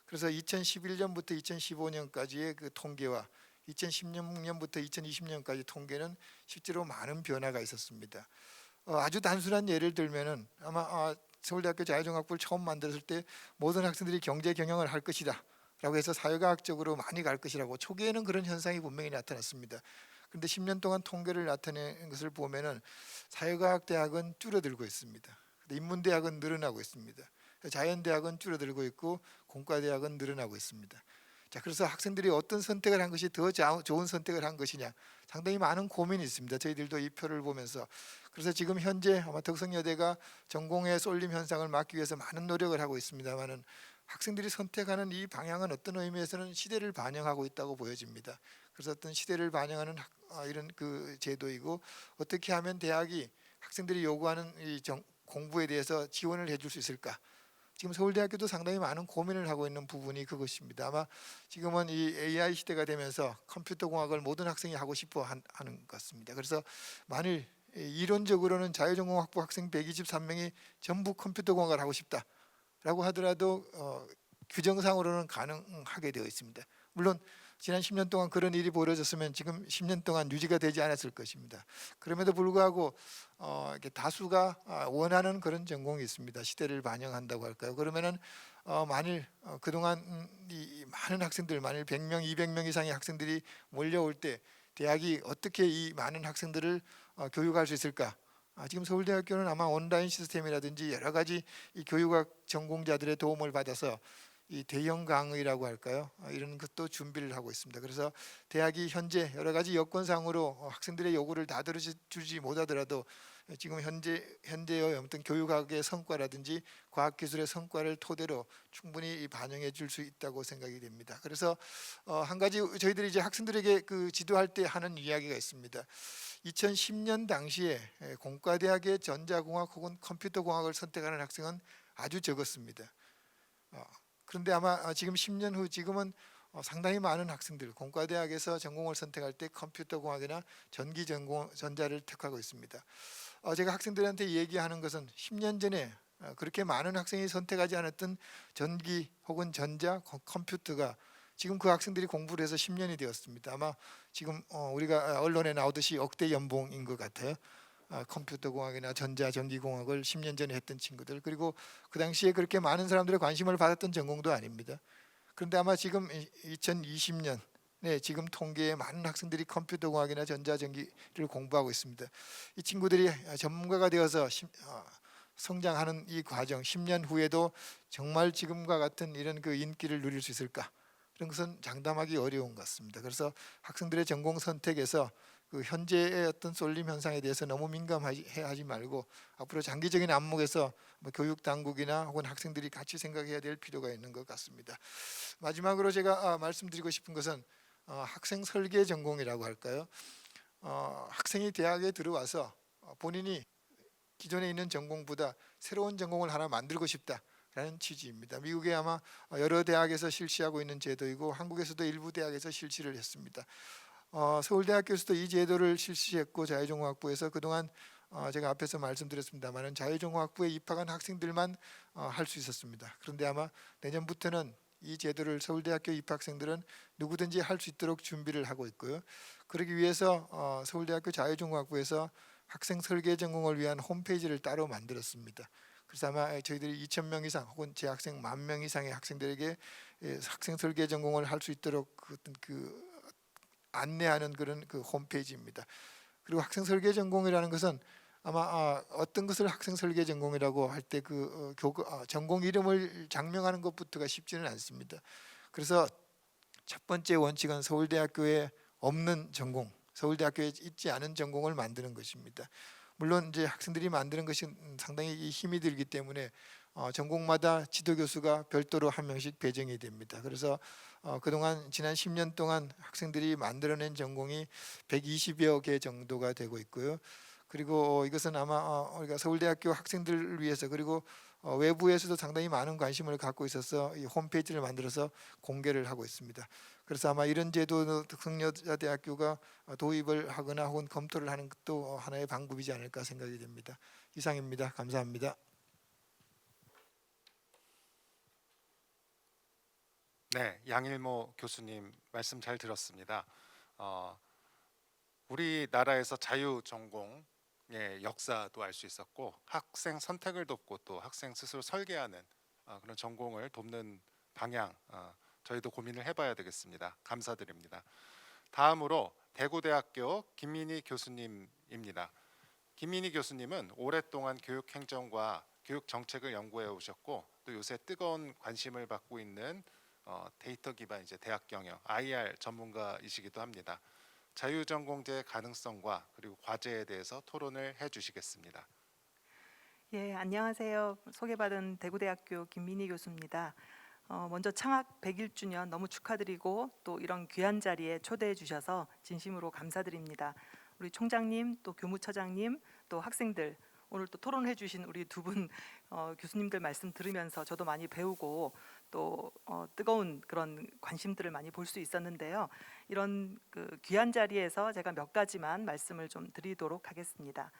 그래서 2011년부터 2015년까지의 그 통계와 2016년부터 2020년까지 통계는 실제로 많은 변화가 있었습니다. 아주 단순한 예를 들면은 아마 서울대학교 자유전공학부를 처음 만들었을 때 모든 학생들이 경제 경영을 할 것이다 라고 해서 사회과학적으로 많이 갈 것이라고 초기에는 그런 현상이 분명히 나타났습니다. 그런데 10년 동안 통계를 나타낸 것을 보면은 사회과학 대학은 줄어들고 있습니다. 인문대학은 늘어나고 있습니다. 자연대학은 줄어들고 있고 공과대학은 늘어나고 있습니다. 자, 그래서 학생들이 어떤 선택을 한 것이 더 좋은 선택을 한 것이냐, 상당히 많은 고민이 있습니다. 저희들도 이 표를 보면서. 그래서 지금 현재 아마 덕성여대가 전공의 쏠림 현상을 막기 위해서 많은 노력을 하고 있습니다만은 학생들이 선택하는 이 방향은 어떤 의미에서는 시대를 반영하고 있다고 보여집니다. 그래서 어떤 시대를 반영하는 이런 그 제도이고, 어떻게 하면 대학이 학생들이 요구하는 이 공부에 대해서 지원을 해줄 수 있을까? 지금 서울대학교도 상당히 많은 고민을 하고 있는 부분이 그것입니다. 아마 지금은 이 AI 시대가 되면서 컴퓨터공학을 모든 학생이 하고 싶어 하는 것 같습니다. 그래서 만일 이론적으로는 자유전공학부 학생 123명이 전부 컴퓨터공학을 하고 싶다라고 하더라도 규정상으로는 가능하게 되어 있습니다. 물론 지난 10년 동안 그런 일이 벌어졌으면 지금 10년 동안 유지가 되지 않았을 것입니다. 그럼에도 불구하고 이렇게 다수가 원하는 그런 전공이 있습니다. 시대를 반영한다고 할까요? 그러면은 만일 그동안 이 많은 학생들, 만일 100명, 200명 이상의 학생들이 몰려올 때 대학이 어떻게 이 많은 학생들을 교육할 수 있을까? 지금 서울대학교는 아마 온라인 시스템이라든지 여러 가지 이 교육학 전공자들의 도움을 받아서 이 대형 강의라고 할까요? 이런 것도 준비를 하고 있습니다. 그래서 대학이 현재 여러 가지 여건상으로 학생들의 요구를 다 들어주지 못하더라도 지금 현재의 어떤 교육학의 성과라든지 과학기술의 성과를 토대로 충분히 반영해 줄 수 있다고 생각이 됩니다. 그래서 한 가지 저희들이 이제 학생들에게 그 지도할 때 하는 이야기가 있습니다. 2010년 당시에 공과대학의 전자공학 혹은 컴퓨터공학을 선택하는 학생은 아주 적었습니다. 그런데 아마 지금 10년 후 지금은 상당히 많은 학생들 공과대학에서 전공을 선택할 때 컴퓨터공학이나 전자를 택하고 있습니다. 제가 학생들한테 얘기하는 것은 10년 전에 그렇게 많은 학생이 선택하지 않았던 전기 혹은 전자, 컴퓨터가 지금 그 학생들이 공부를 해서 10년이 되었습니다. 아마 지금 우리가 언론에 나오듯이 억대 연봉인 것 같아요. 컴퓨터공학이나 전자전기공학을 10년 전에 했던 친구들, 그리고 그 당시에 그렇게 많은 사람들의 관심을 받았던 전공도 아닙니다. 그런데 아마 지금 2020년에 지금 통계에 많은 학생들이 컴퓨터공학이나 전자전기를 공부하고 있습니다. 이 친구들이 전문가가 되어서 성장하는 이 과정 10년 후에도 정말 지금과 같은 이런 그 인기를 누릴 수 있을까? 그런 것은 장담하기 어려운 것 같습니다. 그래서 학생들의 전공 선택에서 그 현재의 어떤 쏠림 현상에 대해서 너무 민감하지 말고 앞으로 장기적인 안목에서 교육 당국이나 혹은 학생들이 같이 생각해야 될 필요가 있는 것 같습니다. 마지막으로 제가 말씀드리고 싶은 것은 학생 설계 전공이라고 할까요? 학생이 대학에 들어와서 본인이 기존에 있는 전공보다 새로운 전공을 하나 만들고 싶다라는 취지입니다. 미국에 아마 여러 대학에서 실시하고 있는 제도이고 한국에서도 일부 대학에서 실시를 했습니다. 서울대학교에서도 이 제도를 실시했고 자유전공학부에서 그동안 제가 앞에서 말씀드렸습니다만 자유전공학부에 입학한 학생들만 할 수 있었습니다. 그런데 아마 내년부터는 이 제도를 서울대학교 입학생들은 누구든지 할 수 있도록 준비를 하고 있고요. 그러기 위해서 서울대학교 자유전공학부에서 학생 설계 전공을 위한 홈페이지를 따로 만들었습니다. 그래서 아마 저희들이 2,000명 이상 혹은 재학생 10,000명 이상의 학생들에게 학생 설계 전공을 할 수 있도록 그 안내하는 그런 그 홈페이지입니다. 그리고 학생 설계 전공이라는 것은 아마 어떤 것을 학생 설계 전공이라고 할 때 그 전공 이름을 장명하는 것부터가 쉽지는 않습니다. 그래서 첫 번째 원칙은 서울대학교에 없는 전공, 서울대학교에 있지 않은 전공을 만드는 것입니다. 물론 이제 학생들이 만드는 것이 상당히 힘이 들기 때문에 전공마다 지도교수가 별도로 한 명씩 배정이 됩니다. 그래서 그동안 지난 10년 동안 학생들이 만들어낸 전공이 120여 개 정도가 되고 있고요. 그리고 이것은 아마 우리가 서울대학교 학생들을 위해서 그리고 외부에서도 상당히 많은 관심을 갖고 있어서 이 홈페이지를 만들어서 공개를 하고 있습니다. 그래서 아마 이런 제도도 특성여자대학교가 도입을 하거나 혹은 검토를 하는 것도 하나의 방법이지 않을까 생각이 됩니다. 이상입니다. 감사합니다. 네, 양일모 교수님 말씀 잘 들었습니다. 우리나라에서 자유전공의 역사도 알 수 있었고 학생 선택을 돕고 또 학생 스스로 설계하는 그런 전공을 돕는 방향 저희도 고민을 해봐야 되겠습니다. 감사드립니다. 다음으로 대구대학교 김민희 교수님입니다. 김민희 교수님은 오랫동안 교육행정과 교육정책을 연구해 오셨고 또 요새 뜨거운 관심을 받고 있는 데이터 기반 이제 대학 경영 IR 전문가이시기도 합니다. 자유전공제의 가능성과 그리고 과제에 대해서 토론을 해주시겠습니다. 예, 안녕하세요. 소개받은 대구대학교 김민희 교수입니다. 먼저 창학 101주년 너무 축하드리고 또 이런 귀한 자리에 초대해 주셔서 진심으로 감사드립니다. 우리 총장님, 또 교무처장님, 또 학생들 오늘 또 토론해 주신 우리 두 분 교수님들 말씀 들으면서 저도 많이 배우고 또 뜨거운 그런 관심들을 많이 볼 수 있었는데요. 이런 그 귀한 자리에서 제가 몇 가지만 말씀을 좀 드리도록 하겠습니다.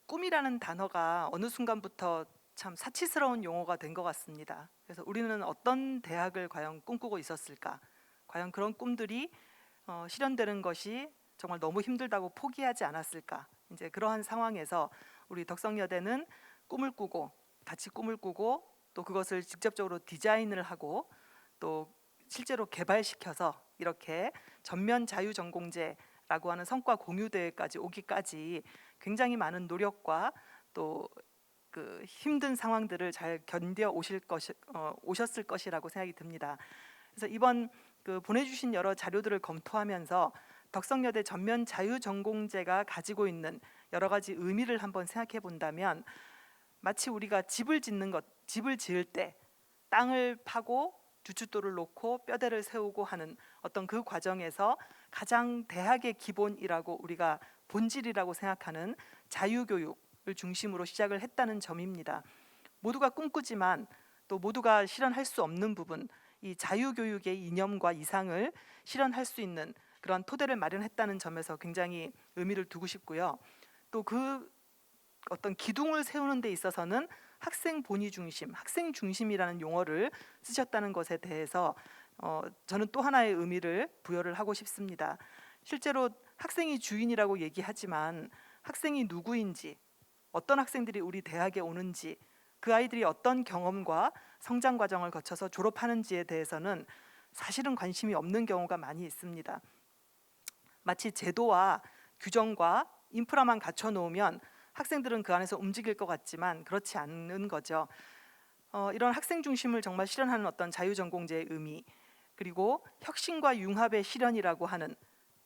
꿈이라는 단어가 어느 순간부터 참 사치스러운 용어가 된 것 같습니다. 그래서 우리는 어떤 대학을 과연 꿈꾸고 있었을까? 과연 그런 꿈들이 실현되는 것이 정말 너무 힘들다고 포기하지 않았을까? 이제 그러한 상황에서 우리 덕성여대는 꿈을 꾸고 같이 꿈을 꾸고 또 그것을 직접적으로 디자인을 하고 또 실제로 개발시켜서 이렇게 전면 자유 전공제라고 하는 성과 공유 대회까지 오기까지 굉장히 많은 노력과 또 그 힘든 상황들을 잘 견뎌 오셨을 것이라고 생각이 듭니다. 그래서 이번 그 보내주신 여러 자료들을 검토하면서 덕성여대 전면 자유 전공제가 가지고 있는 여러 가지 의미를 한번 생각해 본다면 마치 우리가 집을 지을 때 땅을 파고 주춧돌을 놓고 뼈대를 세우고 하는 어떤 그 과정에서 가장 대학의 기본이라고 우리가 본질이라고 생각하는 자유교육을 중심으로 시작을 했다는 점입니다. 모두가 꿈꾸지만 또 모두가 실현할 수 없는 부분, 이 자유교육의 이념과 이상을 실현할 수 있는 그런 토대를 마련했다는 점에서 굉장히 의미를 두고 싶고요. 또 그 어떤 기둥을 세우는 데 있어서는 학생 본위 중심, 학생 중심이라는 용어를 쓰셨다는 것에 대해서 저는 또 하나의 의미를 부여를 하고 싶습니다. 실제로 학생이 주인이라고 얘기하지만 학생이 누구인지, 어떤 학생들이 우리 대학에 오는지, 그 아이들이 어떤 경험과 성장 과정을 거쳐서 졸업하는지에 대해서는 사실은 관심이 없는 경우가 많이 있습니다. 마치 제도와 규정과 인프라만 갖춰 놓으면 학생들은 그 안에서 움직일 것 같지만 그렇지 않은 거죠. 이런 학생 중심을 정말 실현하는 어떤 자유전공제의 의미, 그리고 혁신과 융합의 실현이라고 하는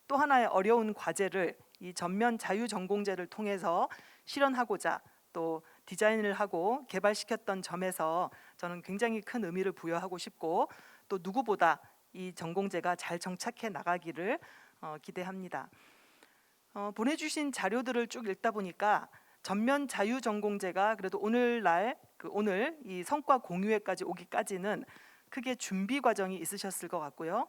또 하나의 어려운 과제를 이 전면 자유전공제를 통해서 실현하고자 또 디자인을 하고 개발시켰던 점에서 저는 굉장히 큰 의미를 부여하고 싶고 또 누구보다 이 전공제가 잘 정착해 나가기를 기대합니다. 보내주신 자료들을 쭉 읽다 보니까 전면 자유 전공제가 그래도 오늘 이 성과 공유회까지 오기까지는 크게 준비 과정이 있으셨을 것 같고요.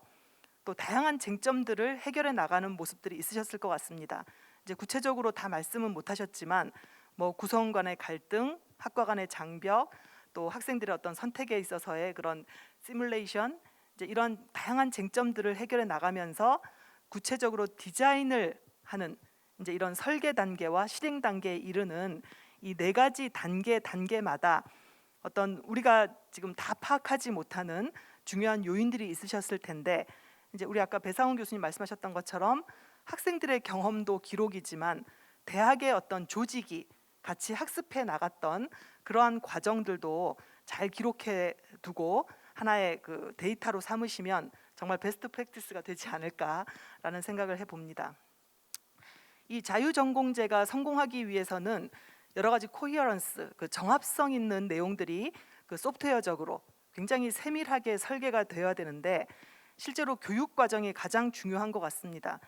또 다양한 쟁점들을 해결해 나가는 모습들이 있으셨을 것 같습니다. 이제 구체적으로 다 말씀은 못하셨지만 뭐 구성 간의 갈등, 학과 간의 장벽, 또 학생들의 어떤 선택에 있어서의 그런 시뮬레이션, 이제 이런 다양한 쟁점들을 해결해 나가면서 구체적으로 디자인을 하는 이제 이런 설계 단계와 실행 단계에 이르는 이 네 가지 단계마다 어떤 우리가 지금 다 파악하지 못하는 중요한 요인들이 있으셨을 텐데 이제 우리 아까 배상훈 교수님 말씀하셨던 것처럼 학생들의 경험도 기록이지만 대학의 어떤 조직이 같이 학습해 나갔던 그러한 과정들도 잘 기록해 두고 하나의 그 데이터로 삼으시면 정말 베스트 프랙티스가 되지 않을까라는 생각을 해봅니다. 이 자유전공제가 성공하기 위해서는 여러 가지 코히어런스, 그 정합성 있는 내용들이 그 소프트웨어적으로 굉장히 세밀하게 설계가 되어야 되는데 실제로 교육 과정이 가장 중요한 것 같습니다.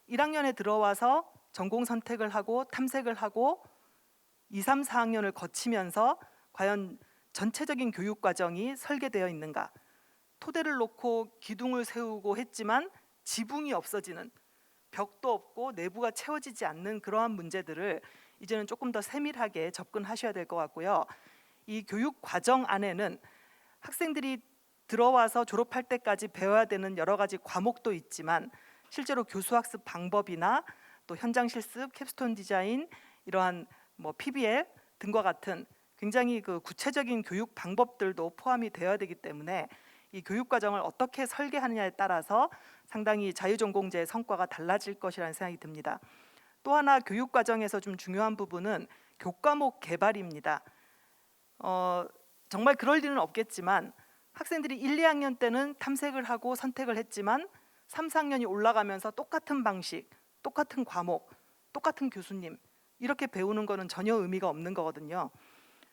1학년에 들어와서 전공 선택을 하고 탐색을 하고 2, 3, 4학년을 거치면서 과연 전체적인 교육 과정이 설계되어 있는가? 토대를 놓고 기둥을 세우고 했지만 지붕이 없어지는, 벽도 없고 내부가 채워지지 않는 그러한 문제들을 이제는 조금 더 세밀하게 접근하셔야 될 것 같고요. 이 교육 과정 안에는 학생들이 들어와서 졸업할 때까지 배워야 되는 여러 가지 과목도 있지만 실제로 교수학습 방법이나 또 현장 실습, 캡스톤 디자인, 이러한 뭐 PBL 등과 같은 굉장히 그 구체적인 교육 방법들도 포함이 되어야 되기 때문에 이 교육 과정을 어떻게 설계하느냐에 따라서 상당히 자유전공제의 성과가 달라질 것이라는 생각이 듭니다. 또 하나 교육 과정에서 좀 중요한 부분은 교과목 개발입니다. 정말 그럴 일은 없겠지만 학생들이 1, 2학년 때는 탐색을 하고 선택을 했지만 3, 4학년이 올라가면서 똑같은 방식, 똑같은 과목, 똑같은 교수님 이렇게 배우는 거는 전혀 의미가 없는 거거든요.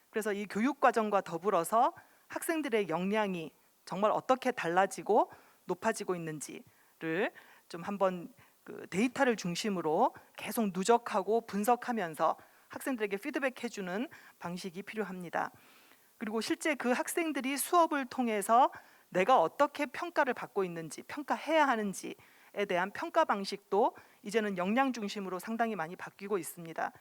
그래서 이 교육 과정과 더불어서 학생들의 역량이 정말 어떻게 달라지고 높아지고 있는지를 좀 한번 그 데이터를 중심으로 계속 누적하고 분석하면서 학생들에게 피드백해주는 방식이 필요합니다. 그리고 실제 그 학생들이 수업을 통해서 내가 어떻게 평가를 받고 있는지, 평가해야 하는지에 대한 평가 방식도 이제는 역량 중심으로 상당히 많이 바뀌고 있습니다.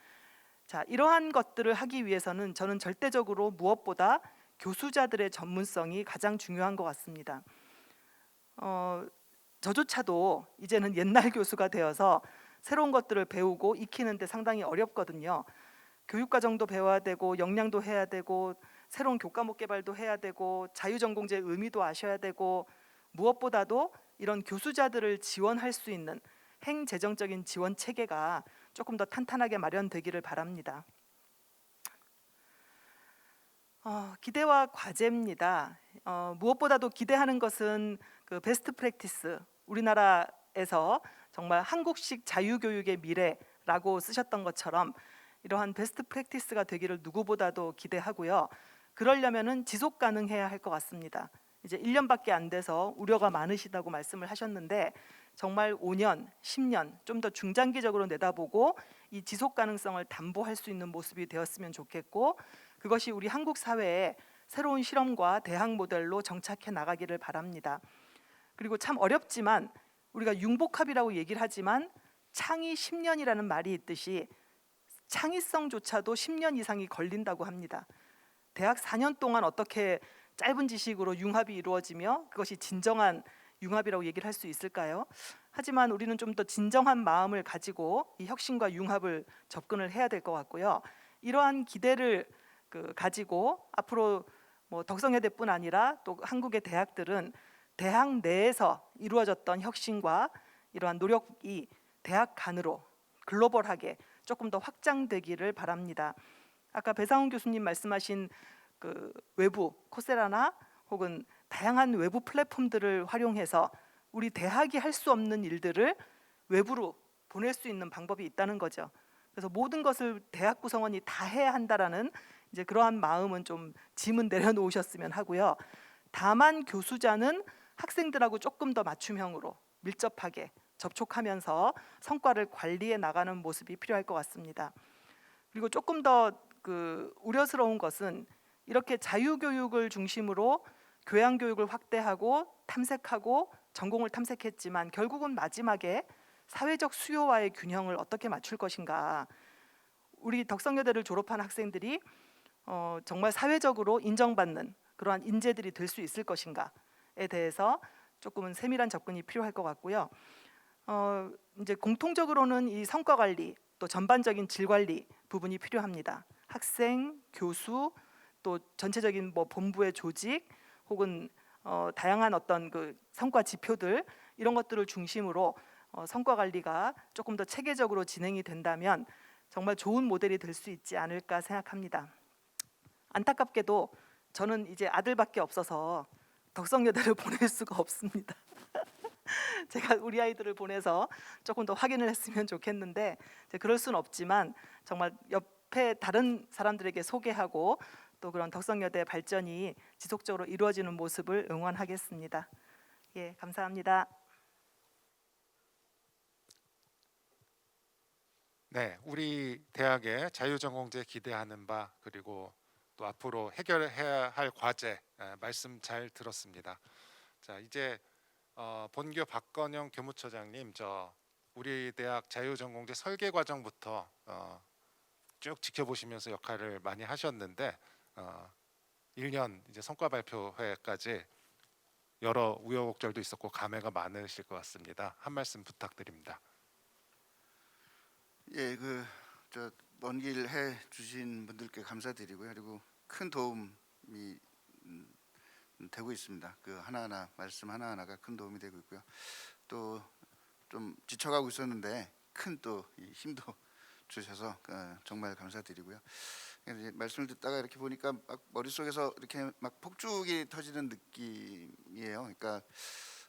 자, 이러한 것들을 하기 위해서는 저는 절대적으로 무엇보다 교수자들의 전문성이 가장 중요한 것 같습니다. 저조차도 이제는 옛날 교수가 되어서 새로운 것들을 배우고 익히는데 상당히 어렵거든요. 교육과정도 배워야 되고 역량도 해야 되고 새로운 교과목 개발도 해야 되고 자유전공제의 의미도 아셔야 되고 무엇보다도 이런 교수자들을 지원할 수 있는 행재정적인 지원 체계가 조금 더 탄탄하게 마련되기를 바랍니다. 기대와 과제입니다. 무엇보다도 기대하는 것은 그 베스트 프랙티스, 우리나라에서 정말 한국식 자유교육의 미래라고 쓰셨던 것처럼 이러한 베스트 프랙티스가 되기를 누구보다도 기대하고요. 그러려면은 지속 가능해야 할 것 같습니다. 이제 1년밖에 안 돼서 우려가 많으시다고 말씀을 하셨는데 정말 5년, 10년 좀 더 중장기적으로 내다보고 이 지속 가능성을 담보할 수 있는 모습이 되었으면 좋겠고, 그것이 우리 한국 사회에 새로운 실험과 대학 모델로 정착해 나가기를 바랍니다. 그리고 참 어렵지만 우리가 융복합이라고 얘기를 하지만 창의 10년이라는 말이 있듯이 창의성조차도 10년 이상이 걸린다고 합니다. 대학 4년 동안 어떻게 짧은 지식으로 융합이 이루어지며 그것이 진정한 융합이라고 얘기를 할 수 있을까요? 하지만 우리는 좀 더 진정한 마음을 가지고 이 혁신과 융합을 접근을 해야 될 것 같고요. 이러한 기대를 가지고 앞으로 뭐 덕성여대뿐 아니라 또 한국의 대학들은 대학 내에서 이루어졌던 혁신과 이러한 노력이 대학 간으로 글로벌하게 조금 더 확장되기를 바랍니다. 아까 배상훈 교수님 말씀하신 그 외부 코세라나 혹은 다양한 외부 플랫폼들을 활용해서 우리 대학이 할 수 없는 일들을 외부로 보낼 수 있는 방법이 있다는 거죠. 그래서 모든 것을 대학 구성원이 다 해야 한다라는 이제 그러한 마음은 좀 짐은 내려놓으셨으면 하고요. 다만 교수자는 학생들하고 조금 더 맞춤형으로 밀접하게 접촉하면서 성과를 관리해 나가는 모습이 필요할 것 같습니다. 그리고 조금 더 우려스러운 것은 이렇게 자유교육을 중심으로 교양교육을 확대하고 탐색하고 전공을 탐색했지만 결국은 마지막에 사회적 수요와의 균형을 어떻게 맞출 것인가. 우리 덕성여대를 졸업한 학생들이 정말 사회적으로 인정받는 그러한 인재들이 될 수 있을 것인가에 대해서 조금은 세밀한 접근이 필요할 것 같고요. 이제 공통적으로는 이 성과 관리 또 전반적인 질 관리 부분이 필요합니다. 학생, 교수, 또 전체적인 뭐 본부의 조직 혹은 다양한 어떤 그 성과 지표들 이런 것들을 중심으로 성과 관리가 조금 더 체계적으로 진행이 된다면 정말 좋은 모델이 될 수 있지 않을까 생각합니다. 안타깝게도 저는 이제 아들밖에 없어서 덕성여대를 보낼 수가 없습니다. 제가 우리 아이들을 보내서 조금 더 확인을 했으면 좋겠는데 그럴 수는 없지만 정말 옆에 다른 사람들에게 소개하고 또 그런 덕성여대 발전이 지속적으로 이루어지는 모습을 응원하겠습니다. 예, 감사합니다. 네, 우리 대학의 자유전공제 기대하는 바 그리고 또 앞으로 해결해야 할 과제 말씀 잘 들었습니다. 자, 이제 본교 박건영 교무처장님, 우리 대학 자유전공제 설계 과정부터 쭉 지켜보시면서 역할을 많이 하셨는데 1년 이제 성과 발표회까지 여러 우여곡절도 있었고 감회가 많으실 것 같습니다. 한 말씀 부탁드립니다. 예, 먼 길 해 주신 분들께 감사드리고요. 그리고 큰 도움이 되고 있습니다. 하나하나 말씀 하나하나가 큰 도움이 되고 있고요. 또 좀 지쳐가고 있었는데 큰 또 힘도 주셔서 정말 감사드리고요. 이제 말씀을 듣다가 이렇게 보니까 막 머릿속에서 이렇게 막 폭죽이 터지는 느낌이에요. 그러니까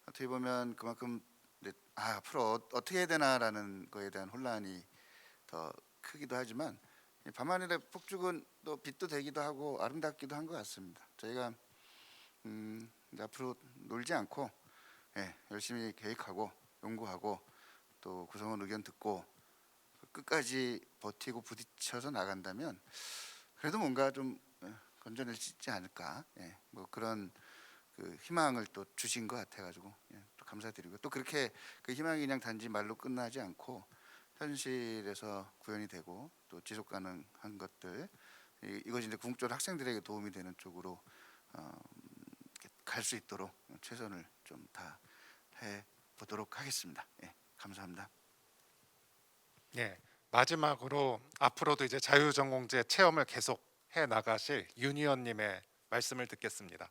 어떻게 보면 그만큼 이제 앞으로 어떻게 해야 되나라는 거에 대한 혼란이 더 크기도 하지만 밤하늘의 폭죽은 또 빛도 되기도 하고 아름답기도 한 것 같습니다. 저희가 이제 앞으로 놀지 않고 열심히 계획하고 연구하고 또 구성원 의견 듣고 끝까지 버티고 부딪혀서 나간다면 그래도 뭔가 좀 건져낼 수 있지 않을까. 뭐 그런 희망을 또 주신 것 같아가지고 또 감사드리고 또 그렇게 그 희망이 그냥 단지 말로 끝나지 않고 현실에서 구현이 되고 또 지속 가능한 것들 이것이 이제 궁극적으로 학생들에게 도움이 되는 쪽으로 갈 수 있도록 최선을 좀 다해 보도록 하겠습니다. 예, 감사합니다. 예, 마지막으로 앞으로도 이제 자유전공제 체험을 계속 해 나가실 윤 의원님의 말씀을 듣겠습니다.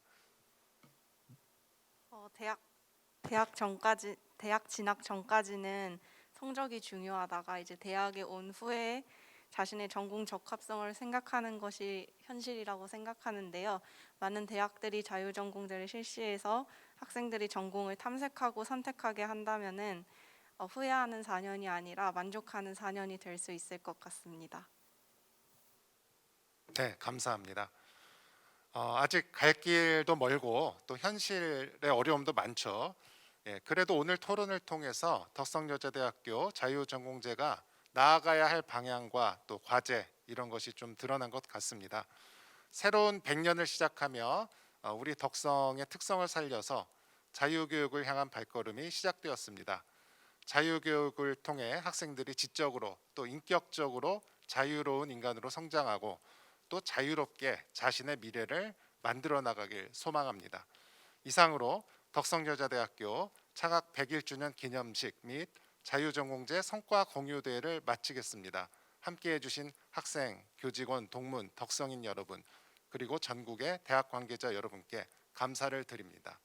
대학 진학 전까지는 성적이 중요하다가 이제 대학에 온 후에 자신의 전공 적합성을 생각하는 것이 현실이라고 생각하는데요. 많은 대학들이 자유전공제를 실시해서 학생들이 전공을 탐색하고 선택하게 한다면은 후회하는 4년이 아니라 만족하는 4년이 될 수 있을 것 같습니다. 네, 감사합니다. 아직 갈 길도 멀고 또 현실의 어려움도 많죠. 예, 그래도 오늘 토론을 통해서 덕성여자대학교 자유전공제가 나아가야 할 방향과 또 과제 이런 것이 좀 드러난 것 같습니다. 새로운 100년을 시작하며 우리 덕성의 특성을 살려서 자유교육을 향한 발걸음이 시작되었습니다. 자유교육을 통해 학생들이 지적으로 또 인격적으로 자유로운 인간으로 성장하고 또 자유롭게 자신의 미래를 만들어 나가길 소망합니다. 이상으로 덕성여자대학교 창학 101주년 기념식 및 자유전공제 성과 공유대회를 마치겠습니다. 함께해 주신 학생, 교직원, 동문, 덕성인 여러분 그리고 전국의 대학 관계자 여러분께 감사를 드립니다.